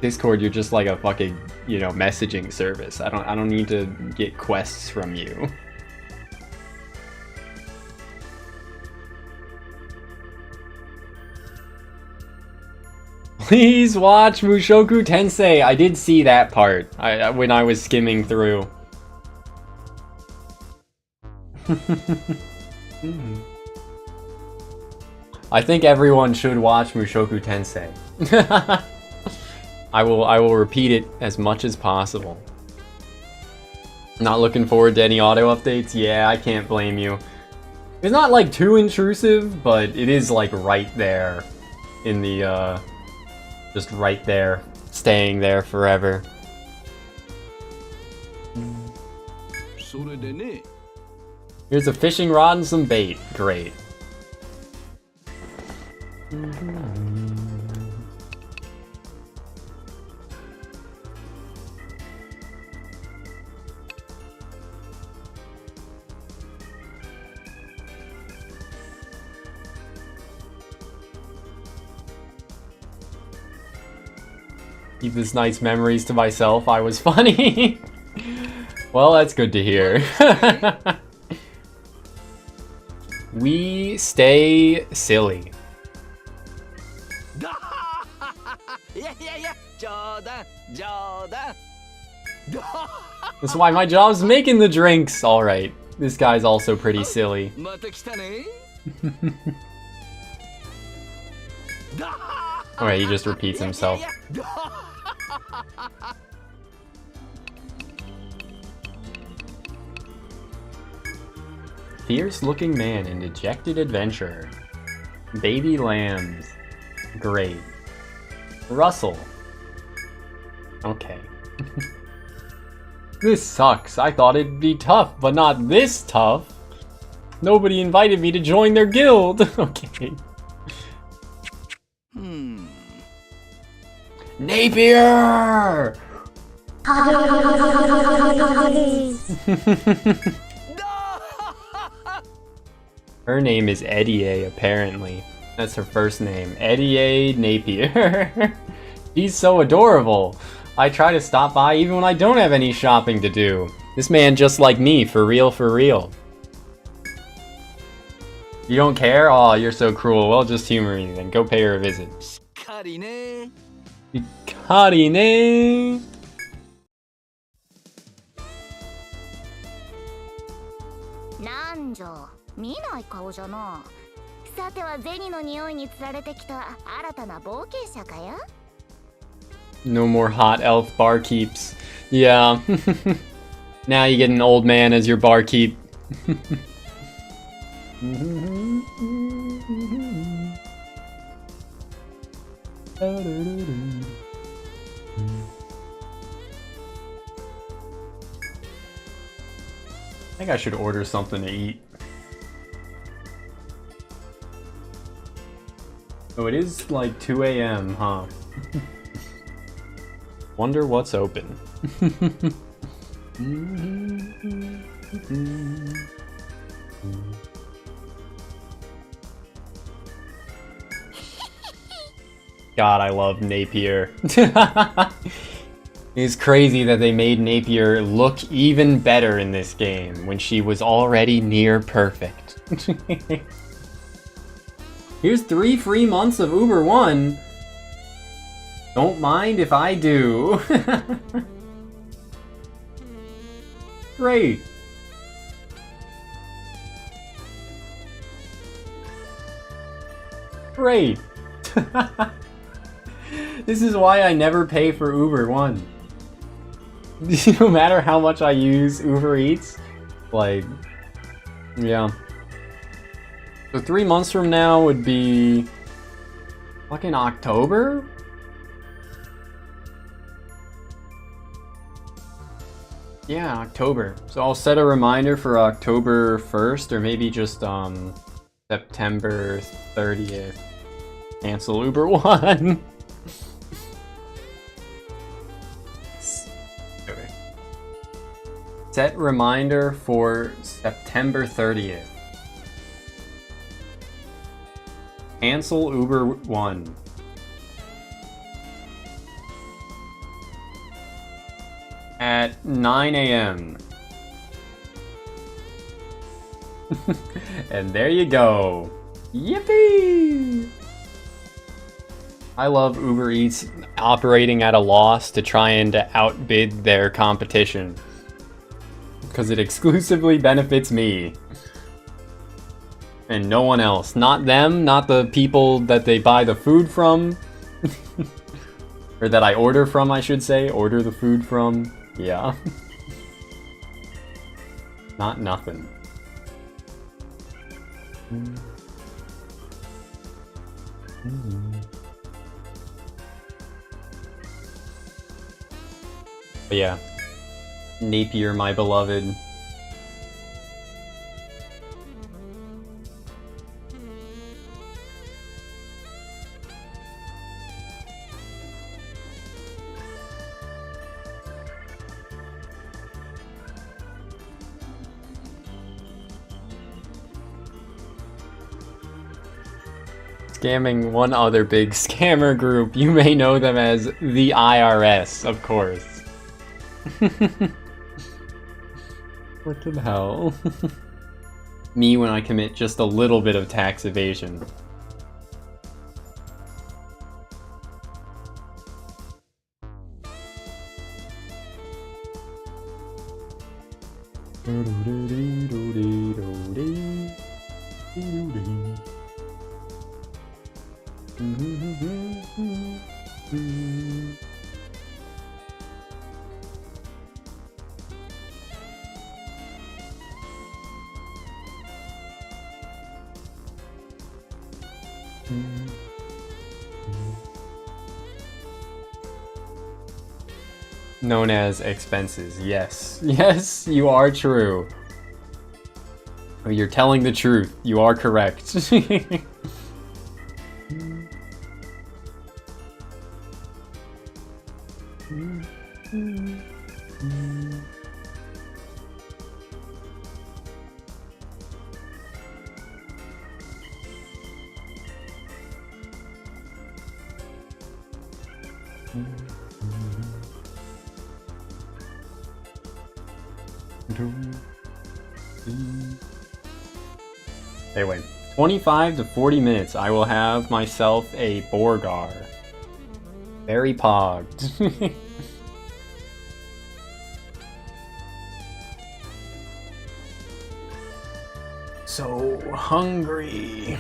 Discord, you're just like a fucking, you know, messaging service. I don't need to get quests from you. Please watch Mushoku Tensei. I did see that part when I was skimming through. I think everyone should watch Mushoku Tensei. I will repeat it as much as possible. Not looking forward to any auto updates? Yeah, I can't blame you. It's not like too intrusive, but it is like right there in the just right there, staying there forever. Here's a fishing rod and some bait. Great. Keep this nice memories to myself. I was funny. Well, that's good to hear. We stay silly. That's why my job's making the drinks. Alright, this guy's also pretty silly. Alright, he just repeats himself. Fierce-looking man and dejected adventurer. Baby lambs. Great. Russell. Okay. This sucks. I thought it'd be tough, but not this tough. Nobody invited me to join their guild. Okay. Napier! Her name is Eddie, apparently. That's her first name. Eddie Napier. He's so adorable. I try to stop by even when I don't have any shopping to do. This man just like me, for real, for real. You don't care? Aw, you're so cruel. Well, just humor me then. Go pay her a visit. Karine. なんじゃ見ない顔じゃな。さては銭の匂いにつられてきた新たな冒険者かや。 No more hot elf barkeeps. Yeah. Now you get an old man as your barkeep. I think I should order something to eat. Oh, it is like 2 a.m., huh? Wonder what's open. God, I love Napier. It's crazy that they made Napier look even better in this game when she was already near perfect. Here's 3 free months of Uber One. Don't mind if I do. Great. Great. This is why I never pay for Uber One. No matter how much I use Uber Eats, like, yeah. So 3 months from now would be fucking October? Yeah, October. So I'll set a reminder for October 1st, or maybe just September 30th. Cancel Uber One. Okay. Set reminder for September 30th. Cancel Uber One. At 9 a.m. And there you go. Yippee! I love Uber Eats operating at a loss to try and outbid their competition. Because it exclusively benefits me. And no one else. Not them, not the people that they buy the food from. Or that I order from, I should say. Order the food from. Yeah. Not nothing. But yeah. Napier, my beloved. Scamming one other big scammer group. You may know them as the IRS, of course. What the hell? Me when I commit just a little bit of tax evasion. Known as expenses. Yes. Yes, you are true. You're telling the truth. You are correct. Anyway, 25 to 40 minutes, I will have myself a Borgar. Very pogged. So hungry.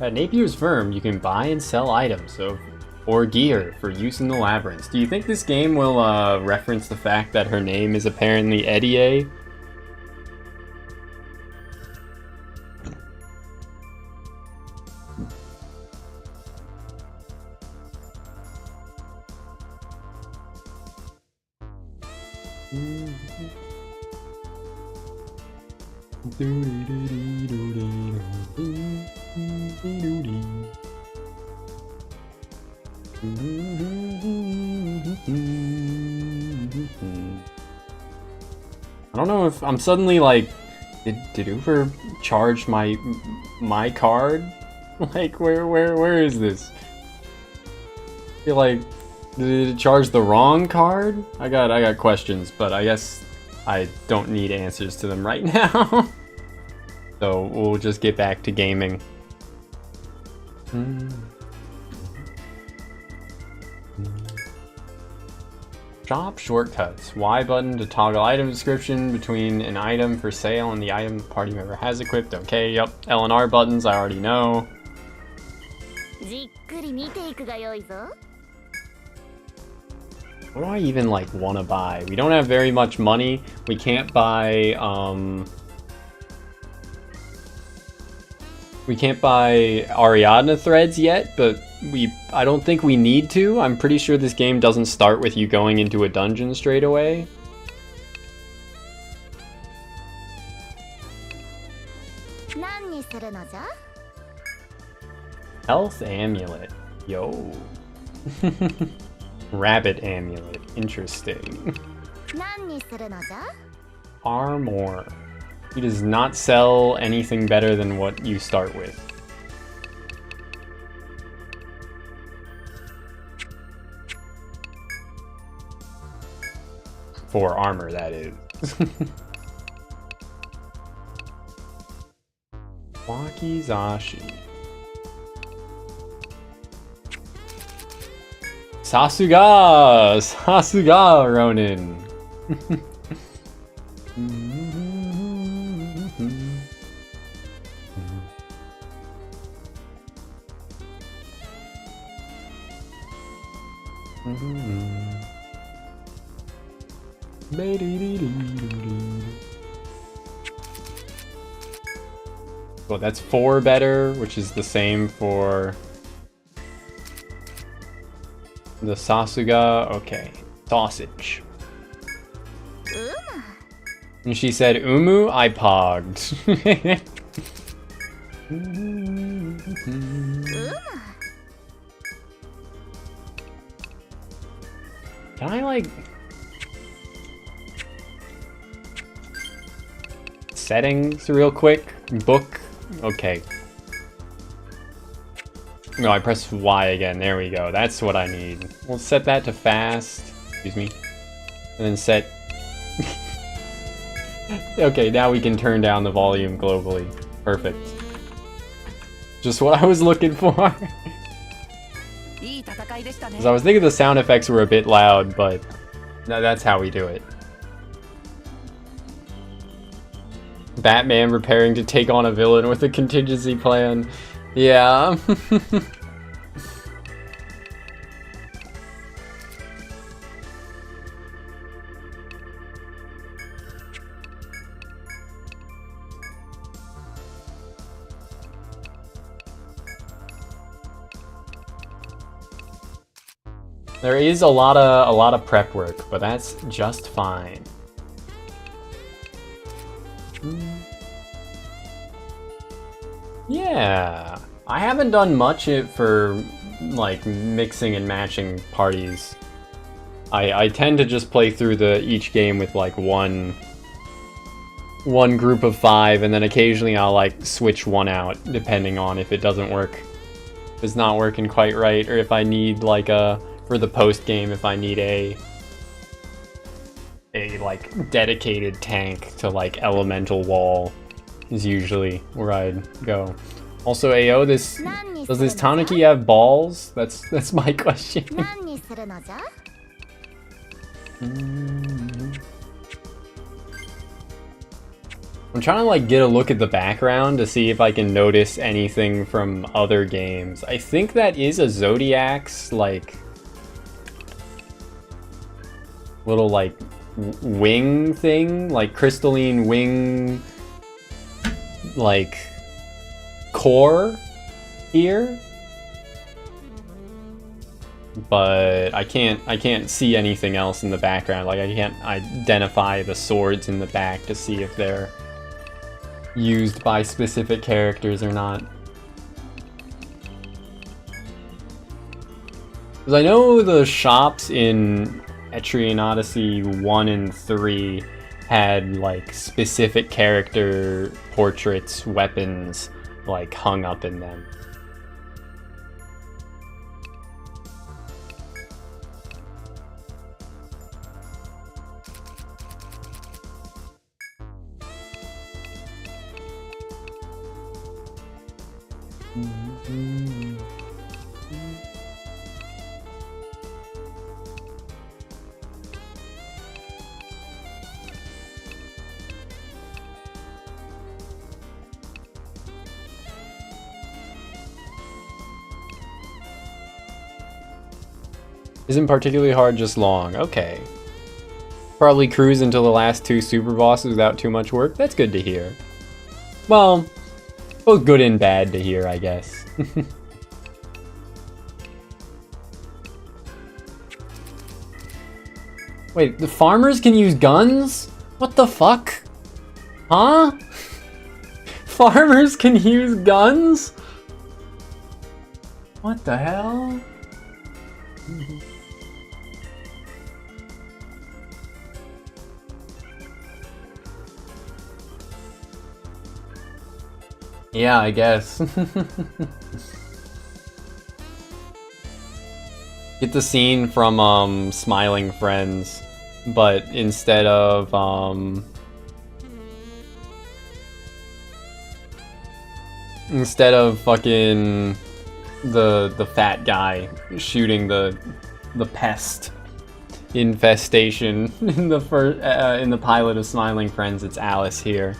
At Napier's firm, you can buy and sell items or gear for use in the labyrinths. Do you think this game will reference the fact that her name is apparently Eddie? I don't know if I'm suddenly like, did Uber charge my card? Like, where is this? I feel like, did it charge the wrong card? I got questions, but I guess I don't need answers to them right now. So we'll just get back to gaming. Shop shortcuts. Y button to toggle item description between an item for sale and the item the party member has equipped. Okay, yep. L and R buttons, I already know. What do I even like want to buy? We don't have very much money. We can't buy Ariadna threads yet, but I don't think we need to. I'm pretty sure this game doesn't start with you going into a dungeon straight away. Health amulet. Yo. Rabbit amulet. Interesting. 何にするのじゃ? Armor. He does not sell anything better than what you start with. For armor, that is. Wakizashi. Sasuga! Sasuga, Ronin! Well, that's 4 better, which is the same for the Sasuga. Okay, sausage. And she said, Umu, I pogged. Can I, like... settings real quick? Book? Okay. No, I press Y again. There we go. That's what I need. We'll set that to fast. Excuse me. And then set... Okay, now we can turn down the volume globally. Perfect. Just what I was looking for. Because I was thinking the sound effects were a bit loud, but that's how we do it. Batman preparing to take on a villain with a contingency plan. Yeah. There is a lot of prep work, but that's just fine. Yeah, I haven't done much for like mixing and matching parties. I tend to just play through each game with like one group of 5, and then occasionally I'll like switch one out depending on if it doesn't work, if it's not working quite right, or if I need like for the post game, if I need a like dedicated tank to like elemental wall is usually where I'd go. Also, Ayo, does this Tanuki have balls? That's my question. I'm trying to like get a look at the background to see if I can notice anything from other games. I think that is a Zodiac's like little like wing thing, like crystalline wing like core here, but I can't see anything else in the background. Like I can't identify the swords in the back to see if they're used by specific characters or not. Because I know the shops in Etrian Odyssey 1 and 3 had like specific character portraits, weapons, like hung up in them. Isn't particularly hard, just long. Okay. Probably cruise until the last 2 super bosses without too much work. That's good to hear. Well, both good and bad to hear, I guess. Wait, the farmers can use guns? What the fuck? Huh? Farmers can use guns? What the hell? Yeah, I guess. Get the scene from Smiling Friends, but instead of fucking the fat guy shooting the pest infestation in the pilot of Smiling Friends, it's Alice here.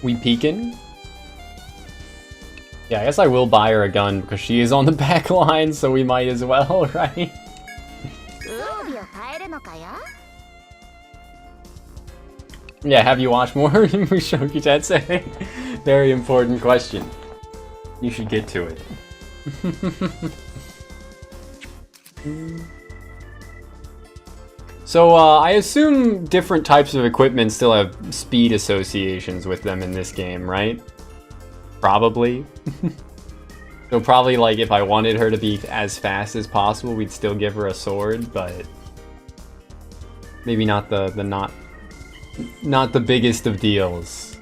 We peeking? Yeah, I guess I will buy her a gun because she is on the back line, so we might as well, right? Yeah, have you watched more Mushoku Tensei? Very important question. You should get to it. So, I assume different types of equipment still have speed associations with them in this game, right? Probably. So probably, like, if I wanted her to be as fast as possible, we'd still give her a sword, but maybe not not the biggest of deals.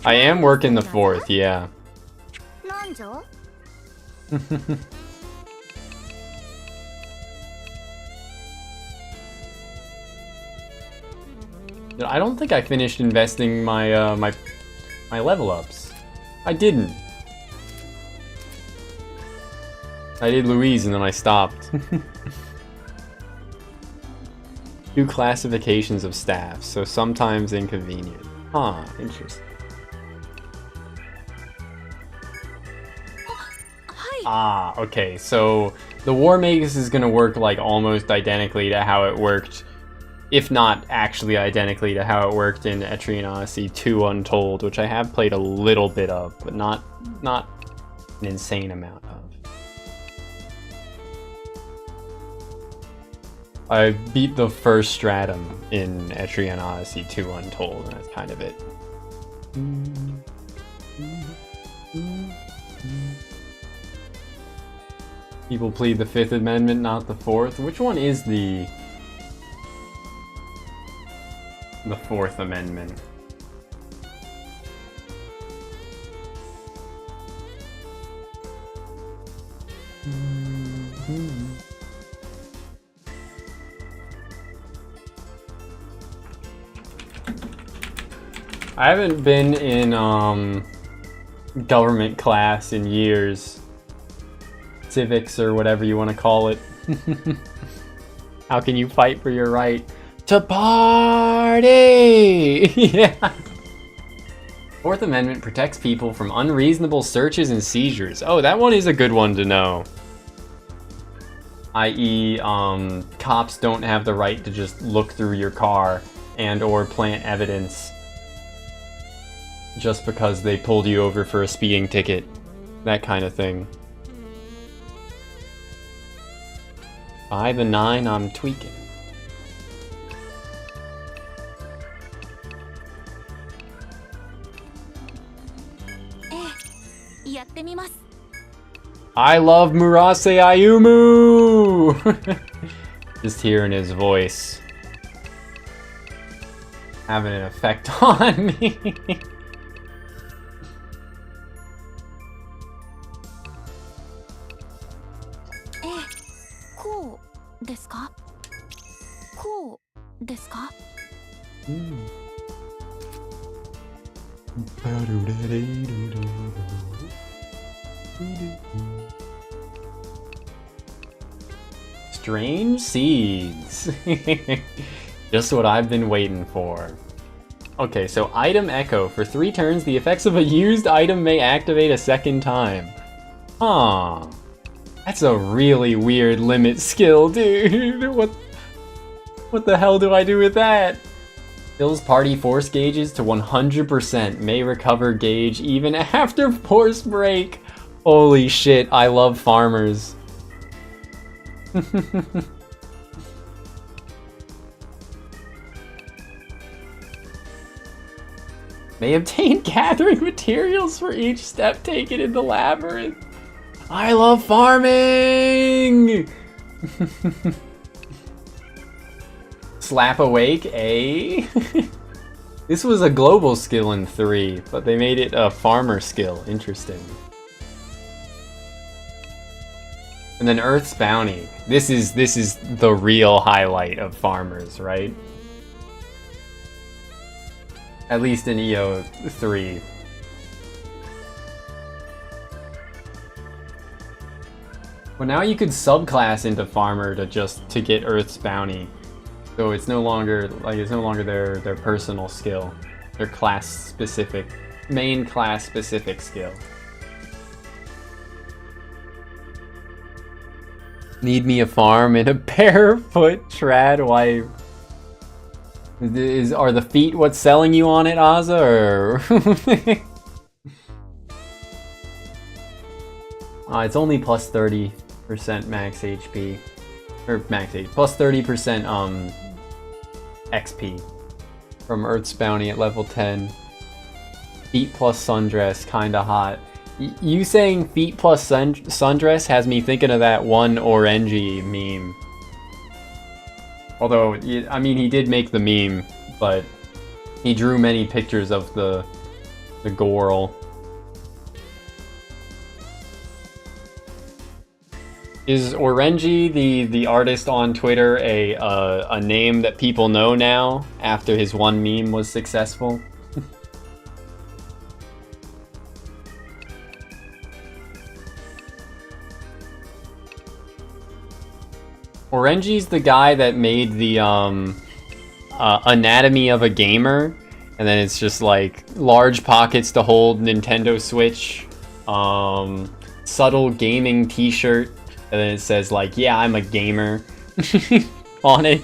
I am working the 4th, yeah. I don't think I finished investing my my level ups. I didn't. I did Louise and then I stopped. 2 classifications of staff, so sometimes inconvenient. Huh, interesting. Ah, okay, so the War Magus is gonna work like almost identically to how it worked, if not actually identically to how it worked in Etrian Odyssey 2 Untold, which I have played a little bit of, but not an insane amount of. I beat the first stratum in Etrian Odyssey 2 Untold, and that's kind of it. People plead the 5th Amendment, not the 4th. Which one is the 4th Amendment? I haven't been in government class in years. Civics or whatever you want to call it. How can you fight for your right to party? Yeah. 4th Amendment protects people from unreasonable searches and seizures. Oh, that one is a good one to know. I.e., cops don't have the right to just look through your car and or plant evidence just because they pulled you over for a speeding ticket. That kind of thing. By the 9, I'm tweaking. I love Murase Ayumu! Just hearing his voice having an effect on me. Strange seeds. Just what I've been waiting for. Okay, so item echo. For 3 turns, the effects of a used item may activate a second time. Huh. That's a really weird limit skill, dude. What? What the hell do I do with that? Fills party force gauges to 100%. May recover gauge even after force break. Holy shit, I love farmers. May obtain gathering materials for each step taken in the labyrinth. I love farming! Slap awake, eh? This was a global skill in 3, but they made it a farmer skill. Interesting. And then Earth's Bounty. This is the real highlight of farmers, right? At least in EO 3. Well, now you could subclass into farmer to get Earth's Bounty. So it's no longer their personal skill. Their class specific, main class specific skill. Need me a farm and a barefoot trad wife. Are the feet what's selling you on it, Azza, or? It's only plus 30% max HP. Or max HP. Plus 30% XP. From Earth's Bounty at level 10. Feet plus sundress, kinda hot. You saying feet plus sundress has me thinking of that one Orenji meme. Although, I mean, he did make the meme, but he drew many pictures of the girl. Is Orenji, the artist on Twitter, a name that people know now after his one meme was successful? Orenji's the guy that made the anatomy of a gamer, and then it's just like large pockets to hold Nintendo Switch, subtle gaming t-shirt, and then it says like, yeah, I'm a gamer on it,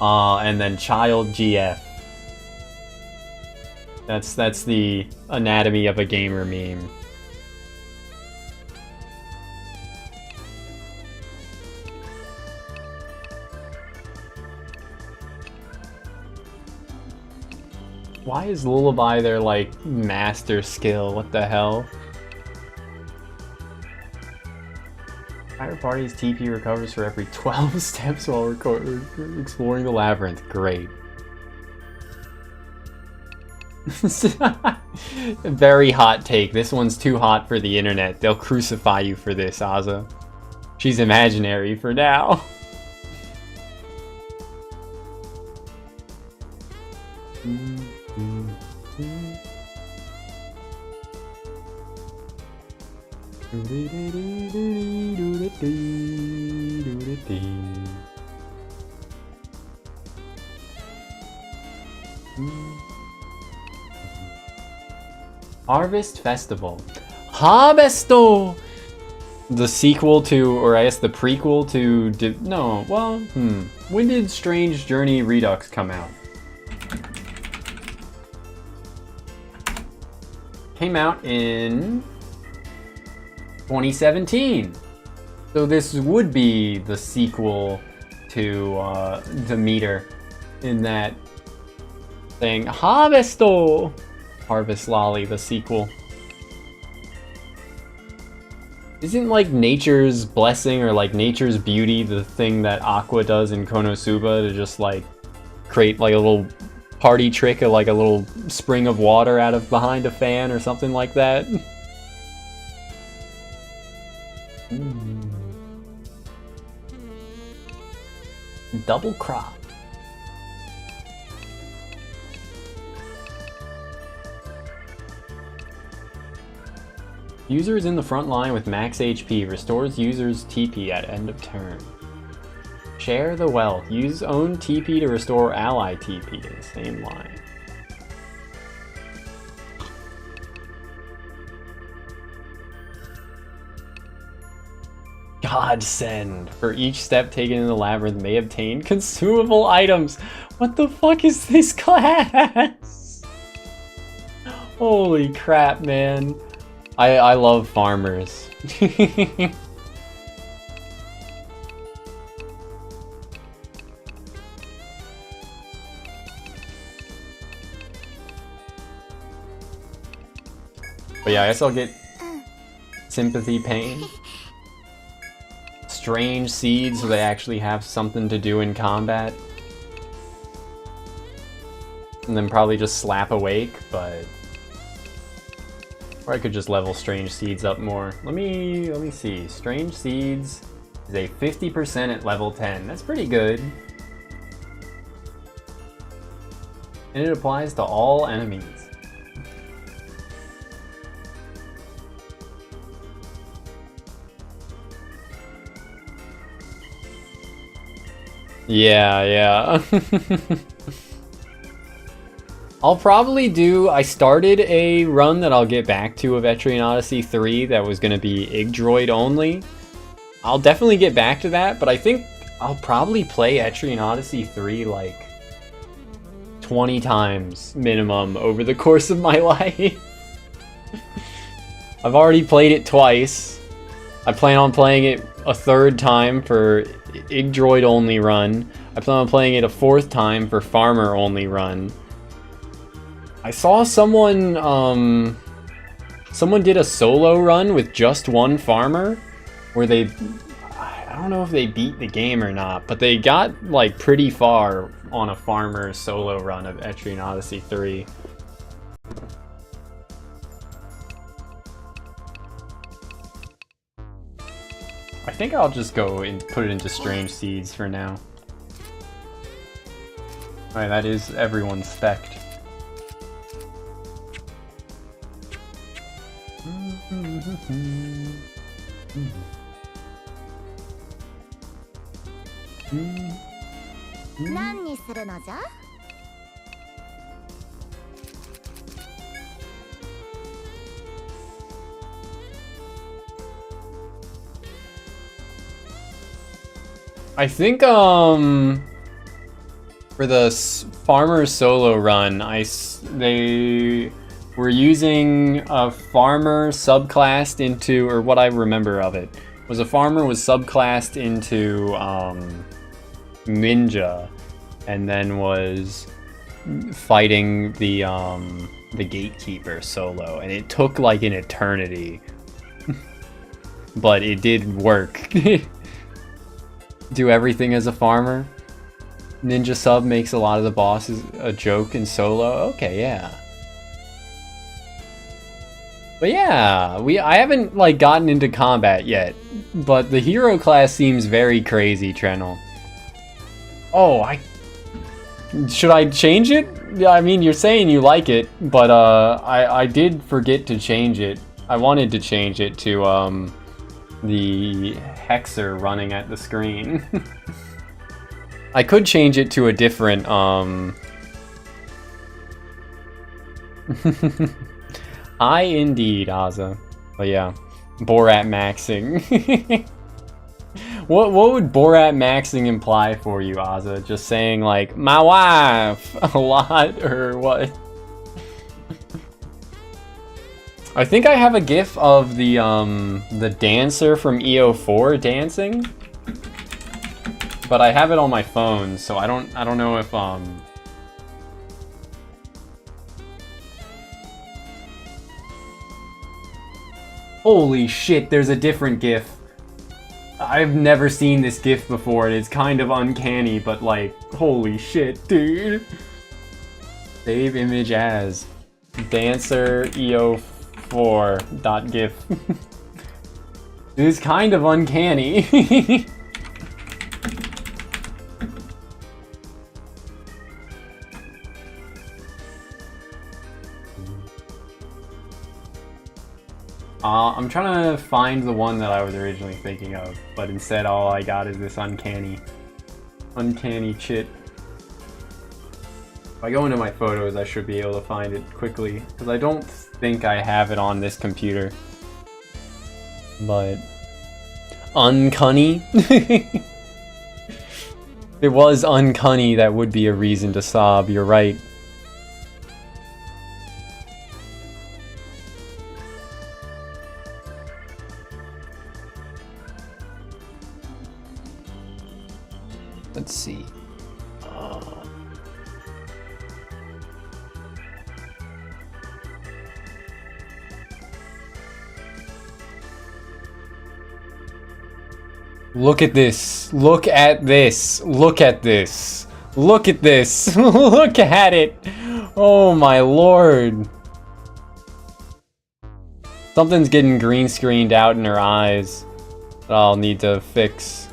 and then child GF. That's the anatomy of a gamer meme. Why is Lullaby their, like, master skill? What the hell? Entire party's TP recovers for every 12 steps while exploring the labyrinth. Great. Very hot take. This one's too hot for the internet. They'll crucify you for this, Azza. She's imaginary for now. Harvest Festival. Harvesto! The sequel to, or I guess the prequel to, when did Strange Journey Redux come out? Came out in 2017. So this would be the sequel to Meter in that thing. Harvesto! Harvest Lolly, the sequel. Isn't like Nature's Blessing or like Nature's Beauty the thing that Aqua does in Konosuba to just like create like a little party trick, or like a little spring of water out of behind a fan or something like that? Double crop. User is in the front line with max HP. Restores user's TP at end of turn. Share the wealth. Use own TP to restore ally TP in the same line. godsend. For each step taken in the labyrinth may obtain consumable items. What the fuck is this class? Holy crap, man. I love farmers. But yeah, I guess I'll get sympathy pain. Strange seeds, so they actually have something to do in combat. And then probably just slap awake, but... Or I could just level strange seeds up more. Let me see. Strange seeds is a 50% at level 10. That's pretty good. And it applies to all enemies. Yeah. I'll probably do... I started a run that I'll get back to of Etrian Odyssey 3 that was going to be Igdroid only. I'll definitely get back to that, but I think I'll probably play Etrian Odyssey 3 like 20 times minimum over the course of my life. I've already played it twice. I plan on playing it a third time for Igdroid only run. I plan on playing it a fourth time for Farmer only run. I saw someone did a solo run with just one farmer where they, I don't know if they beat the game or not, but they got like pretty far on a farmer solo run of Etrian Odyssey 3. I think I'll just go and put it into Strange Seeds for now. Alright, that is everyone's spect. I think for the farmer solo run, they were using a farmer subclassed into, or what I remember of it was a farmer was subclassed into ninja, and then was fighting the gatekeeper solo, and it took like an eternity, but it did work. Do everything as a farmer. Ninja sub makes a lot of the bosses a joke in solo. Okay, yeah. But yeah, I haven't like gotten into combat yet, but the hero class seems very crazy, Trenel. Oh, should I change it? Yeah, I mean, you're saying you like it, but I did forget to change it. I wanted to change it to the Hexer running at the screen. I could change it to a different I indeed, Aza. But yeah, Borat maxing. What would Borat maxing imply for you, Aza? Just saying like my wife a lot, or what? I think I have a GIF of the dancer from EO4 dancing, but I have it on my phone, so I don't know if Holy shit, there's a different GIF. I've never seen this GIF before, and it's kind of uncanny, but like, holy shit, dude. Save image as dancer EO4.gif. It is kind of uncanny. I'm trying to find the one that I was originally thinking of, but instead all I got is this uncanny chit. If I go into my photos, I should be able to find it quickly, because I don't think I have it on this computer. But uncanny. If it was uncanny, that would be a reason to sob, you're right. Let's see. Look at this. Look at this. Look at this. Look at this. Look at it. Oh my lord. Something's getting green screened out in her eyes that I'll need to fix.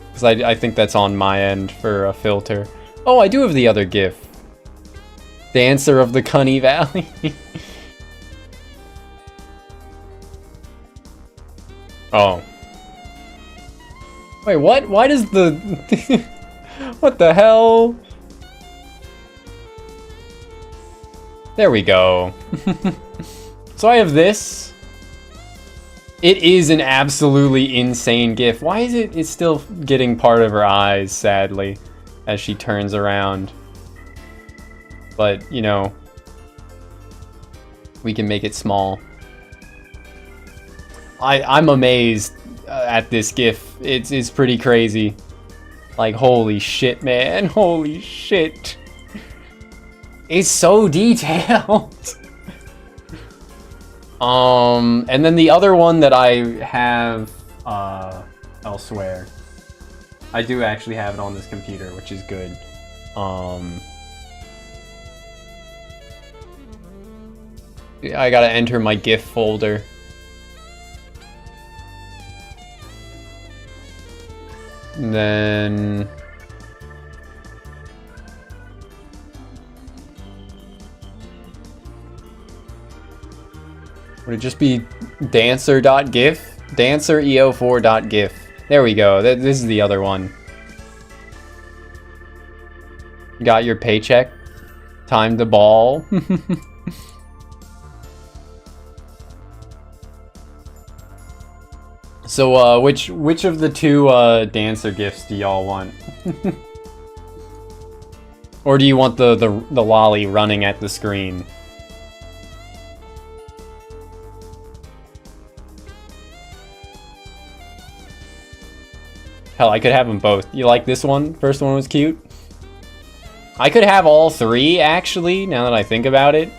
Because I think that's on my end for a filter. Oh, I do have the other GIF. Dancer of the Cunny Valley. Oh. Wait, what? Why does the... What the hell? There we go. So I have this. It is an absolutely insane GIF. Why is it? It's still getting part of her eyes, sadly, as she turns around. But, you know, we can make it small. I'm amazed at this GIF. It's pretty crazy. Like, holy shit, man. Holy shit. It's so detailed. And then the other one that I have elsewhere. I do actually have it on this computer, which is good. I gotta enter my GIF folder. And then... would it just be dancer.gif? Dancer.eo4.gif. There we go. This is the other one. You got your paycheck? Time to ball. So, which of the two dancer gifs do y'all want? Or do you want the lolly running at the screen? Hell, I could have them both. You like this one? First one was cute. I could have all three, actually, now that I think about it.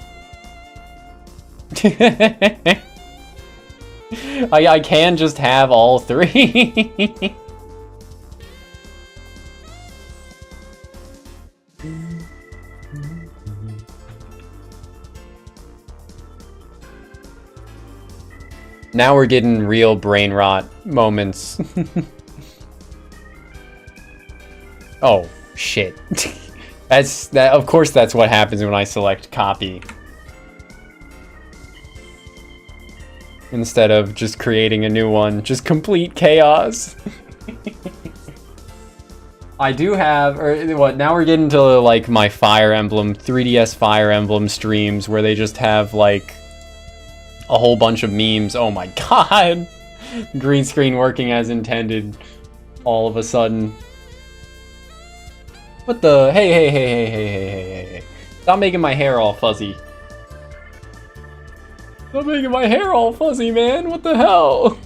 I can just have all three. Now we're getting real brain rot moments. Oh, shit. Of course that's what happens when I select copy. Instead of just creating a new one. Just complete chaos. I do have, or what, now we're getting to like my Fire Emblem, 3DS Fire Emblem streams where they just have like a whole bunch of memes. Oh my god! Green screen working as intended all of a sudden. What the? Hey. Stop making my hair all fuzzy. Stop making my hair all fuzzy, man. What the hell?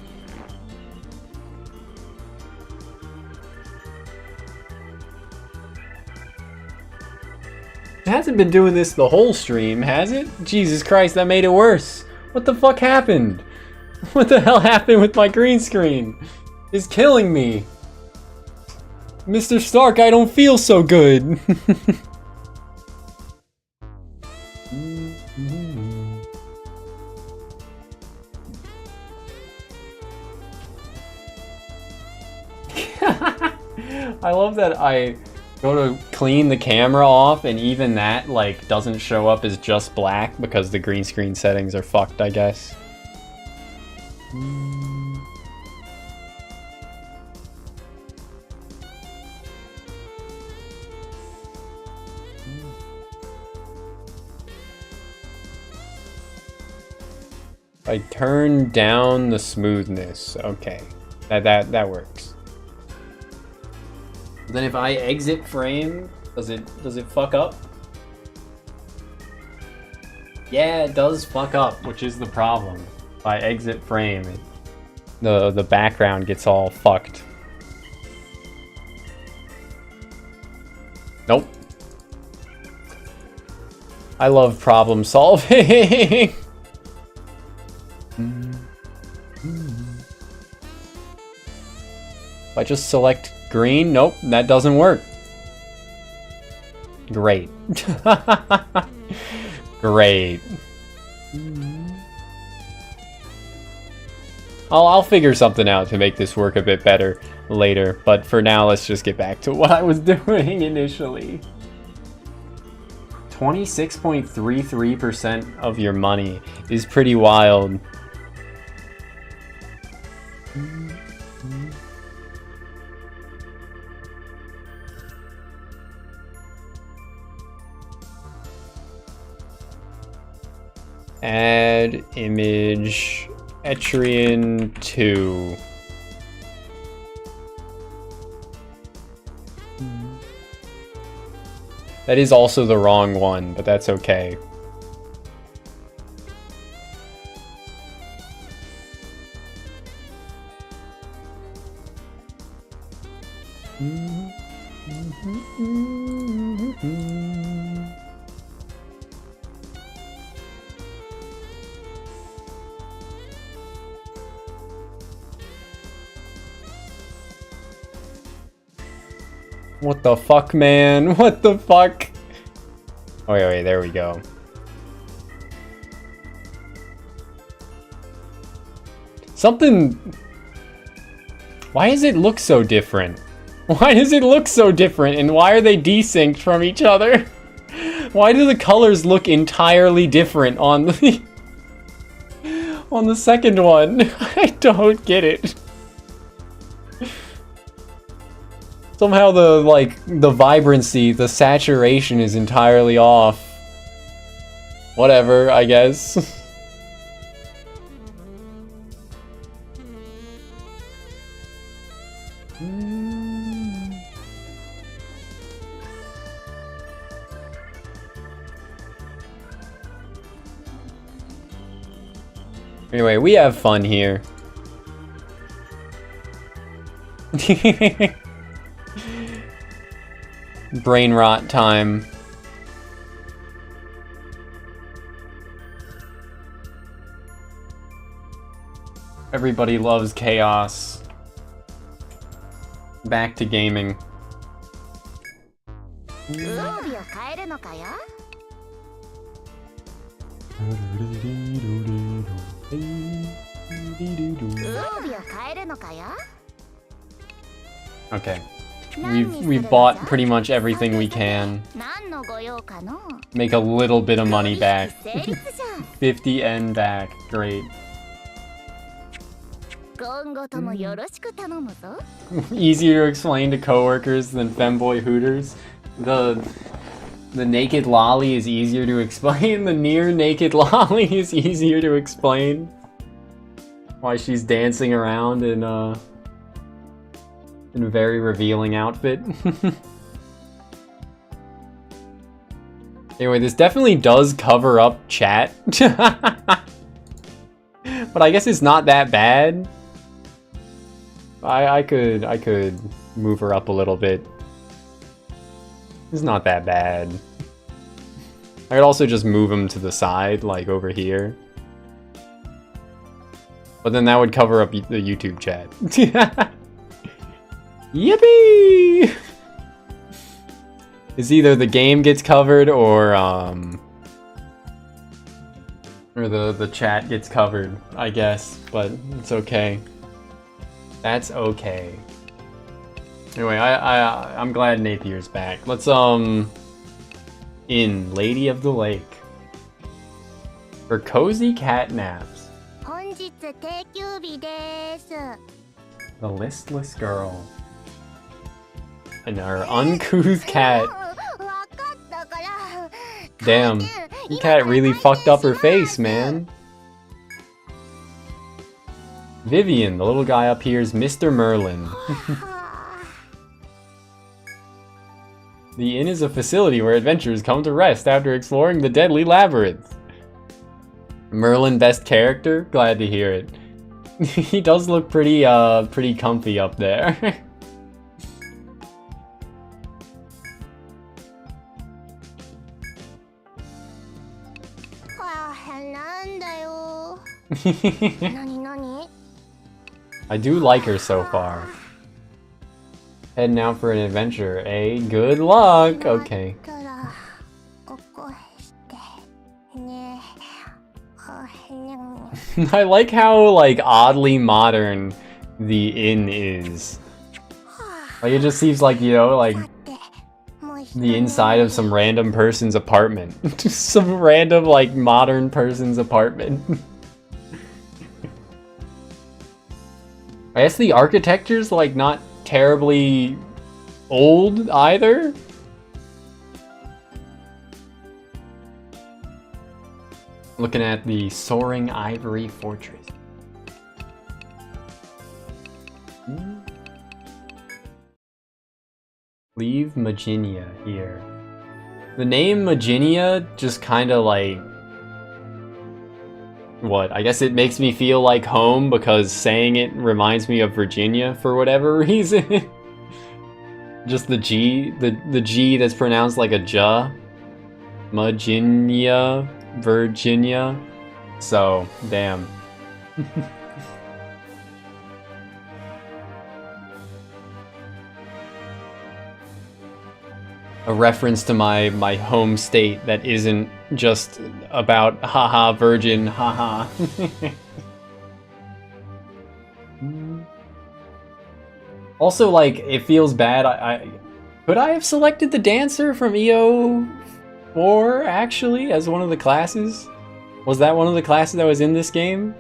It hasn't been doing this the whole stream, has it? Jesus Christ, that made it worse. What the fuck happened? What the hell happened with my green screen? It's killing me. Mr. Stark, I don't feel so good. I love that I go to clean the camera off and even that like doesn't show up as just black because the green screen settings are fucked, I guess. I turn down the smoothness. Okay. That works. Then if I exit frame, does it fuck up? Yeah, it does fuck up, which is the problem. If I exit frame, the background gets all fucked. Nope. I love problem solving. If I just select green, nope, that doesn't work. Great. Great. I'll figure something out to make this work a bit better later, but for now, let's just get back to what I was doing initially. 26.33% of your money is pretty wild. Add image Etrian 2. That is also the wrong one, but that's okay. What the fuck, man? What the fuck? Oh, wait, there we go. Something... Why does it look so different? Why does it look so different? And why are they desynced from each other? Why do the colors look entirely different on the... on the second one? I don't get it. Somehow the vibrancy, the saturation is entirely off. Whatever, I guess. Anyway, we have fun here. Brain rot time. Everybody loves chaos. Back to gaming. Okay. We've bought pretty much everything we can. Make a little bit of money back. 50 N back. Great. Easier to explain to coworkers than femboy hooters. The naked lolly is easier to explain. The near naked lolly is easier to explain. Why she's dancing around in a very revealing outfit. Anyway, this definitely does cover up chat. But I guess it's not that bad. I could move her up a little bit. It's not that bad. I could also just move him to the side, like over here. But then that would cover up the YouTube chat. Yippee! It's either the game gets covered or the chat gets covered, I guess, but it's okay. That's okay. Anyway, I'm glad Napier's back. Let's in Lady of the Lake for cozy cat naps. The listless girl and her uncouth cat. Damn, the cat really fucked up her face, man. Vivian, the little guy up here, is Mr. Merlin. The inn is a facility where adventurers come to rest after exploring the deadly labyrinth. Merlin, best character? Glad to hear it. He does look pretty comfy up there. I do like her so far. Heading out for an adventure, eh? Good luck! Okay. I like how, like, oddly modern the inn is. Like, it just seems like, you know, like, the inside of some random person's apartment. Just some random, like, modern person's apartment. I guess the architecture's, like, not terribly old either. Looking at the Soaring Ivory Fortress. Leave Maginia here. The name Maginia just kind of like... What? I guess it makes me feel like home because saying it reminds me of Virginia for whatever reason. Just the G, the G that's pronounced like a J. Maginia, Virginia. So, damn. A reference to my home state that isn't just about haha virgin haha. Also, like, it feels bad. Could I have selected the dancer from EO4 actually as one of the classes? Was that one of the classes that was in this game?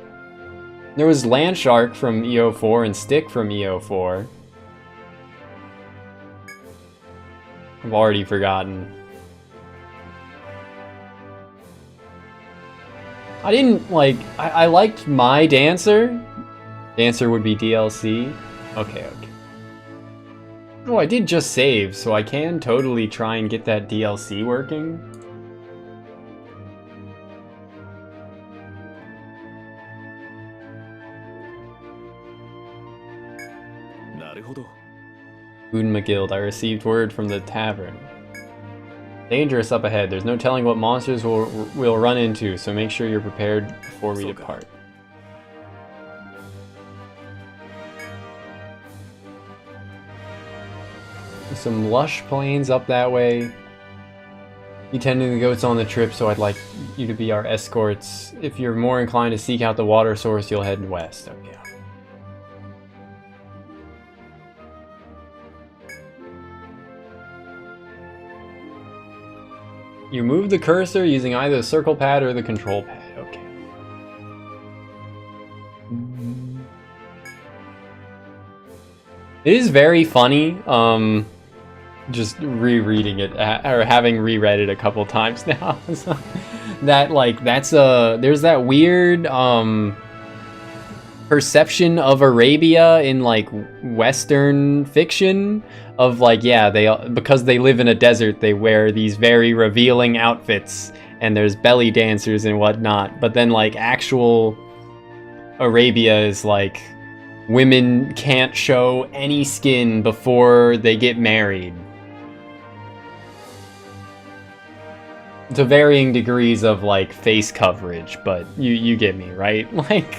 There was Landshark from EO4 and Stick from EO4. I've already forgotten. I didn't like... I liked my dancer. Dancer would be DLC. Okay. Oh, I did just save, so I can totally try and get that DLC working. Boon Guild, I received word from the tavern. Dangerous up ahead. There's no telling what monsters we'll run into, so make sure you're prepared before we depart. Some lush plains up that way. You tending the goats on the trip, so I'd like you to be our escorts. If you're more inclined to seek out the water source, you'll head west. Okay. You move the cursor using either the circle pad or the control pad. Okay. It is very funny, just rereading it, or having reread it a couple times now. That, like, there's that weird, perception of Arabia in, like, Western fiction of, like, yeah, because they live in a desert, they wear these very revealing outfits, and there's belly dancers and whatnot, but then, like, actual Arabia is, like, women can't show any skin before they get married. To varying degrees of, like, face coverage, but you get me, right? Like,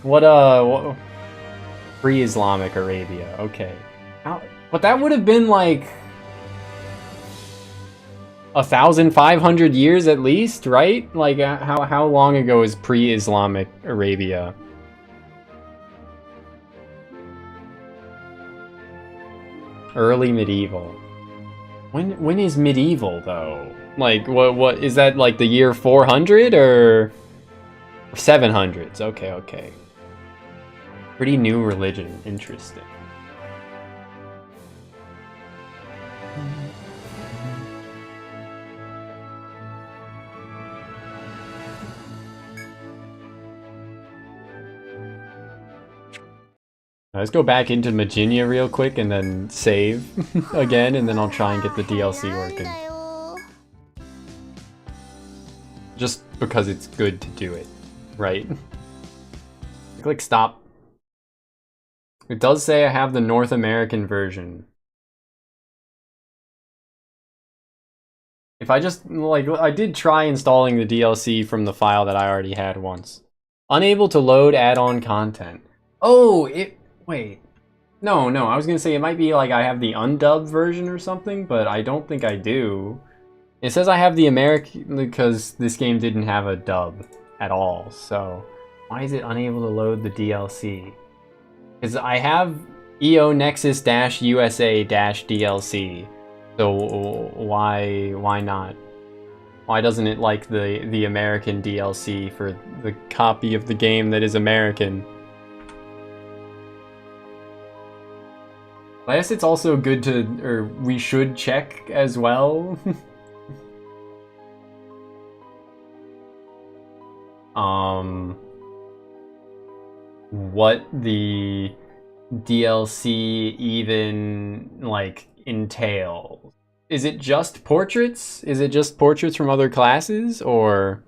what pre-Islamic Arabia, okay. But that would have been, like, 1,500 years at least, right? Like, how long ago is pre-Islamic Arabia? Early medieval. When is medieval, though? Like, what is that, like, the year 400 or 700s? Okay. Pretty new religion. Interesting. Let's go back into Virginia real quick and then save again, and then I'll try and get the DLC working. Just because it's good to do it, right? Click stop. It does say I have the North American version. If I just, like, I did try installing the DLC from the file that I already had once. Unable to load add-on content. Oh, wait. No, I was gonna say it might be like I have the undubbed version or something, but I don't think I do. It says I have the American, because this game didn't have a dub at all, so why is it unable to load the DLC? Because I have EO Nexus-USA-DLC, so why not? Why doesn't it like the American DLC for the copy of the game that is American? I guess it's also good to, or we should check as well. What the DLC even, like, entails. Is it just portraits? Is it just portraits from other classes, or...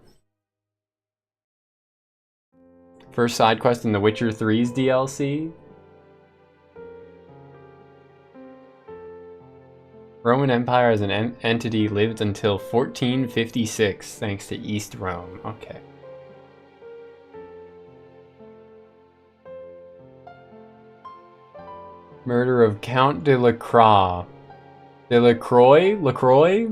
First side quest in The Witcher 3's DLC? Roman Empire as an entity lived until 1456, thanks to East Rome. Okay. Murder of Count de la Croix. De la Croix? LaCroix?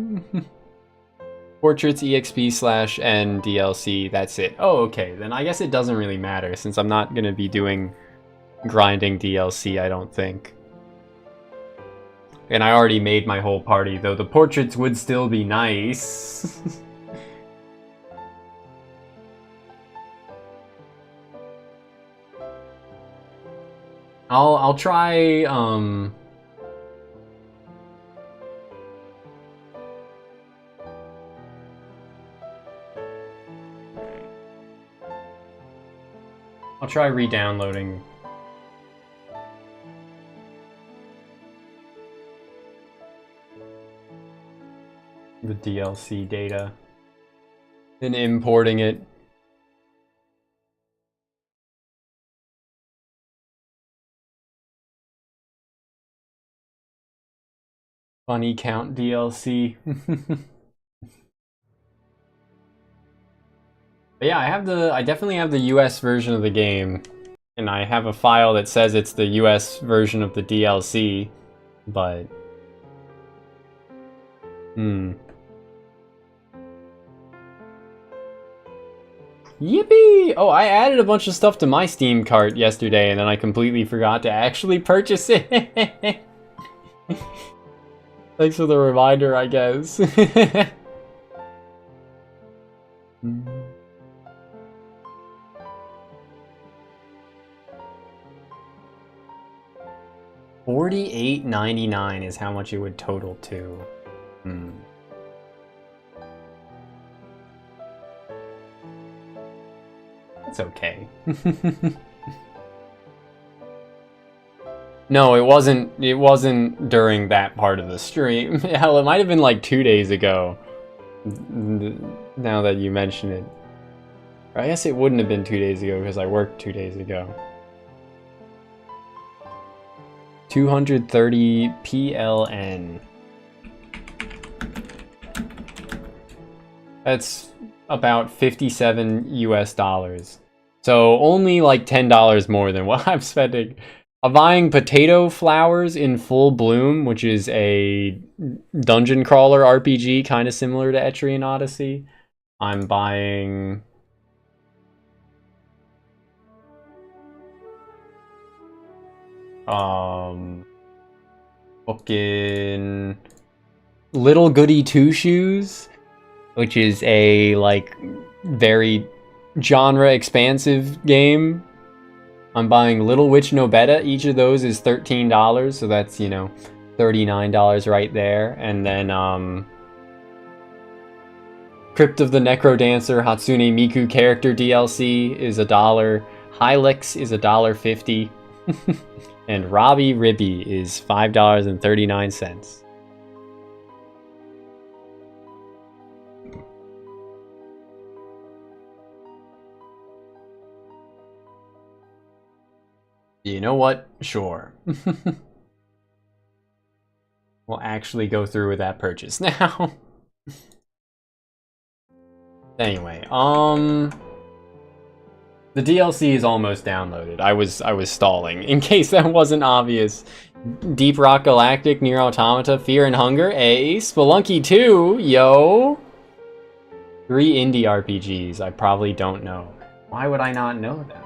Portraits EXP/N DLC, that's it. Oh, okay, then I guess it doesn't really matter, since I'm not gonna be doing grinding DLC, I don't think. And I already made my whole party, though the portraits would still be nice. I'll try, I'll try re-downloading the DLC data and importing it. Funny Count DLC. But yeah, I definitely have the US version of the game, and I have a file that says it's the US version of the DLC, but Yippee! Oh, I added a bunch of stuff to my Steam cart yesterday, and then I completely forgot to actually purchase it. Thanks for the reminder, I guess. $48.99 is how much it would total to. That's okay. No, it wasn't during that part of the stream. Hell, it might have been like 2 days ago. Now that you mention it. Or I guess it wouldn't have been 2 days ago because I worked 2 days ago. 230 PLN. That's about 57 US dollars. So only like $10 more than what I'm spending. I'm buying Potato Flowers in Full Bloom, which is a dungeon crawler RPG, kind of similar to Etrian Odyssey. I'm buying... fucking... Little Goody Two Shoes, which is a, like, very genre-expansive game. I'm buying Little Witch No Betta. Each of those is $13, so that's, you know, $39 right there. And then, Crypt of the Necrodancer Hatsune Miku character DLC is $1. Hylex is $1.50. And Robbie Ribby is $5.39. You know what? Sure. We'll actually go through with that purchase now. Anyway, the DLC is almost downloaded. I was stalling. In case that wasn't obvious. Deep Rock Galactic, Nier Automata, Fear and Hunger, Spelunky 2, yo! 3 indie RPGs I probably don't know. Why would I not know them?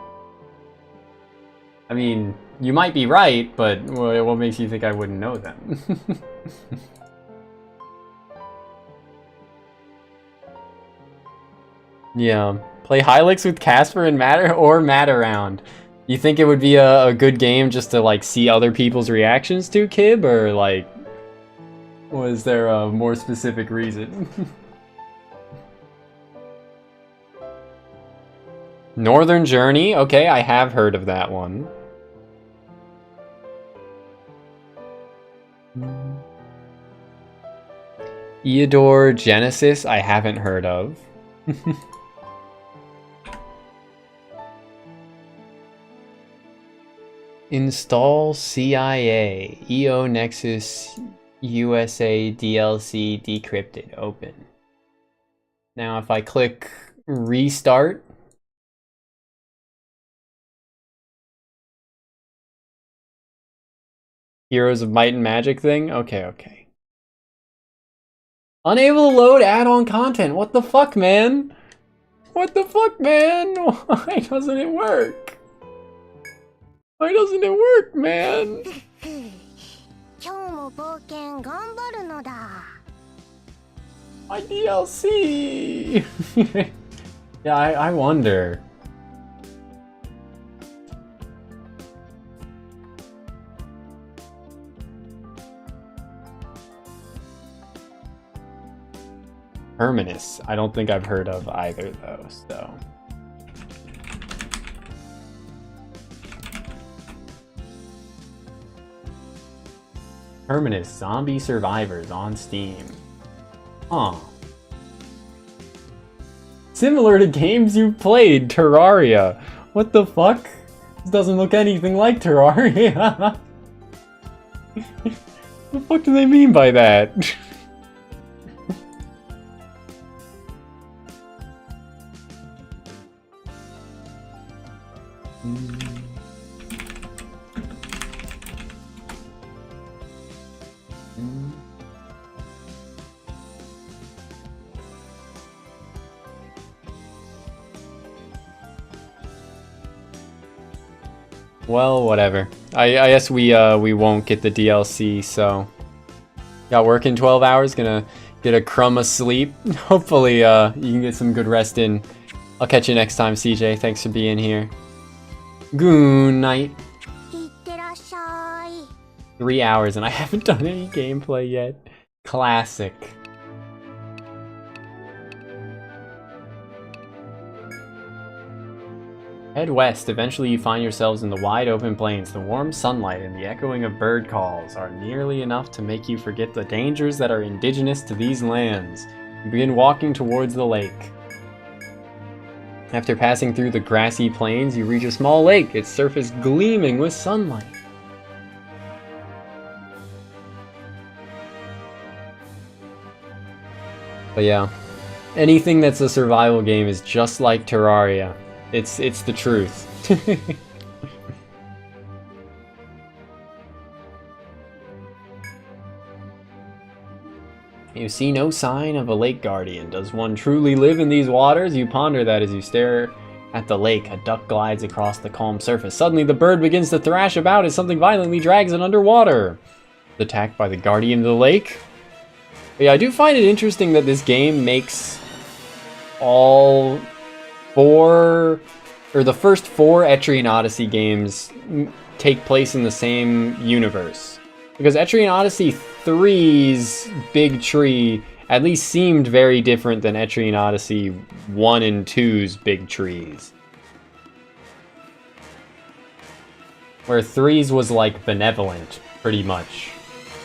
I mean, you might be right, but what makes you think I wouldn't know them? Yeah, play Hylix with Casper and Matter or Matter-Round. You think it would be a good game just to like see other people's reactions to Kib, or like was there a more specific reason? Northern Journey, okay, I have heard of that one. Eodor Genesis, I haven't heard of. Install CIA, EO Nexus USA DLC decrypted, open. Now if I click restart, Heroes of Might and Magic thing? Okay. Unable to load add-on content. What the fuck, man? What the fuck, man? Why doesn't it work? Why doesn't it work, man? My DLC! Yeah, I wonder. Terminus, I don't think I've heard of either though, so. Terminus, Zombie Survivors on Steam. Huh. Similar to games you've played, Terraria. What the fuck? This doesn't look anything like Terraria. What the fuck do they mean by that? Well, whatever. I guess we won't get the DLC, so got work in 12 hours, gonna get a crumb of sleep. Hopefully you can get some good rest in. I'll catch you next time, CJ. Thanks for being here. Good night. 3 hours and I haven't done any gameplay yet. Classic. Head west. Eventually you find yourselves in the wide open plains. The warm sunlight and the echoing of bird calls are nearly enough to make you forget the dangers that are indigenous to these lands. You begin walking towards the lake. After passing through the grassy plains, you reach a small lake, its surface gleaming with sunlight. But yeah, anything that's a survival game is just like Terraria. It's the truth. You see no sign of a lake guardian. Does one truly live in these waters? You ponder that as you stare at the lake. A duck glides across the calm surface. Suddenly the bird begins to thrash about as something violently drags it underwater. Attacked by the guardian of the lake? But yeah, I do find it interesting that this game makes all the first 4 Etrian Odyssey games take place in the same universe. Because Etrian Odyssey 3's big tree at least seemed very different than Etrian Odyssey 1 and 2's big trees. Where 3's was like benevolent, pretty much.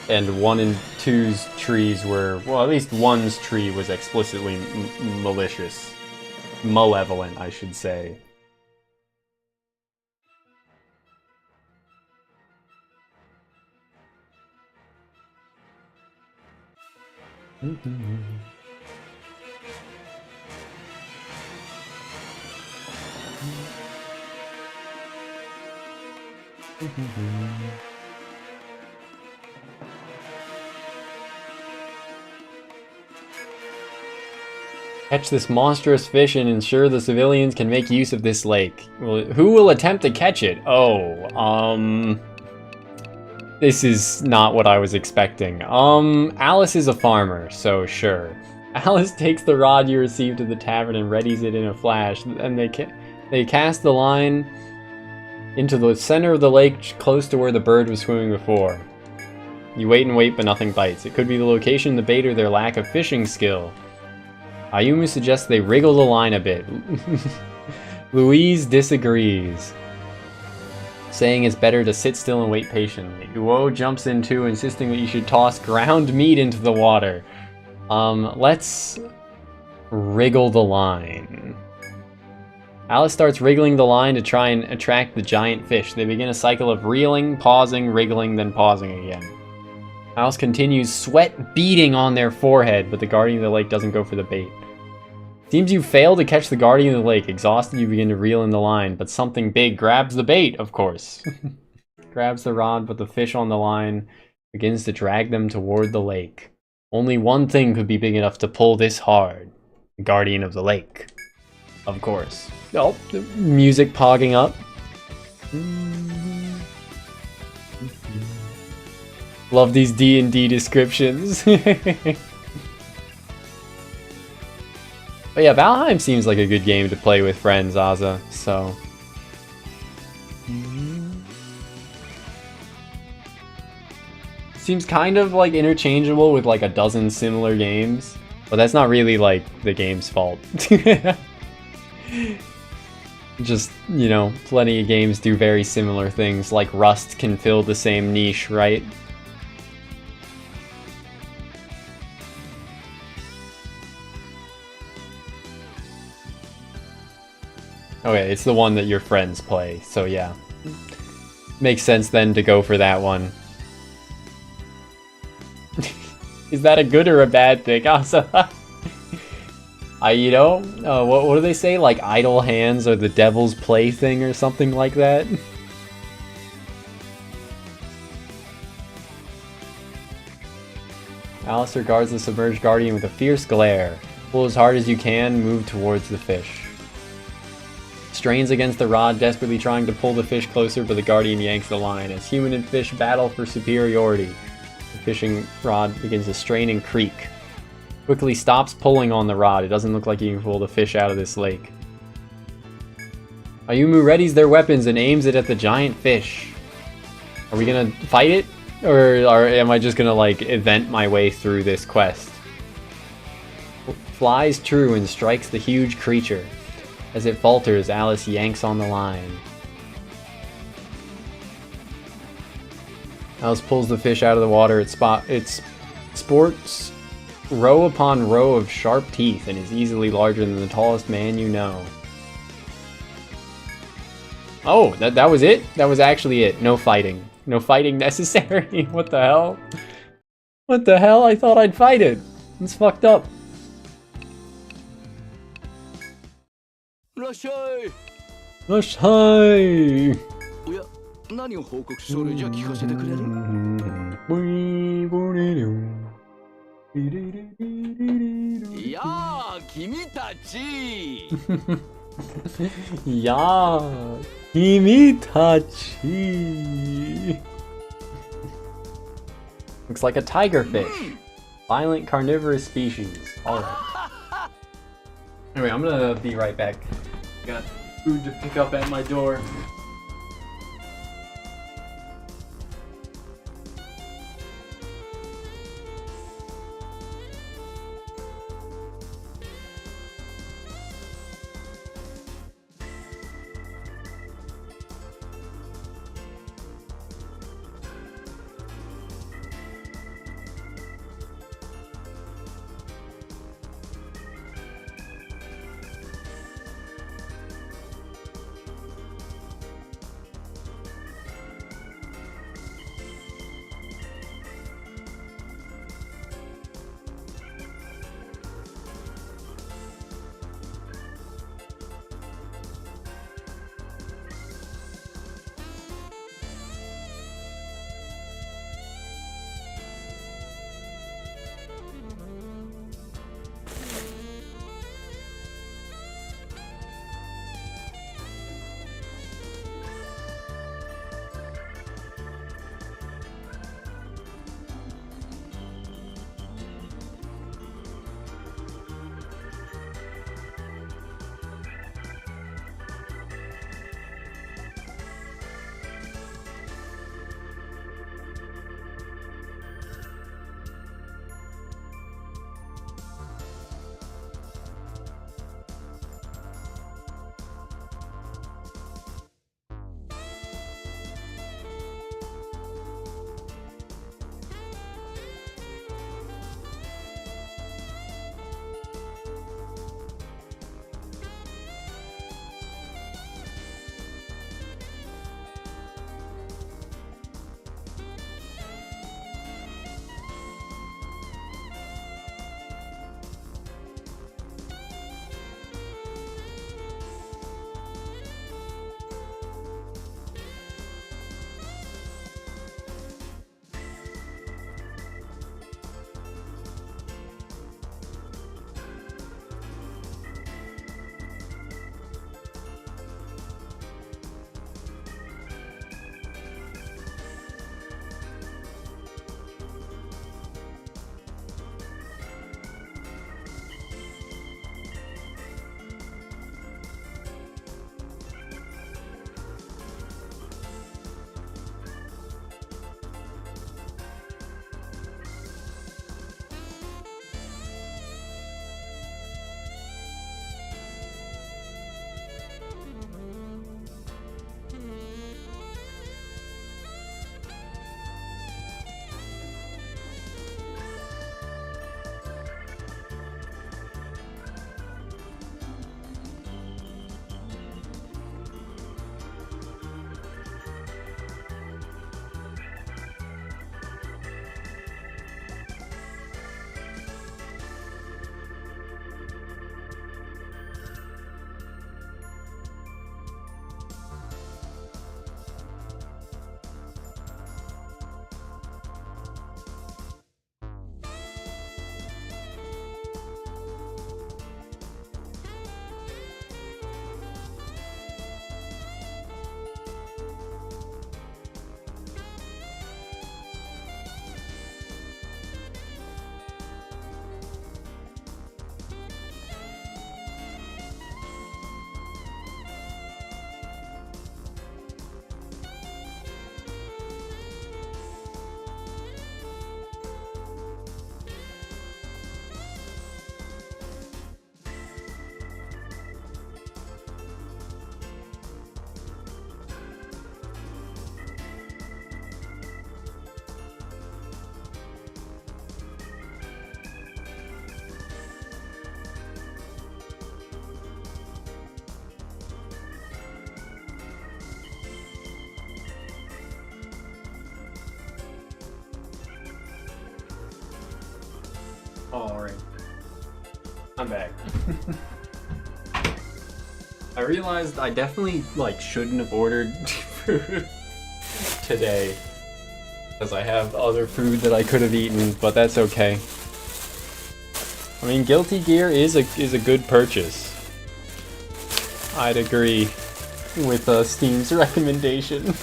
And 1 and 2's trees were, well, at least 1's tree was explicitly malicious. Malevolent, I should say. Catch this monstrous fish and ensure the civilians can make use of this lake. Well, who will attempt to catch it? Oh, this is not what I was expecting. Alice is a farmer, so sure. Alice takes the rod you received at the tavern and readies it in a flash, and they cast the line into the center of the lake close to where the bird was swimming before. You wait and wait, but nothing bites. It could be the location, the bait, or their lack of fishing skill. Ayumu suggests they wriggle the line a bit. Louise disagrees, saying it's better to sit still and wait patiently. Uo jumps in too, insisting that you should toss ground meat into the water. Let's wriggle the line. Alice starts wriggling the line to try and attract the giant fish. They begin a cycle of reeling, pausing, wriggling, then pausing again. Alice continues, sweat beading on their forehead, but the guardian of the lake doesn't go for the bait. Seems you fail to catch the guardian of the lake. Exhausted, you begin to reel in the line, but something big grabs the bait, of course. Grabs the rod, but the fish on the line begins to drag them toward the lake. Only one thing could be big enough to pull this hard. The guardian of the lake. Of course. Oh, the music pogging up. Love these D&D descriptions. But yeah, Valheim seems like a good game to play with friends, Aza, so... Seems kind of like interchangeable with like a dozen similar games, but that's not really like the game's fault. Just, you know, plenty of games do very similar things, like Rust can fill the same niche, right? Okay, it's the one that your friends play, so yeah. Makes sense then to go for that one. Is that a good or a bad thing? Also, you know, what do they say? Like, idle hands are the devil's plaything or something like that? Alice regards the submerged guardian with a fierce glare. Pull as hard as you can, move towards the fish. Strains against the rod, desperately trying to pull the fish closer, but the guardian yanks the line. As human and fish battle for superiority, the fishing rod begins to strain and creak. Quickly stops pulling on the rod. It doesn't look like you can pull the fish out of this lake. Ayumu readies their weapons and aims it at the giant fish. Are we gonna fight it? Or am I just gonna, like, event my way through this quest? Flies true and strikes the huge creature. As it falters, Alice yanks on the line. Alice pulls the fish out of the water. It sports row upon row of sharp teeth and is easily larger than the tallest man you know. Oh, that was it? That was actually it. No fighting. No fighting necessary. What the hell? What the hell? I thought I'd fight it. It's fucked up. らっしゃい。らっしゃい。おや、何を報告書類じゃ聞かせてくれる？いやあ、君たち。いやあ、君たち。Looks like a tigerfish. Violent carnivorous species. Alright. Anyway, I'm gonna be right back. Got food to pick up at my door. Alright. I'm back. I realized I definitely, like, shouldn't have ordered food today. Because I have other food that I could have eaten, but that's okay. I mean, Guilty Gear is a good purchase. I'd agree with Steam's recommendation.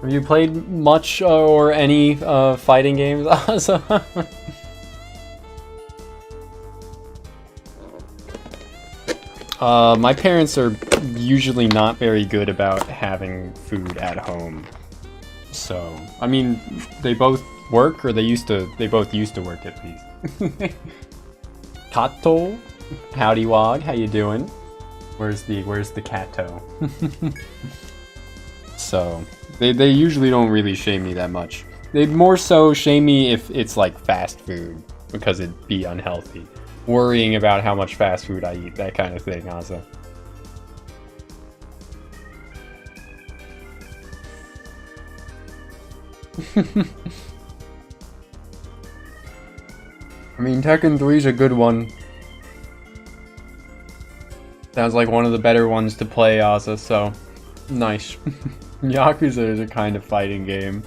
Have you played much or any fighting games, Asa? My parents are usually not very good about having food at home. So, I mean, they both work, or they both used to work at least. Kato? Howdy Wog, how you doing? Where's the Kato? So, they usually don't really shame me that much. They'd more so shame me if it's like fast food, because it'd be unhealthy. Worrying about how much fast food I eat, that kind of thing, Asa. I mean, Tekken 3's a good one. Sounds like one of the better ones to play, Asa, so nice. Yakuza is a kind of fighting game.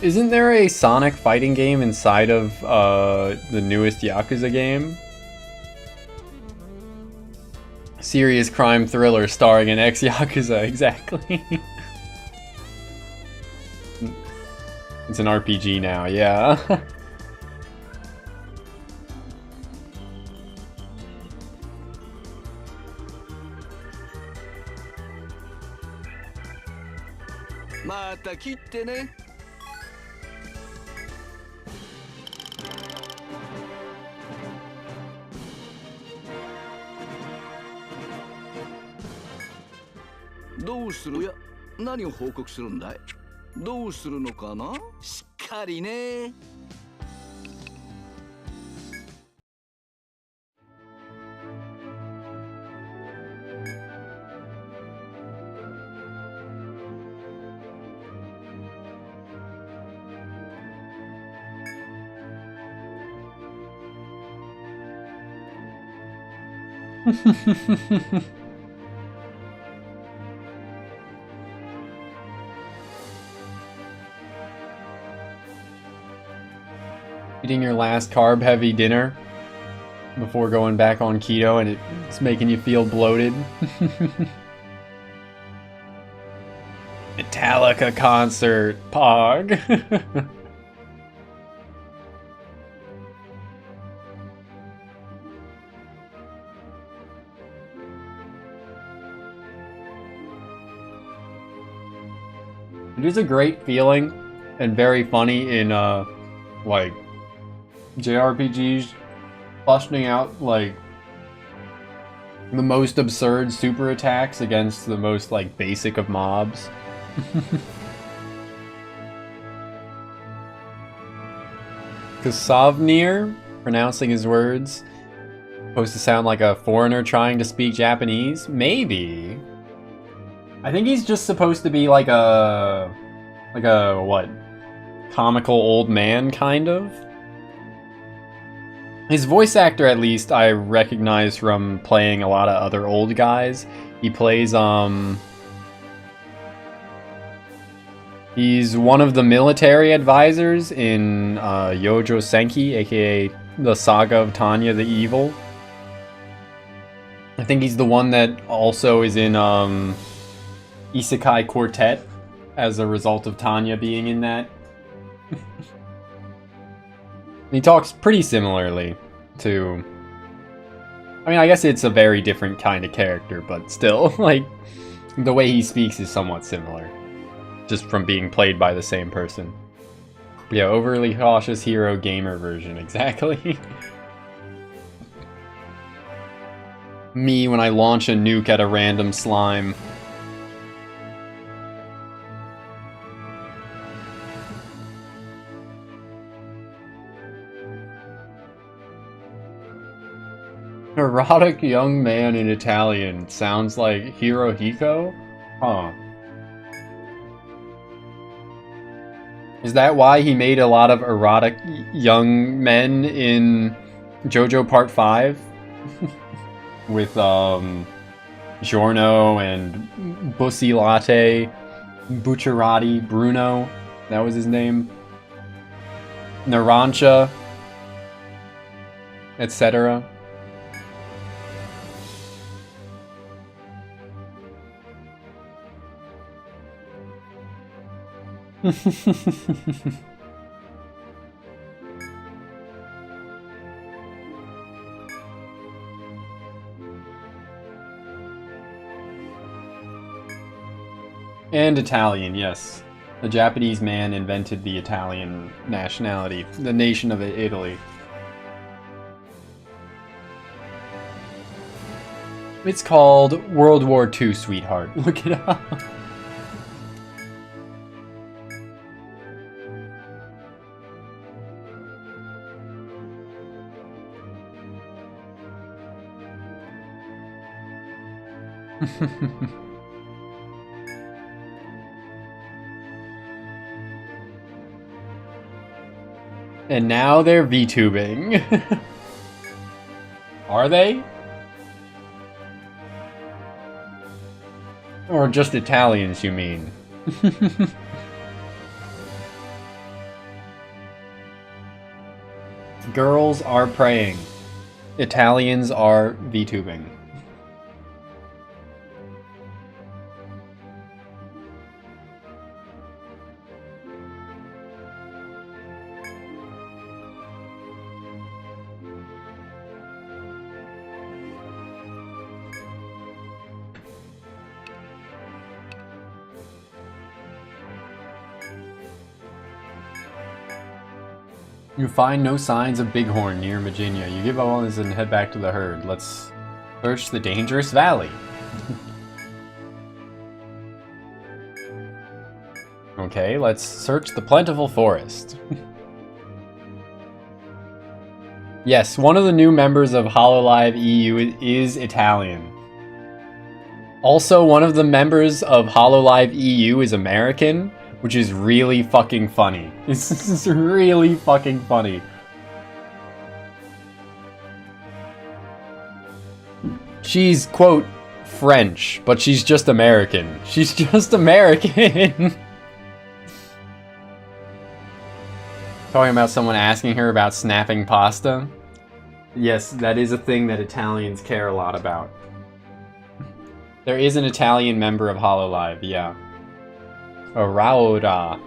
Isn't there a Sonic fighting game inside of the newest Yakuza game? Serious crime thriller starring an ex-Yakuza, exactly. It's an RPG now, yeah. Mata kitte ne. Doうする？いや、何を報告するんだい？どうするのかな？しっかりね。Eating your last carb-heavy dinner before going back on keto and it's making you feel bloated. Metallica concert, Pog. It is a great feeling and very funny in like JRPGs busting out like the most absurd super attacks against the most like basic of mobs. Kasavnir, pronouncing his words, supposed to sound like a foreigner trying to speak Japanese? Maybe. I think he's just supposed to be like a what? Comical old man, kind of? His voice actor, at least, I recognize from playing a lot of other old guys. He plays, he's one of the military advisors in Yojo Senki, aka the Saga of Tanya the Evil. I think he's the one that also is in Isekai Quartet as a result of Tanya being in that. He talks pretty similarly to... I mean, I guess it's a very different kind of character, but still, like, the way he speaks is somewhat similar. Just from being played by the same person. Yeah, overly cautious hero gamer version, exactly. Me when I launch a nuke at a random slime. Erotic young man in Italian. Sounds like Hirohiko? Huh. Is that why he made a lot of erotic young men in JoJo Part 5? With, Giorno and Bussy Latte, Bucciarati, Bruno, that was his name. Narancha, etc. And Italian, yes. A Japanese man invented the Italian nationality, the nation of Italy. It's called World War II, sweetheart. Look it up. And now they're VTubing. Are they? Or just Italians, you mean? Girls are praying. Italians are VTubing. You find no signs of bighorn near Virginia. You give up on this and head back to the herd. Let's search the dangerous valley. Okay, let's search the plentiful forest. Yes, one of the new members of HoloLive EU is Italian. Also, one of the members of HoloLive EU is American, which is really fucking funny. This is really fucking funny. She's, quote, French, but she's just American. She's just American. Talking about someone asking her about snapping pasta. Yes, that is a thing that Italians care a lot about. There is an Italian member of HoloLive, yeah. Araura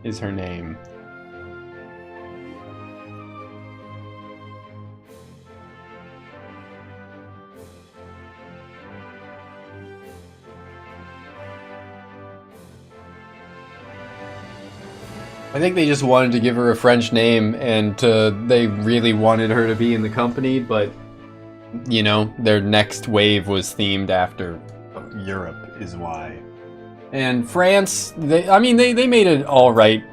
is her name. I think they just wanted to give her a French name, and they really wanted her to be in the company, but, you know, their next wave was themed after Europe is why. And France, they made an alright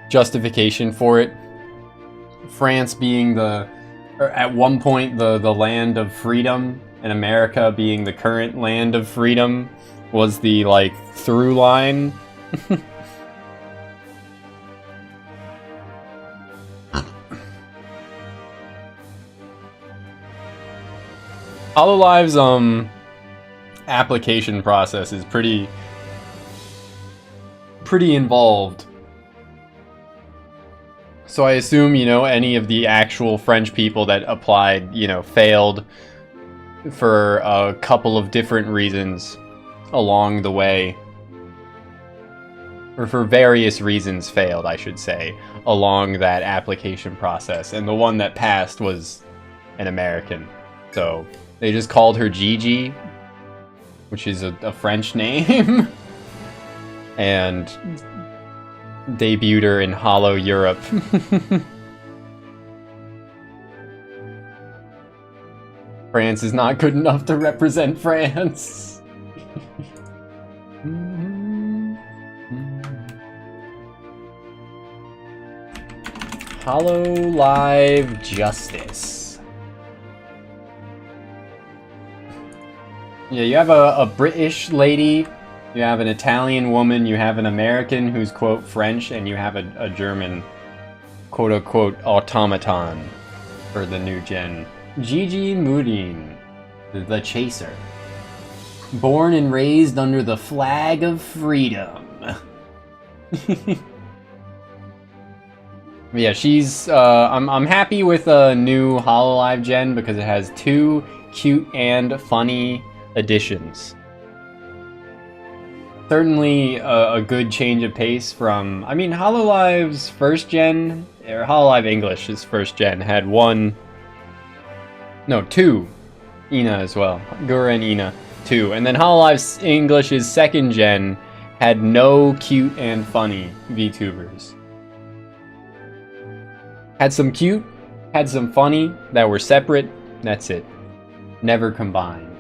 justification for it. France being at one point the land of freedom, and America being the current land of freedom was the, like, through line. HoloLive's application process is pretty involved. So I assume, you know, any of the actual French people that applied, you know, failed for a couple of different reasons along the way. Or for various reasons failed, I should say, along that application process. And the one that passed was an American. So they just called her Gigi, which is a French name. And debuted her in Hollow Europe. France is not good enough to represent France. Hollow Live Justice. Yeah, you have a British lady, you have an Italian woman, you have an American who's quote French, and you have a German quote unquote automaton for the new gen. Gigi Murin, the Chaser. Born and raised under the flag of freedom. Yeah, she's, I'm happy with a new Hololive gen because it has 2 cute and funny additions. Certainly a good change of pace from, I mean, Hololive's first gen, or Hololive English's first gen had 2 Ina as well. Gura and Ina, 2. And then Hololive English's second gen had no cute and funny VTubers. Had some cute, had some funny that were separate, that's it. Never combined.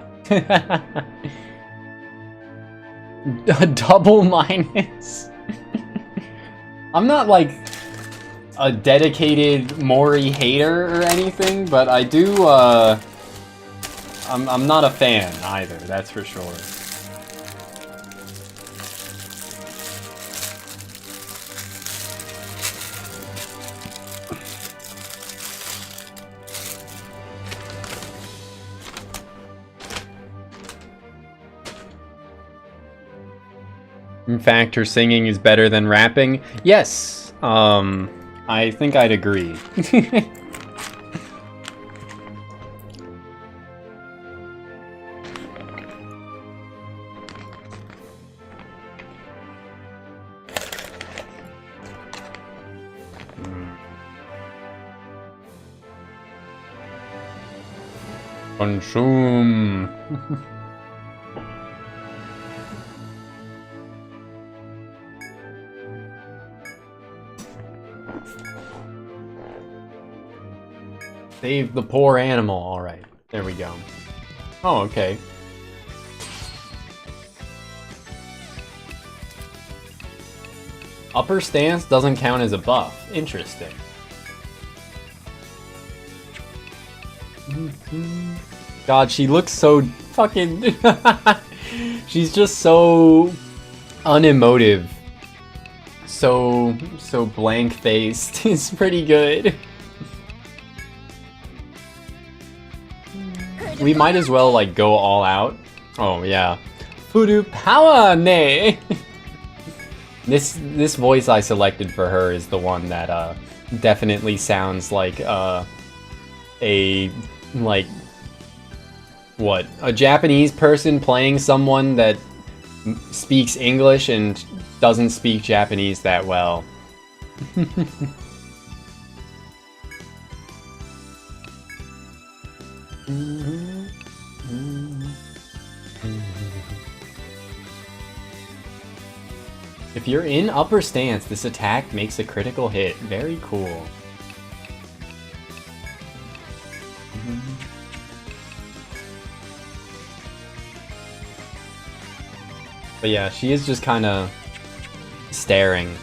A double minus? I'm not like a dedicated Mori hater or anything, but I do, I'm not a fan either, that's for sure. In fact, her singing is better than rapping. Yes, I think I'd agree. Consume. Save the poor animal. Alright, there we go. Oh, okay. Upper stance doesn't count as a buff. Interesting. God, she looks so fucking... She's just so unemotive. So blank-faced. It's pretty good. We might as well, like, go all out. Oh, yeah. Fudu power ne! This voice I selected for her is the one that, definitely sounds like, a Japanese person playing someone that speaks English and doesn't speak Japanese that well. If you're in upper stance, this attack makes a critical hit. Very cool. But yeah, she is just kind of staring.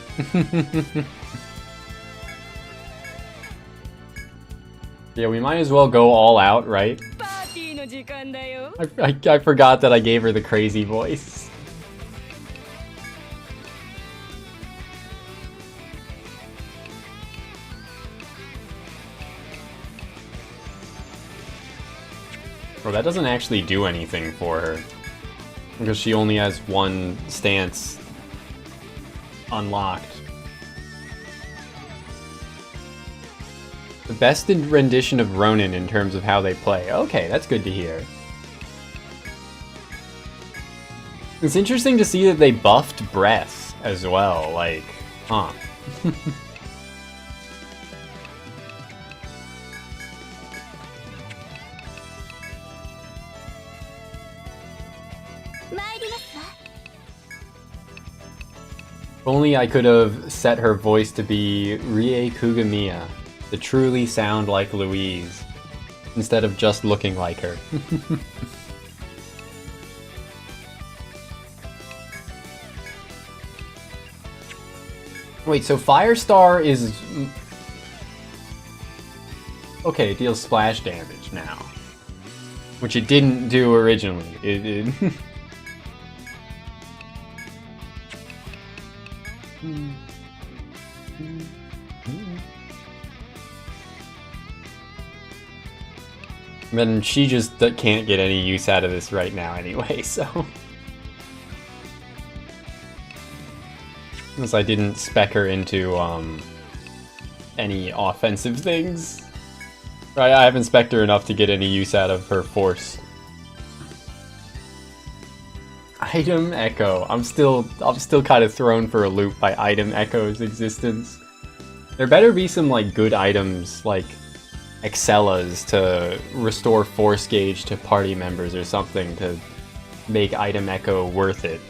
Yeah, we might as well go all out, right? I forgot that I gave her the crazy voice. Well, that doesn't actually do anything for her. Because she only has one stance unlocked. The best rendition of Ronin in terms of how they play. Okay, that's good to hear. It's interesting to see that they buffed breath as well, like, huh. If only I could have set her voice to be Rie Kugamiya, to truly sound like Louise, instead of just looking like her. Wait, so Firestar is... Okay, it deals splash damage now. Which it didn't do originally. It Then she just can't get any use out of this right now anyway, so... Unless I didn't spec her into, any offensive things. Right, I haven't spec'd her enough to get any use out of her force. Item Echo. I'm still kind of thrown for a loop by Item Echo's existence. There better be some, like, good items, like Excellas to restore force gauge to party members or something to make Item Echo worth it.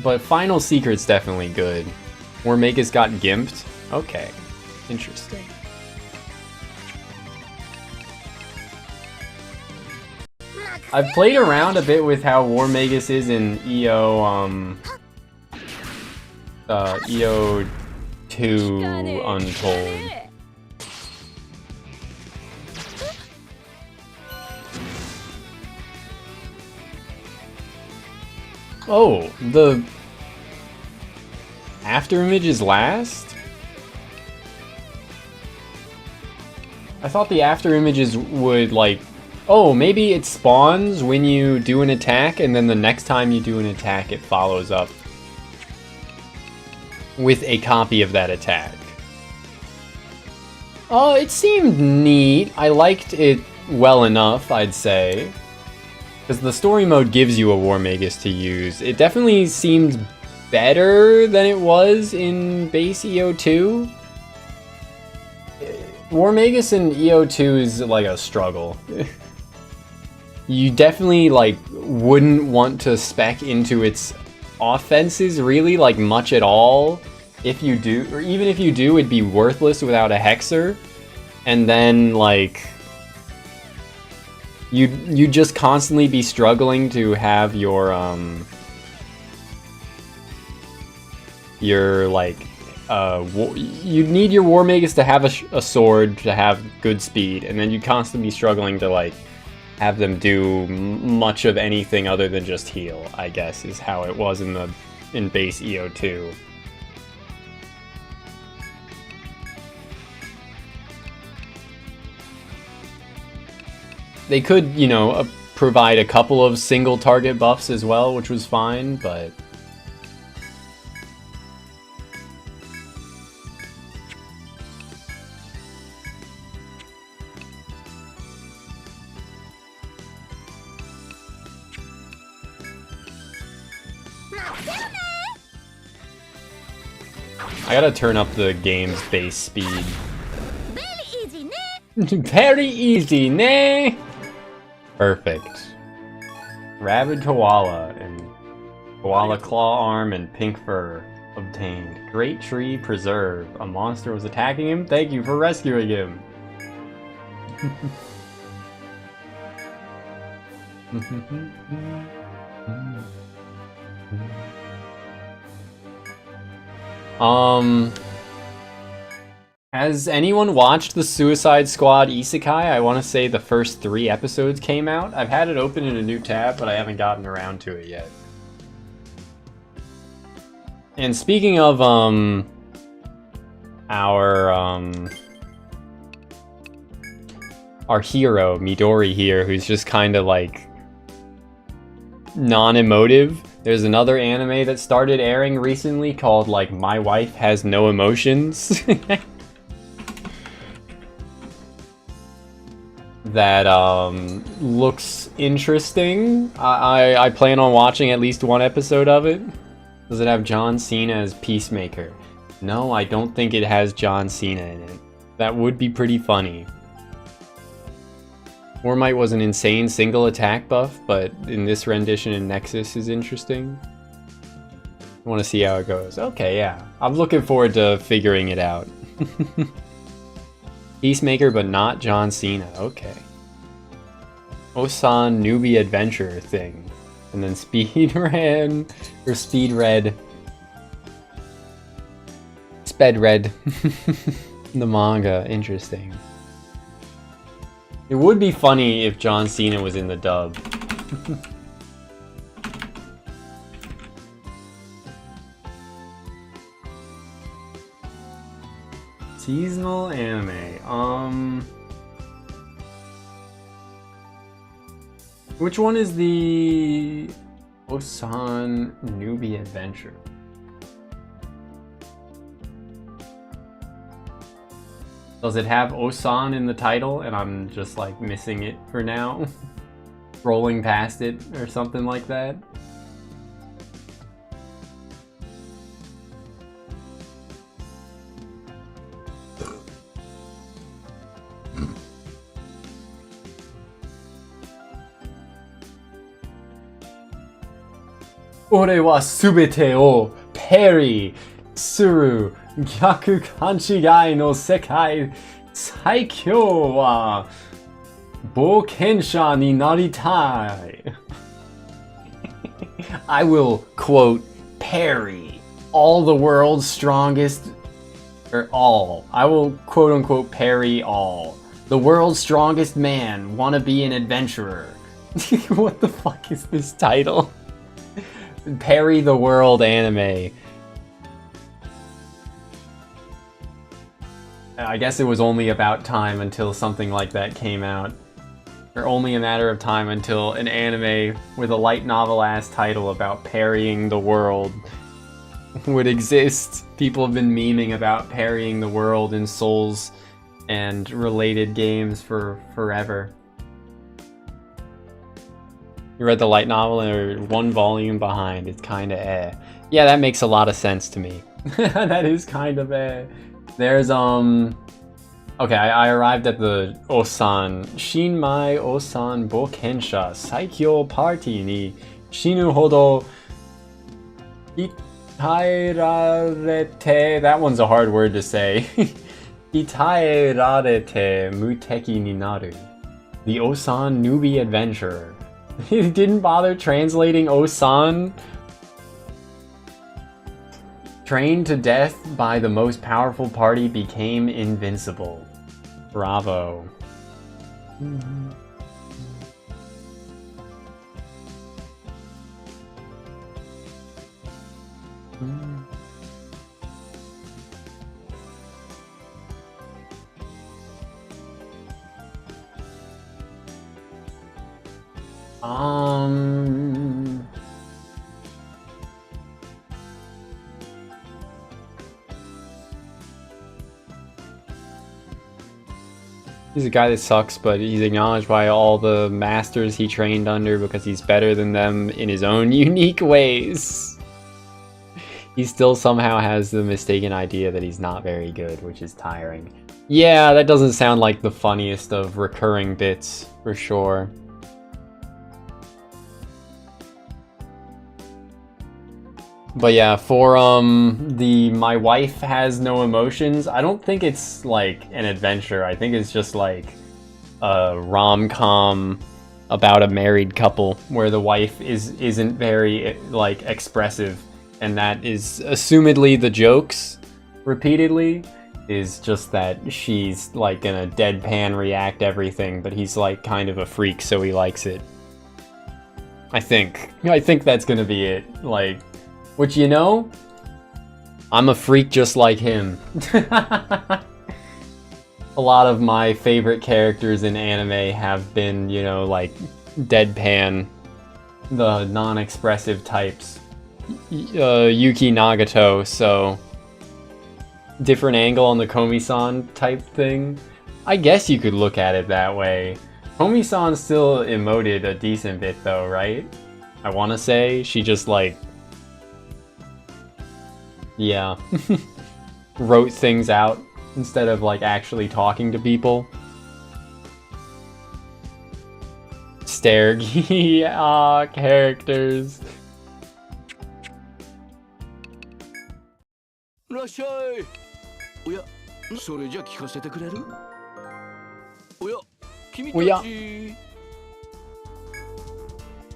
But Final Secret's definitely good. Warmagus got gimped? Okay. Interesting. I've played around a bit with how Warmagus is in EO 2 Untold. Oh, the after images last? I thought the after images would, like, oh, maybe it spawns when you do an attack, and then the next time you do an attack, it follows up with a copy of that attack. Oh, it seemed neat. I liked it well enough, I'd say. Because the story mode gives you a Warmagus to use. It definitely seemed better than it was in base EO2. Warmagus in EO2 is like a struggle. You definitely, like, wouldn't want to spec into its offenses really, like, much at all. If you do, or even if you do, it'd be worthless without a Hexer. And then, like, you'd just constantly be struggling to have your like, you'd need your Warmagus to have a sword to have good speed, and then you'd constantly be struggling to, like, have them do much of anything other than just heal, I guess, is how it was in base EO2. They could, you know, provide a couple of single target buffs as well, which was fine, but... I gotta turn up the game's base speed. Very easy, ne? Perfect. Rabid Koala and Koala Claw Arm and Pink Fur obtained. Great Tree Preserve. A monster was attacking him. Thank you for rescuing him. Has anyone watched the Suicide Squad Isekai? I want to say the first 3 episodes came out. I've had it open in a new tab, but I haven't gotten around to it yet. And speaking of, our hero, Midori here, who's just kind of, like, non-emotive. There's another anime that started airing recently called, like, My Wife Has No Emotions. That looks interesting. I plan on watching at least 1 episode of it. Does it have John Cena as Peacemaker? No, I don't think it has John Cena in it. That would be pretty funny. Warmite was an insane single attack buff, but in this rendition in Nexus is interesting. want to see how it goes. Okay, yeah. I'm looking forward to figuring it out. Peacemaker, but not John Cena. Okay. Osan newbie adventure thing. And then Speed Red. Or Speed Red. Sped Red. The manga. Interesting. It would be funny if John Cena was in the dub. Seasonal anime. Which one is the Osan Newbie Adventure? Does it have Osan in the title and I'm just like missing it for now? Rolling past it or something like that? Ore wa subete o peri suru gyaku kanchigai no sekai saikyou wa boukensha ni naritai. I will quote parry all the world's strongest, or all. I will quote unquote parry all. The world's strongest man wanna be an adventurer. What the fuck is this title? Parry the World anime. I guess it was only about time until something like that came out. Or only a matter of time until an anime with a light novel-ass title about parrying the world would exist. People have been memeing about parrying the world in Souls and related games for forever. You read the light novel and are one volume behind. It's kinda eh. Yeah, that makes a lot of sense to me. That is kind of eh. There's, okay, I arrived at the Osan. Shinmai Osan Bokensha Saikyo Party ni Shinu Hodo Itairarete. That one's a hard word to say. Itairarete Muteki ni Naru. The Osan Newbie Adventurer. He didn't bother translating Osan. Trained to death by the most powerful party became invincible. Bravo. He's a guy that sucks, but he's acknowledged by all the masters he trained under because he's better than them in his own unique ways. He still somehow has the mistaken idea that he's not very good, which is tiring. Yeah, that doesn't sound like the funniest of recurring bits, for sure. But yeah, for the my wife has no emotions, I don't think it's like an adventure. I think it's just like a rom-com about a married couple where the wife isn't very like expressive, and that is assumedly the jokes repeatedly is just that she's like gonna deadpan react everything, but he's like kind of a freak, so he likes it. I think that's gonna be it. Like, which, you know, I'm a freak just like him. A lot of my favorite characters in anime have been, you know, like deadpan, the non-expressive types. Yuki Nagato, so different angle on the Komi-san type thing. I guess you could look at it that way. Komi-san still emoted a decent bit though, right? I want to say she just like, yeah, wrote things out instead of like actually talking to people. Characters. っしゃい。おや、それじゃ聞かせてくれる？おや、君たち。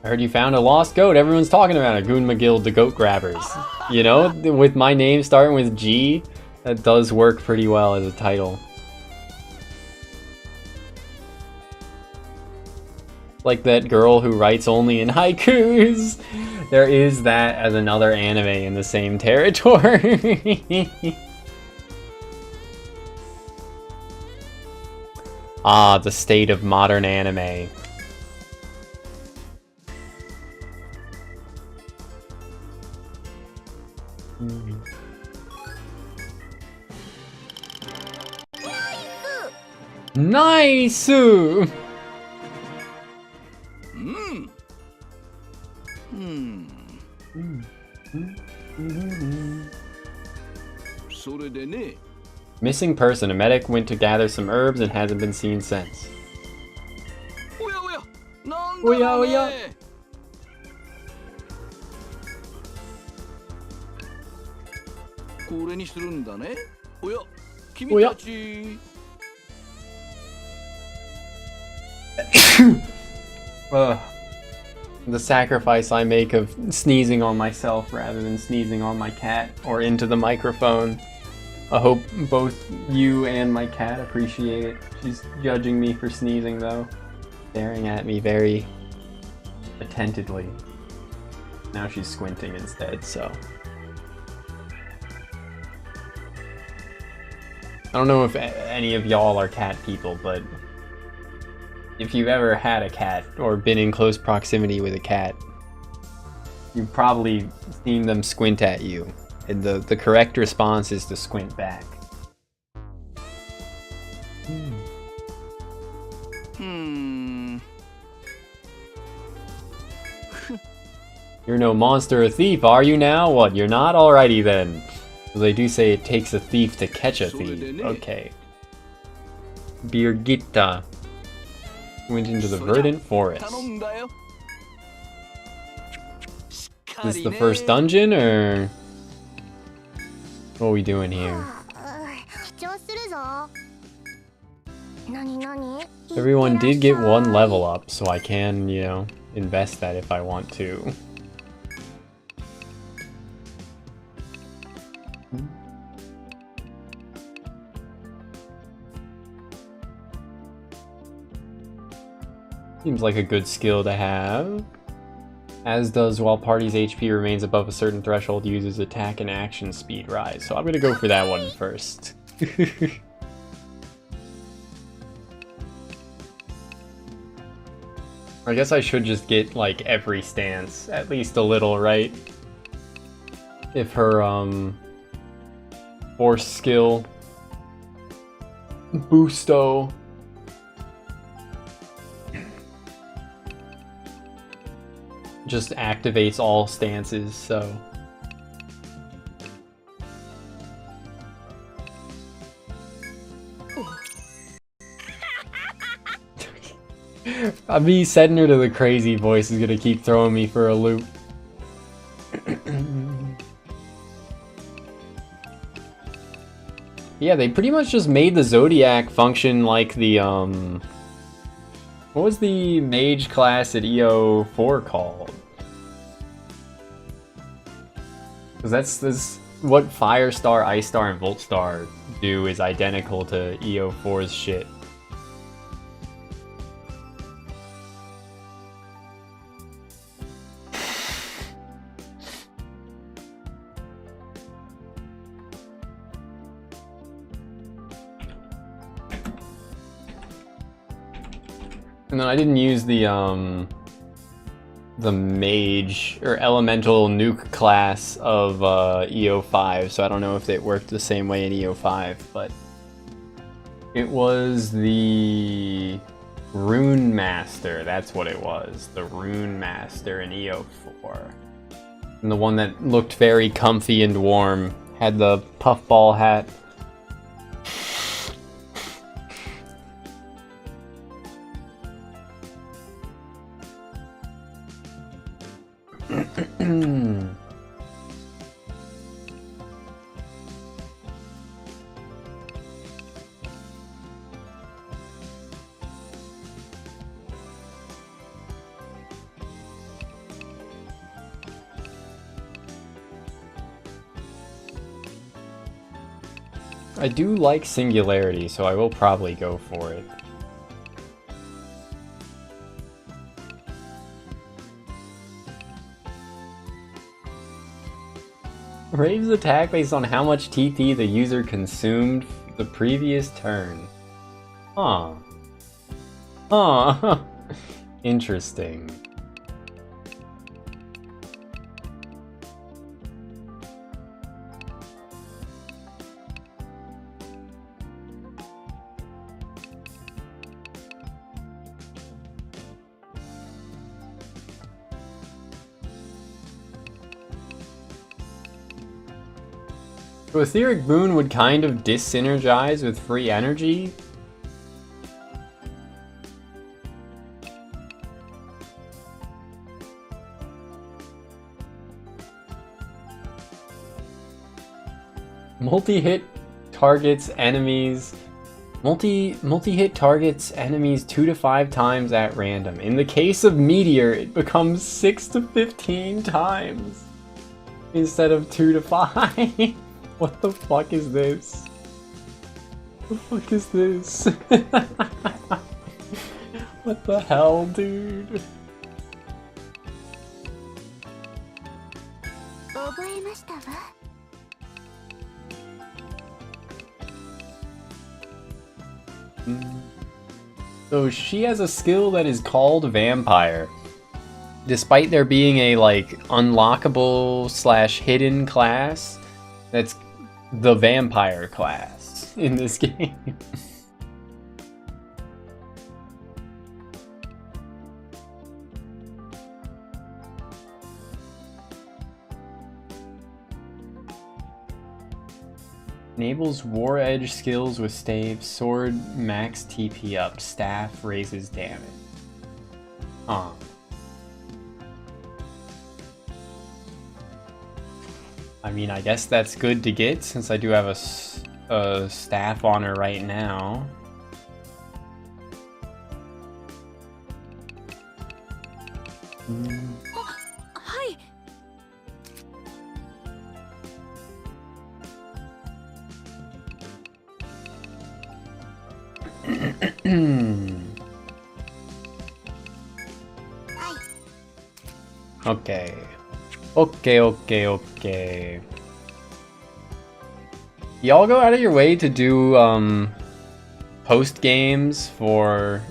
I heard you found a lost goat. Everyone's talking about it. Goon McGill, the goat grabbers. You know, with my name starting with G, that does work pretty well as a title. Like that girl who writes only in haikus. There is that as another anime in the same territory. Ah, the state of modern anime. Nice! それでね。 Missing person. A medic went to gather some herbs and hasn't been seen since. おやおや、なんだろうね。おやおや。これにするんだね。おや、君たち。The sacrifice I make of sneezing on myself rather than sneezing on my cat or into the microphone. I hope both you and my cat appreciate it. She's judging me for sneezing though, staring at me very attentively. Now she's squinting instead, so. I don't know if any of y'all are cat people, but if you've ever had a cat or been in close proximity with a cat, you've probably seen them squint at you, and the correct response is to squint back. You're no monster or thief, are you now? What, you're not? Alrighty then. They do say it takes a thief to catch a thief. Okay. Birgitta went into the verdant forest. Is this the first dungeon, or what are we doing here? Everyone did get one level up, so I can, you know, invest that if I want to. Seems like a good skill to have. As does while party's HP remains above a certain threshold, uses attack and action speed rise. So I'm gonna go for that one first. I guess I should just get like every stance, at least a little, right? If her force skill boosto just activates all stances, so me setting her to the crazy voice is gonna keep throwing me for a loop. Yeah, they pretty much just made the Zodiac function like the what was the mage class at EO4 called? Because that's what Firestar, Ice Star, and Voltstar do is identical to EO4's shit. And then I didn't use the mage or elemental nuke class of EO5, so I don't know if it worked the same way in EO5, but it was the Rune Master, that's what it was, the Rune Master in EO4. And the one that looked very comfy and warm, had the puffball hat. I do like Singularity, so I will probably go for it. Raves attack based on how much TP the user consumed the previous turn. Huh. Huh. Interesting. So Etheric Boon would kind of dis-synergize with free energy. Multi-hit targets enemies. Multi-hit targets enemies 2 to 5 times at random. In the case of Meteor, it becomes 6 to 15 times instead of 2 to 5. What the fuck is this? What the fuck is this? What the hell, dude? So she has a skill that is called Vampire. Despite there being a like unlockable / hidden class, that's the Vampire class in this game. Enables War Edge skills with stave, sword max TP up, staff raises damage. Huh. I mean, I guess that's good to get since I do have a staff on her right now. Hi. Okay. Okay. Y'all go out of your way to do post games for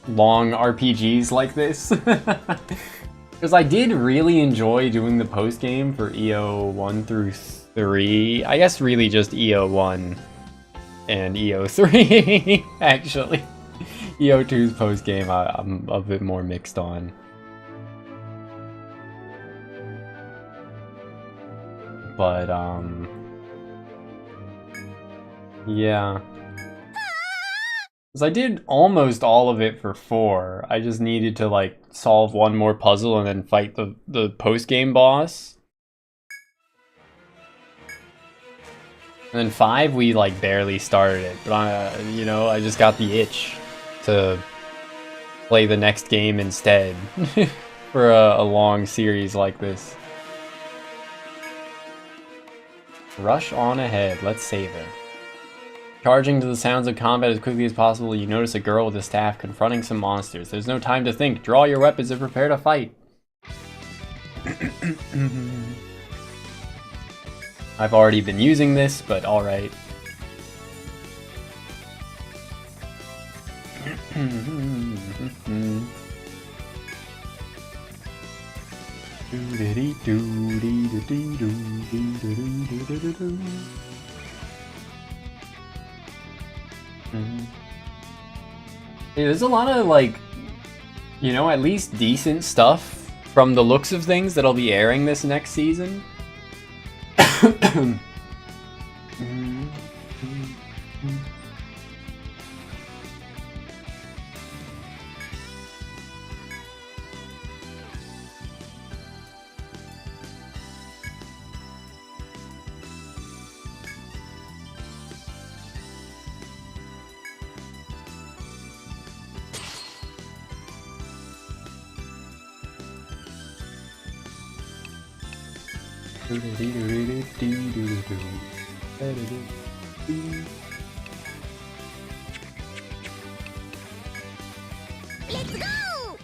long RPGs like this? Because I did really enjoy doing the post game for EO 1 through 3. I guess really just EO 1 and EO 3 actually. EO 2's post game I'm a bit more mixed on. But, yeah. Because I did almost all of it for 4. I just needed to, like, solve one more puzzle and then fight the post-game boss. And then 5, we, like, barely started it. But, you know, I just got the itch to play the next game instead for a long series like this. Rush on ahead. Let's save her. Charging to the sounds of combat as quickly as possible, you notice a girl with a staff confronting some monsters. There's no time to think. Draw your weapons and prepare to fight. I've already been using this, but alright. Yeah, there's a lot of, like, you know, at least decent stuff from the looks of things that'll be airing this next season.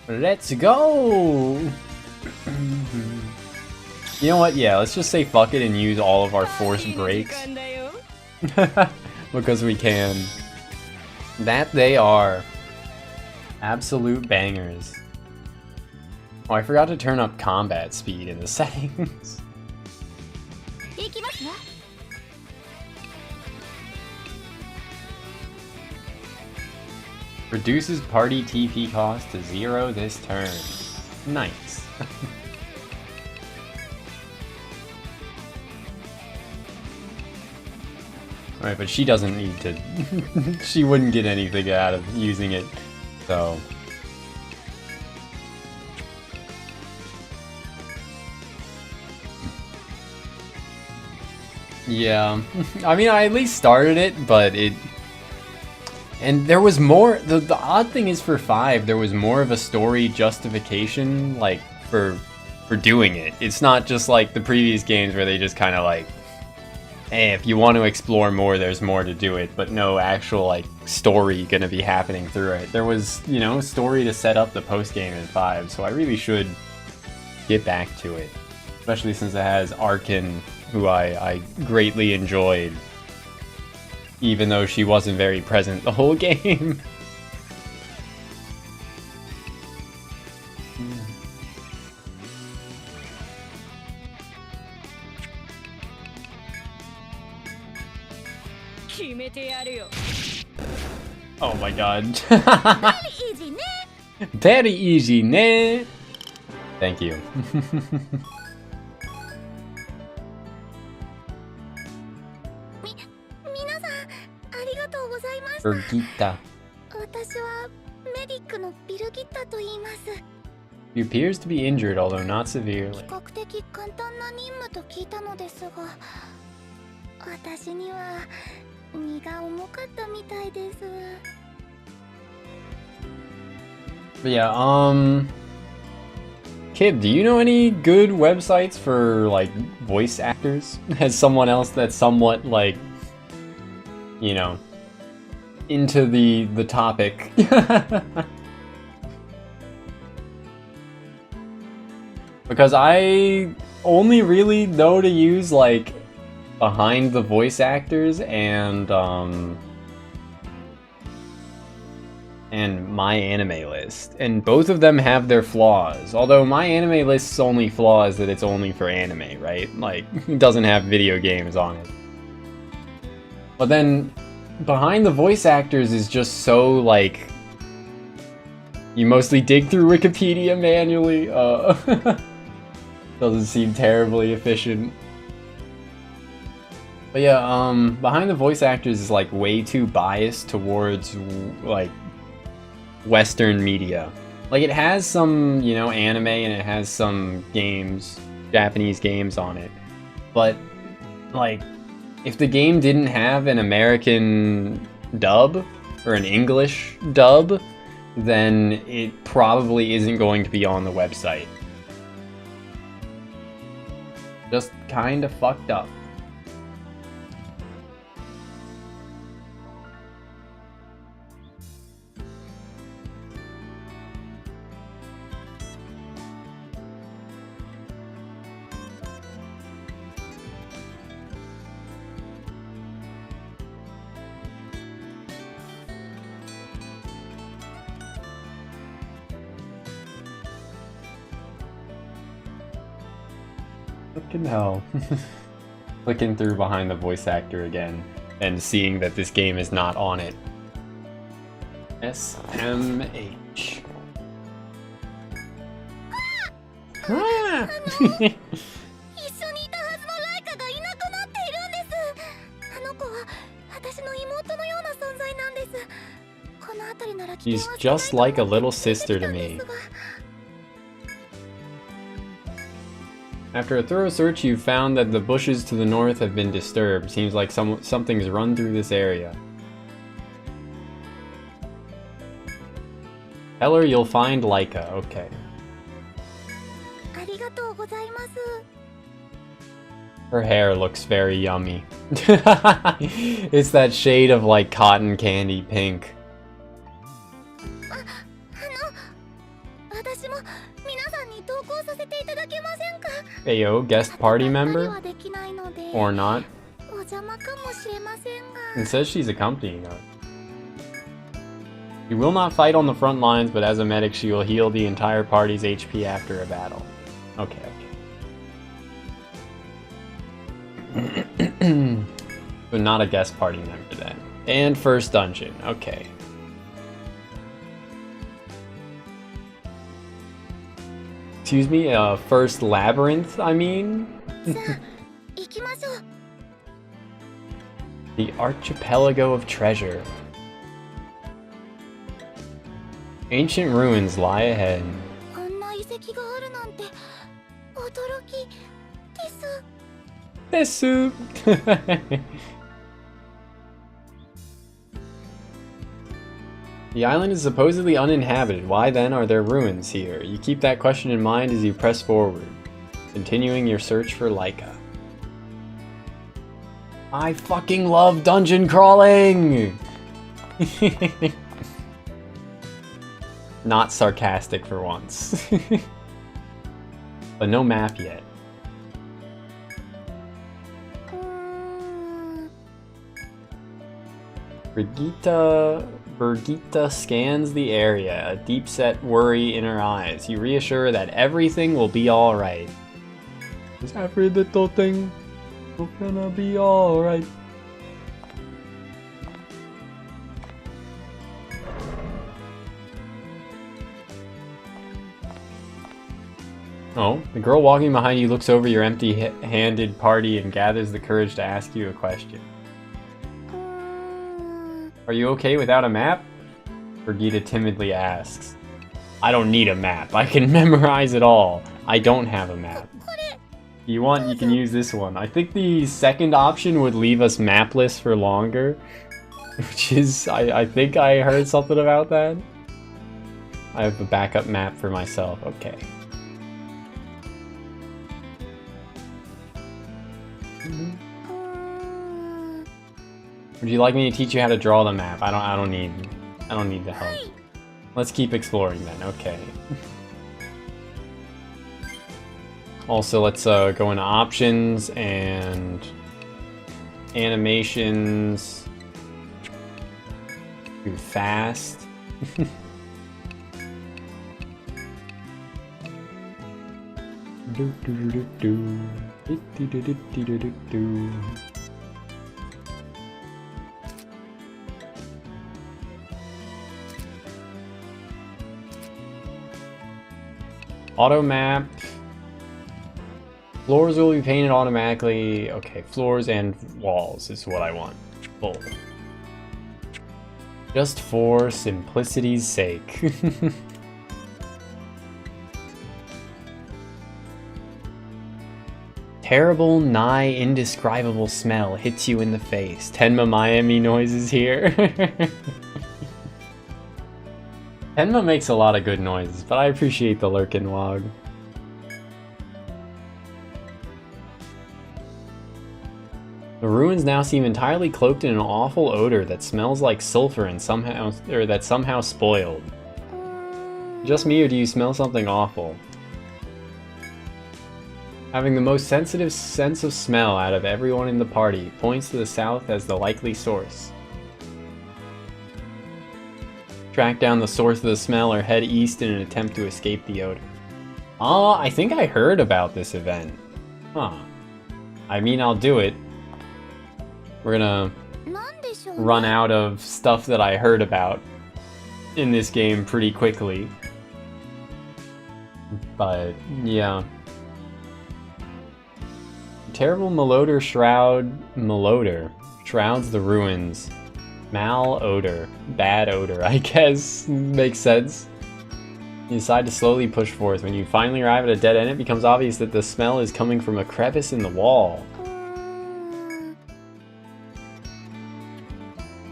Let's go! You know what? Yeah, let's just say fuck it and use all of our force breaks. Because we can. That they are. Absolute bangers. Oh, I forgot to turn up combat speed in the settings. Reduces party TP cost to 0 this turn. Nice. Alright, but she doesn't need to... she wouldn't get anything out of using it, so... Yeah, I mean, I at least started it, but it... And there was more... The odd thing is for 5, there was more of a story justification, like, for doing it. It's not just like the previous games where they just kind of like... Hey, if you want to explore more, there's more to do it, but no actual, like, story gonna be happening through it. There was, you know, story to set up the post-game in 5, so I really should get back to it. Especially since it has Arkin, who I greatly enjoyed, even though she wasn't very present the whole game. Oh my god. Very easy, ne? Thank you. Birgitta. He appears to be injured, although not severely. But yeah, Kid, do you know any good websites for, like, voice actors? As someone else that's somewhat, like, you know, into the topic. Because I only really know to use, like, behind the voice actors and My Anime List. And both of them have their flaws. Although My Anime List's only flaw is that it's only for anime, right? Like, it doesn't have video games on it. But then, behind the voice actors is just so, like... You mostly dig through Wikipedia manually. Doesn't seem terribly efficient. But yeah, behind the voice actors is, like, way too biased towards, like, Western media. Like, it has some, you know, anime and it has some games, Japanese games on it. But, like, if the game didn't have an American dub, or an English dub, then it probably isn't going to be on the website. Just kinda fucked up. Fucking hell. Looking through behind the voice actor again and seeing that this game is not on it. SMH. Ah! She's just like a little sister to me. After a thorough search, you've found that the bushes to the north have been disturbed. Seems like something's run through this area. Tell her you'll find Laika. Okay. Her hair looks very yummy. It's that shade of like cotton candy pink. 私も皆さんに投稿させていただけませんか Ayo, guest party お member? はできないので Or not? お邪魔かもしれませんが It says she's accompanying us. She will not fight on the front lines, but as a medic she will heal the entire party's HP after a battle. Okay, okay. But not a guest party member then. And first dungeon, okay. Excuse me, first labyrinth, I mean? さあ行きましょう The Archipelago of Treasure. Ancient ruins lie ahead. こんな遺跡があるなんて驚きです Desu! The island is supposedly uninhabited. Why then are there ruins here? You keep that question in mind as you press forward, continuing your search for Laika. I fucking love dungeon crawling! Not sarcastic for once. But no map yet. うーん Brigitte scans the area, a deep-set worry in her eyes. You reassure her that everything will be alright. Is every little thing gonna be alright? Oh, the girl walking behind you looks over your empty-handed party and gathers the courage to ask you a question. うーん Are you okay without a map? Brigitte timidly asks. I don't need a map. I can memorize it all. I don't have a map. If you want, you can use this one. I think the second option would leave us mapless for longer. Which is, I think I heard something about that. I have a backup map for myself. Okay. Would you like me to teach you how to draw the map? I don't need the help. Let's keep exploring then. Okay. Also, let's go into options and animations. Do fast. Do do do do do do do do do do do. Auto map. Floors will be painted automatically. Okay, floors and walls is what I want. Full. Just for simplicity's sake. Terrible, nigh indescribable smell hits you in the face. Tenma Miami noises here. Tenma makes a lot of good noises, but I appreciate the Lurkenwog. The ruins now seem entirely cloaked in an awful odor that smells like sulfur and somehow spoiled. Just me, or do you smell something awful? Having the most sensitive sense of smell out of everyone in the party, points to the south as the likely source. Track down the source of the smell or head east in an attempt to escape the odor. I think I heard about this event. Huh. I mean, I'll do it. We're gonna なんでしょうね run out of stuff that I heard about in this game pretty quickly. But, yeah. Terrible Malodor shrouds the ruins. Malodor. Bad odor, I guess. Makes sense. You decide to slowly push forth. When you finally arrive at a dead end, it becomes obvious that the smell is coming from a crevice in the wall. うーん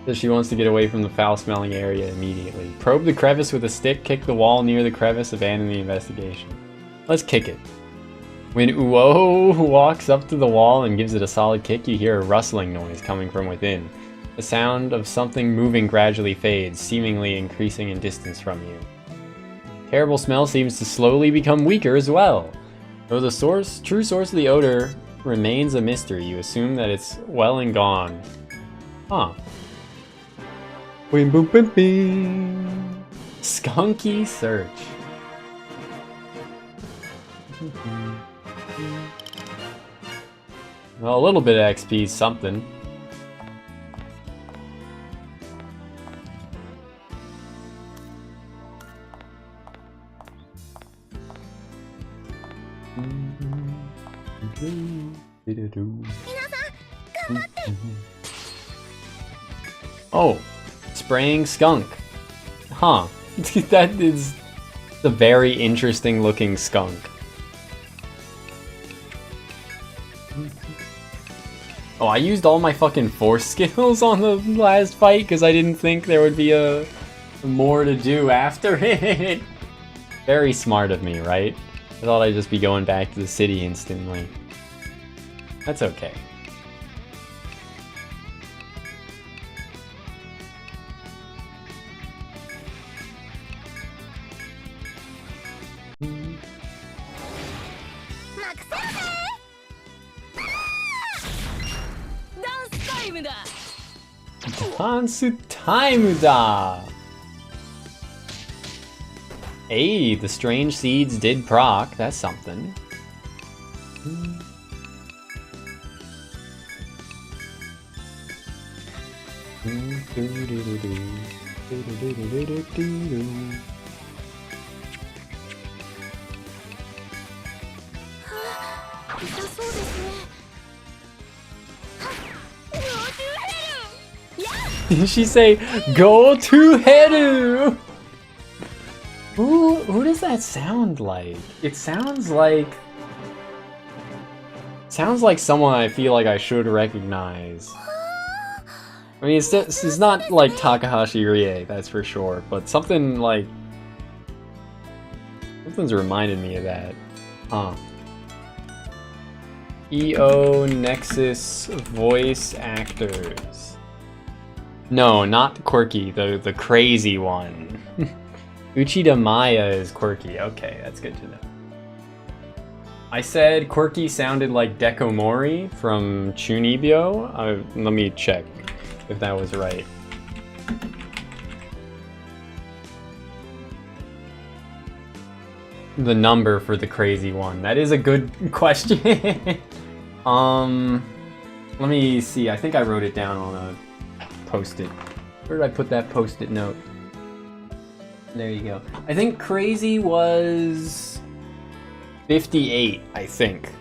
So she wants to get away from the foul-smelling area immediately. Probe the crevice with a stick, kick the wall near the crevice, abandon the investigation. Let's kick it. When Uo walks up to the wall and gives it a solid kick, you hear a rustling noise coming from within. The sound of something moving gradually fades, seemingly increasing in distance from you. Terrible smell seems to slowly become weaker as well. Though the true source of the odor remains a mystery, you assume that it's well and gone. Huh. Boom, boom, boom, boom. Skunky search. Well, a little bit of XP is something. Oh, spraying skunk. Huh. That is a very interesting looking skunk. Oh, I used all my fucking force skills on the last fight because I didn't think there would be a more to do after it. Very smart of me, right? I thought I'd just be going back to the city instantly. That's okay. Dance time da! Hey, the strange seeds did proc. That's something. Did she say, go to Heru? Who does that sound like? It sounds like someone I feel like I should recognize. I mean, it's not like Takahashi Rie, that's for sure, but something's reminded me of that. Huh. EO Nexus voice actors. No, not Quirky, the crazy one. Uchida Maya is Quirky. Okay, that's good to know. I said Quirky sounded like Dekomori from Chunibyo. Let me check if that was right. The number for the crazy one. That is a good question. Let me see. I think I wrote it down on a post-it. Where did I put that post-it note? There you go. I think crazy was 58, I think.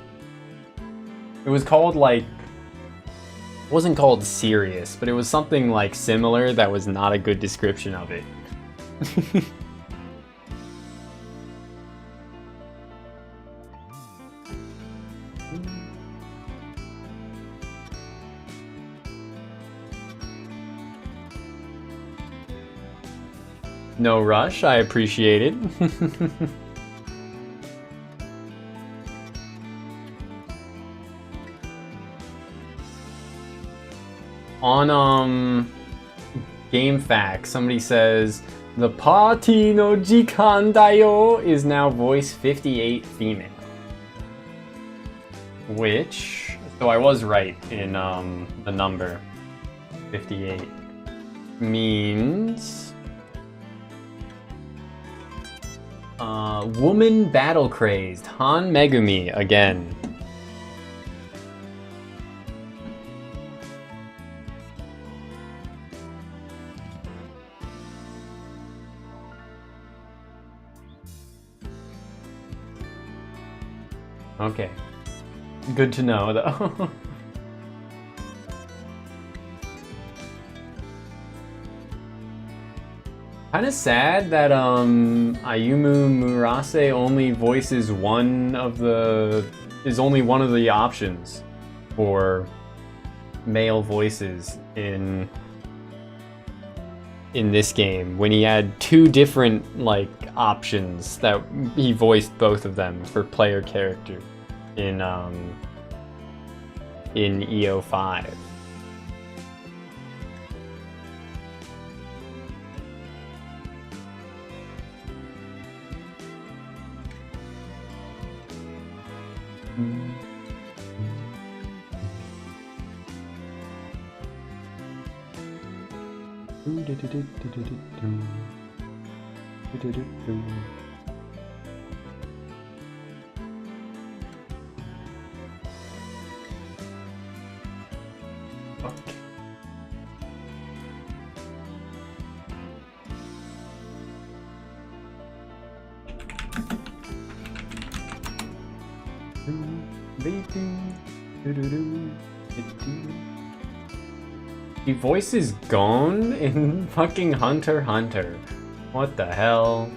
It was called like, it wasn't called serious, but it was something like similar that was not a good description of it. No rush, I appreciate it. On GameFAQ, somebody says the party no jikan dayo is now voice 58 female. Which, so I was right in the number 58 means woman battle crazed Han Megumi again. Okay. Good to know though. Kind of sad that Ayumu Murase only voices is only one of the options for male voices in this game, when he had two different like options that he voiced both of them for player character. in EO5. The voice is gone in fucking Hunter x Hunter. What the hell?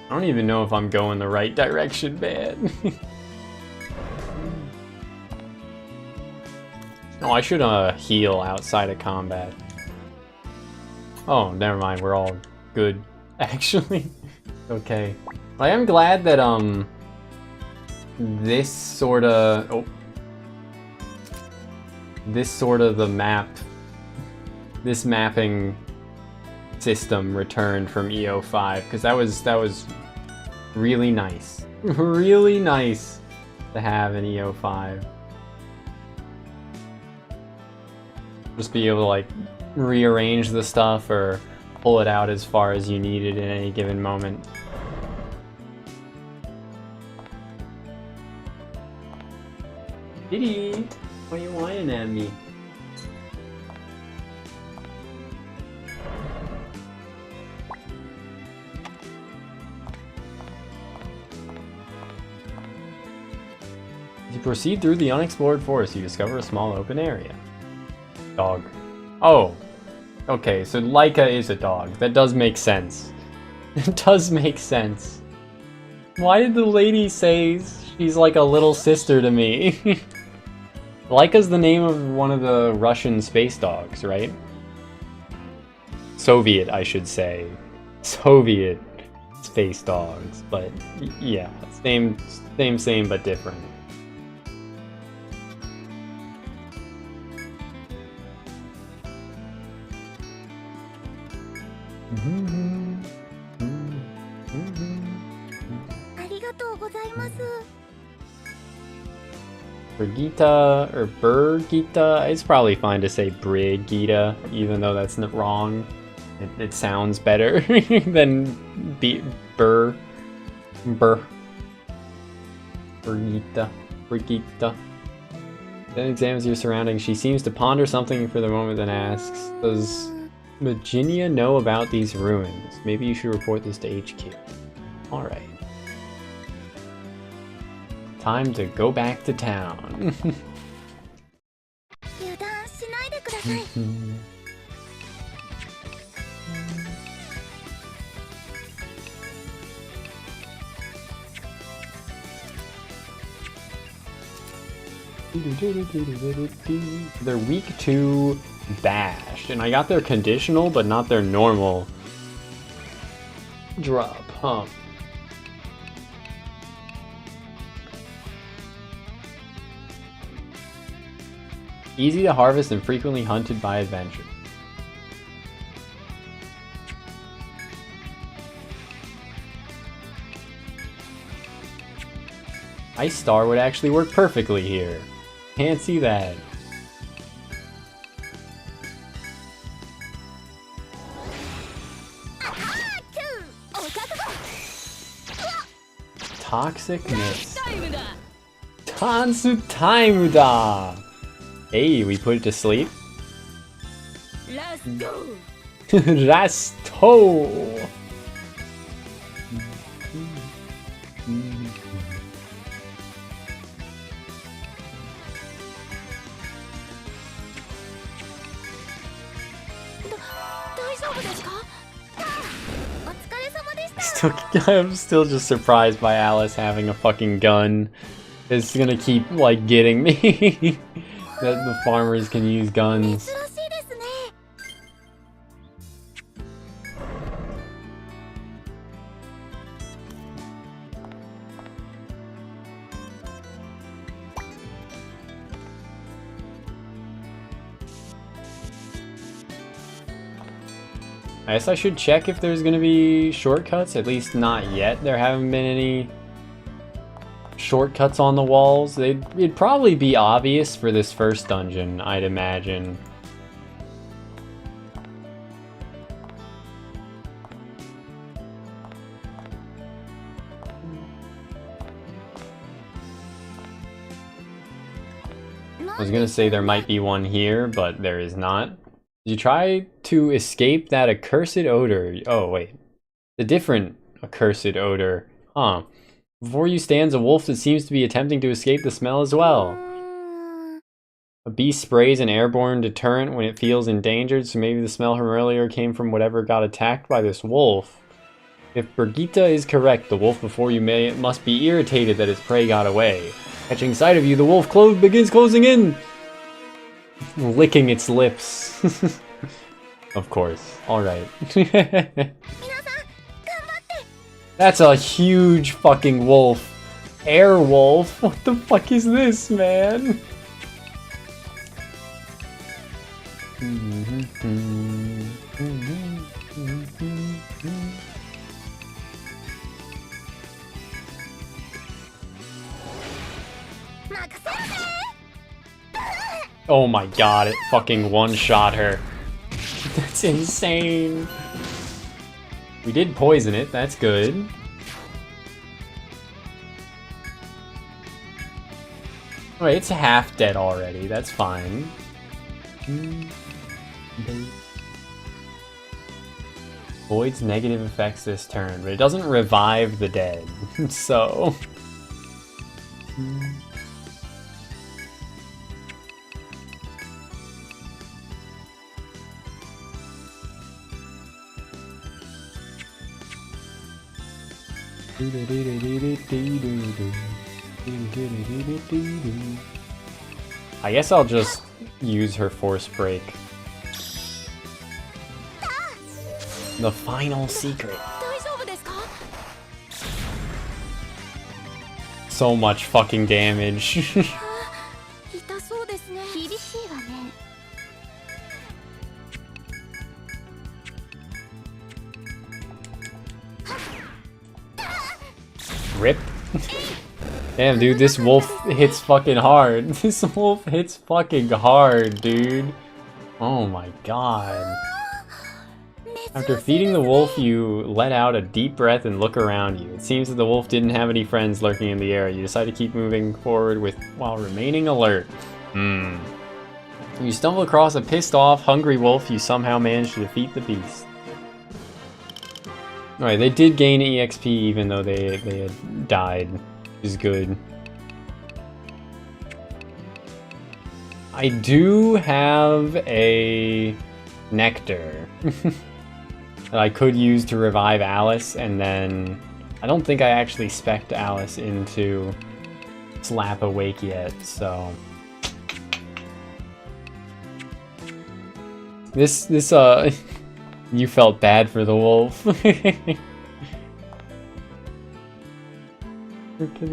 I don't even know if I'm going the right direction, man. Oh, I should heal outside of combat. Oh, never mind. We're all good, actually. Okay. I am glad that this sort of this mapping system returned from EO5, because that was really nice. Really nice to have in EO5. Just be able to like rearrange the stuff or pull it out as far as you need it in any given moment. Diddy, why are you whining at me? As you proceed through the unexplored forest, you discover a small open area. Dog. Oh. Okay, so Laika is a dog. That does make sense. It does make sense. Why did the lady say she's like a little sister to me? Laika's the name of one of the Russian space dogs, right? Soviet, I should say. Soviet space dogs. But yeah, same but different. Brigitte or Birgitta, it's probably fine to say Brigitte, even though that's not wrong. It sounds better than Brigitte. Then examines your surroundings. She seems to ponder something for the moment, then asks, "Does Virginia know about these ruins? Maybe you should report this to HQ." Alright. Time to go back to town. They're weak to bash, and I got their conditional, but not their normal drop, huh? Easy to harvest and frequently hunted by adventure. Ice Star would actually work perfectly here. Can't see that. Toxic Mist. Tansu Time da! Hey, we put it to sleep. Rasto! I'm still just surprised by Alice having a fucking gun. It's gonna keep, like, getting me. That the farmers can use guns. I guess I should check if there's gonna be shortcuts, at least not yet. There haven't been any shortcuts on the walls. It'd probably be obvious for this first dungeon, I'd imagine. I was gonna say there might be one here, but there is not. Did you try to escape that accursed odor? Oh, wait. The different accursed odor. Huh. Before you stands a wolf that seems to be attempting to escape the smell as well. A beast sprays an airborne deterrent when it feels endangered, so maybe the smell from earlier came from whatever got attacked by this wolf. If Brigitte is correct, the wolf before you must be irritated that its prey got away. Catching sight of you, the wolf begins closing in! Licking its lips. Of course. Alright. That's a huge fucking wolf. Air wolf? What the fuck is this, man? Oh my god, it fucking one-shot her. That's insane. We did poison it, that's good. Wait, it's half dead already, that's fine. Voids negative effects this turn, but it doesn't revive the dead, so... I guess I'll just use her force break. The final secret. So much fucking damage. Rip. Damn, dude, this wolf hits fucking hard. This wolf hits fucking hard, dude. Oh my god. After feeding the wolf, you let out a deep breath and look around you. It seems that the wolf didn't have any friends lurking in the area. You decide to keep moving forward while remaining alert. You stumble across a pissed off, hungry wolf. You somehow manage to defeat the beast. Alright, they did gain EXP even though they had died, which is good. I do have a nectar that I could use to revive Alice, and then I don't think I actually spec'd Alice into Slap Awake yet, so... This you felt bad for the wolf. Freaking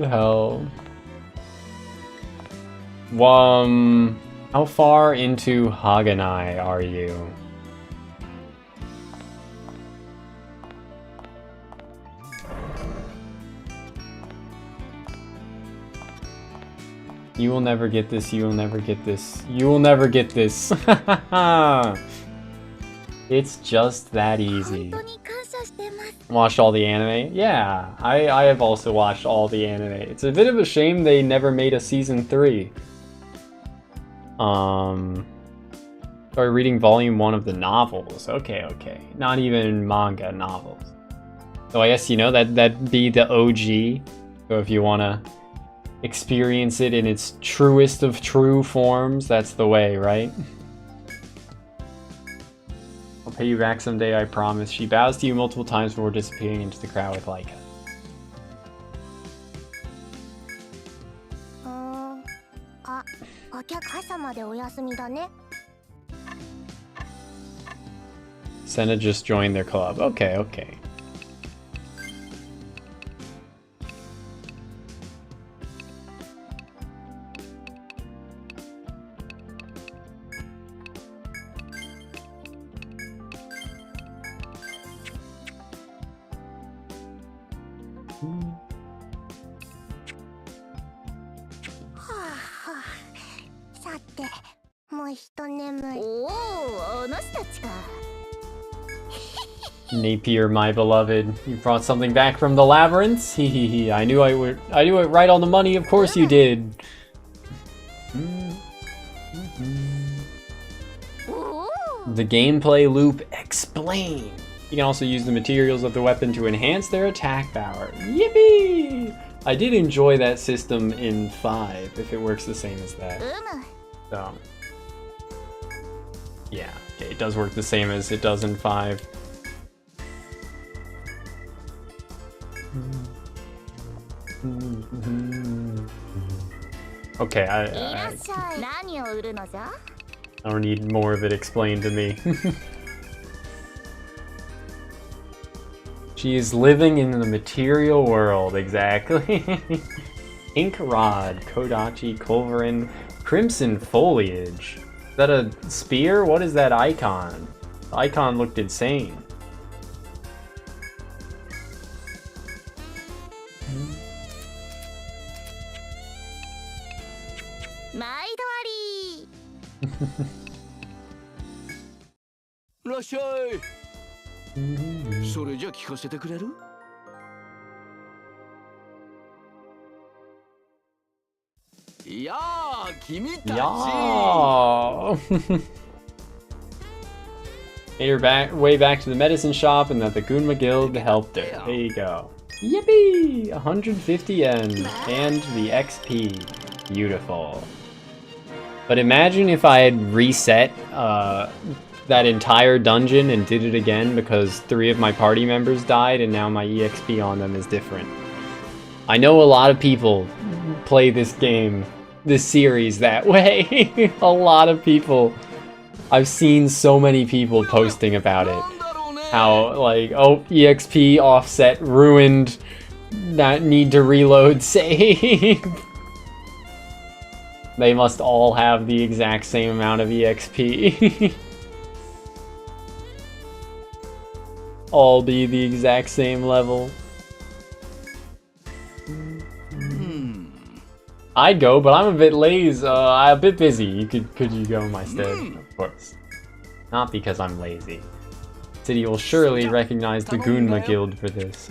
hell. How far into Haganai are you? You will never get this, you will never get this, you will never get this. It's just that easy. Watched all the anime? Yeah, I have also watched all the anime. It's a bit of a shame they never made a season 3. Started reading volume 1 of the novels. Okay. Not even manga, novels. So I guess, you know, that'd be the OG. So if you want to experience it in its truest of true forms, that's the way, right? pay you back someday, I promise. She bows to you multiple times before disappearing into the crowd with Laika. あ、お客様でお休みだね。 Senna just joined their club. Okay, okay. Napier, my beloved, you brought something back from the labyrinth. Hehehe. I knew it right on the money. Of course you did. The gameplay loop explain. You can also use the materials of the weapon to enhance their attack power. Yippee! I did enjoy that system in 5, if it works the same as that. So, yeah, okay, it does work the same as it does in 5. Okay, I don't need more of it explained to me. She is living in the material world, exactly. Ink Rod, Kodachi, Culverin, Crimson Foliage. Is that a spear? What is that icon? The icon looked insane. Made her way back to the medicine shop and that the Gunma Guild helped her. There you go. Yippee! 150 yen and the XP. Beautiful. But imagine if I had reset that entire dungeon and did it again because 3 of my party members died and now my EXP on them is different. I know a lot of people play this game, this series that way. A lot of people. I've seen so many people posting about it. How, like, oh, EXP offset ruined, not need to reload save. They must all have the exact same amount of EXP. All be the exact same level. I'd go, but I'm a bit lazy. I'm a bit busy. Could you go in my stead? Of course. Not because I'm lazy. City will surely recognize the Gunma Guild for this.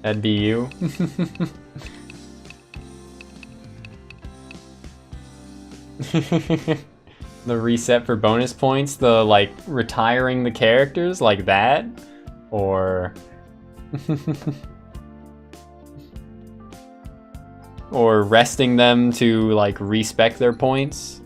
That'd be you. The reset for bonus points, the like retiring the characters like that, or or resting them to like respec their points.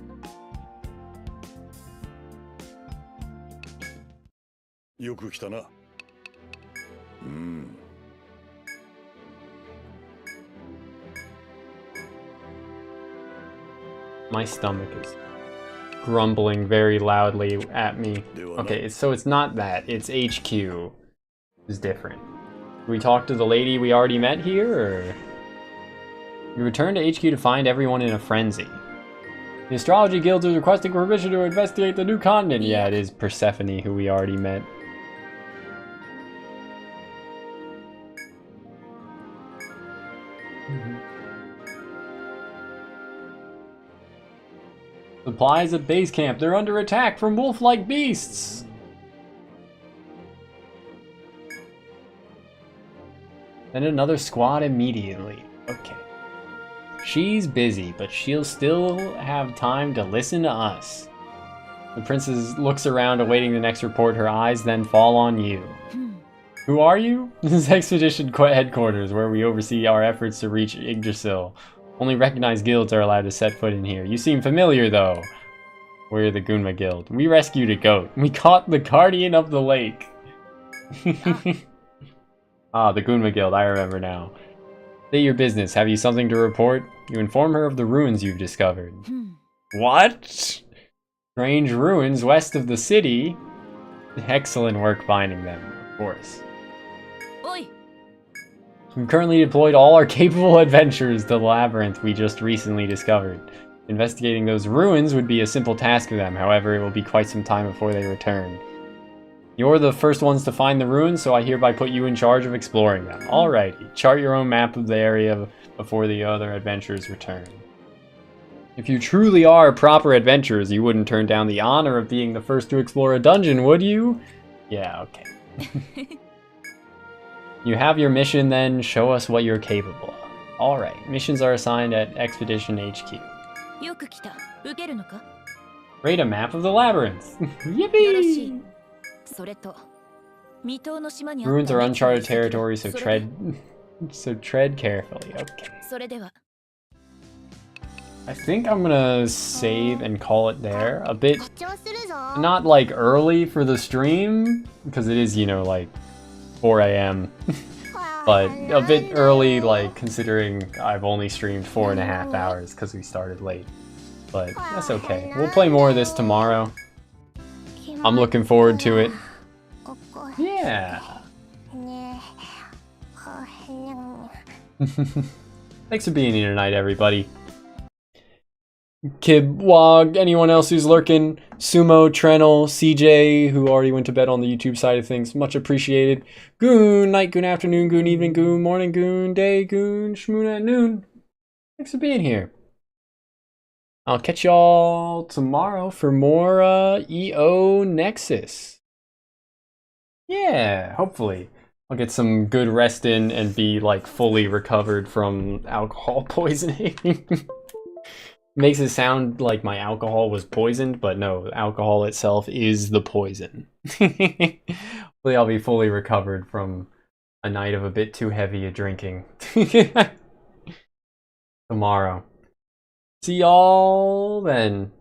My stomach is grumbling very loudly at me. Okay, so it's not that. It's HQ is different. Do we talk to the lady we already met here, or? You return to HQ to find everyone in a frenzy. The Astrology Guild is requesting permission to investigate the new continent. Yeah, it is Persephone, who we already met. Supplies at base camp. They're under attack from wolf-like beasts. Send another squad immediately. Okay. She's busy, but she'll still have time to listen to us. The princess looks around, awaiting the next report. Her eyes then fall on you. Who are you? This is Expedition Headquarters, where we oversee our efforts to reach Yggdrasil. Only recognized guilds are allowed to set foot in here. You seem familiar, though. We're the Gunma Guild. We rescued a goat. We caught the guardian of the lake. Ah, the Gunma Guild, I remember now. Say your business. Have you something to report? You inform her of the ruins you've discovered. What? Strange ruins west of the city? Excellent work finding them, of course. Oi! We've currently deployed all our capable adventurers to the labyrinth we just recently discovered. Investigating those ruins would be a simple task for them, however, it will be quite some time before they return. You're the first ones to find the ruins, so I hereby put you in charge of exploring them. Alrighty, chart your own map of the area before the other adventurers return. If you truly are proper adventurers, you wouldn't turn down the honor of being the first to explore a dungeon, would you? Yeah, okay. You have your mission then, show us what you're capable of. Alright, missions are assigned at Expedition HQ. よく来た。受けるのか？ Create a map of the labyrinth. よろしい。 Yippee! それと、未踏の島にあった Ruins are uncharted Nexusの territory, 遺跡 so それで tread carefully. Okay. それでは。 I think I'm gonna save and call it there. A bit 誇張するぞ not like early for the stream because it is, you know, like 4 a.m. but a bit early, like considering I've only streamed 4.5 hours because we started late. But that's okay. We'll play more of this tomorrow. I'm looking forward to it. ここ Yeah. ね Thanks for being here tonight, everybody. Kib, Wog, anyone else who's lurking, Sumo, Trenel, CJ, who already went to bed on the YouTube side of things, much appreciated. Goon, night, goon, afternoon, goon, evening, goon, morning, goon, day, goon, shmoon at noon. Thanks for being here. I'll catch y'all tomorrow for more EO Nexus. Yeah, hopefully. I'll get some good rest in and be like fully recovered from alcohol poisoning. Makes it sound like my alcohol was poisoned, but no, alcohol itself is the poison. Hopefully I'll be fully recovered from a night of a bit too heavy a drinking. Tomorrow. See y'all then.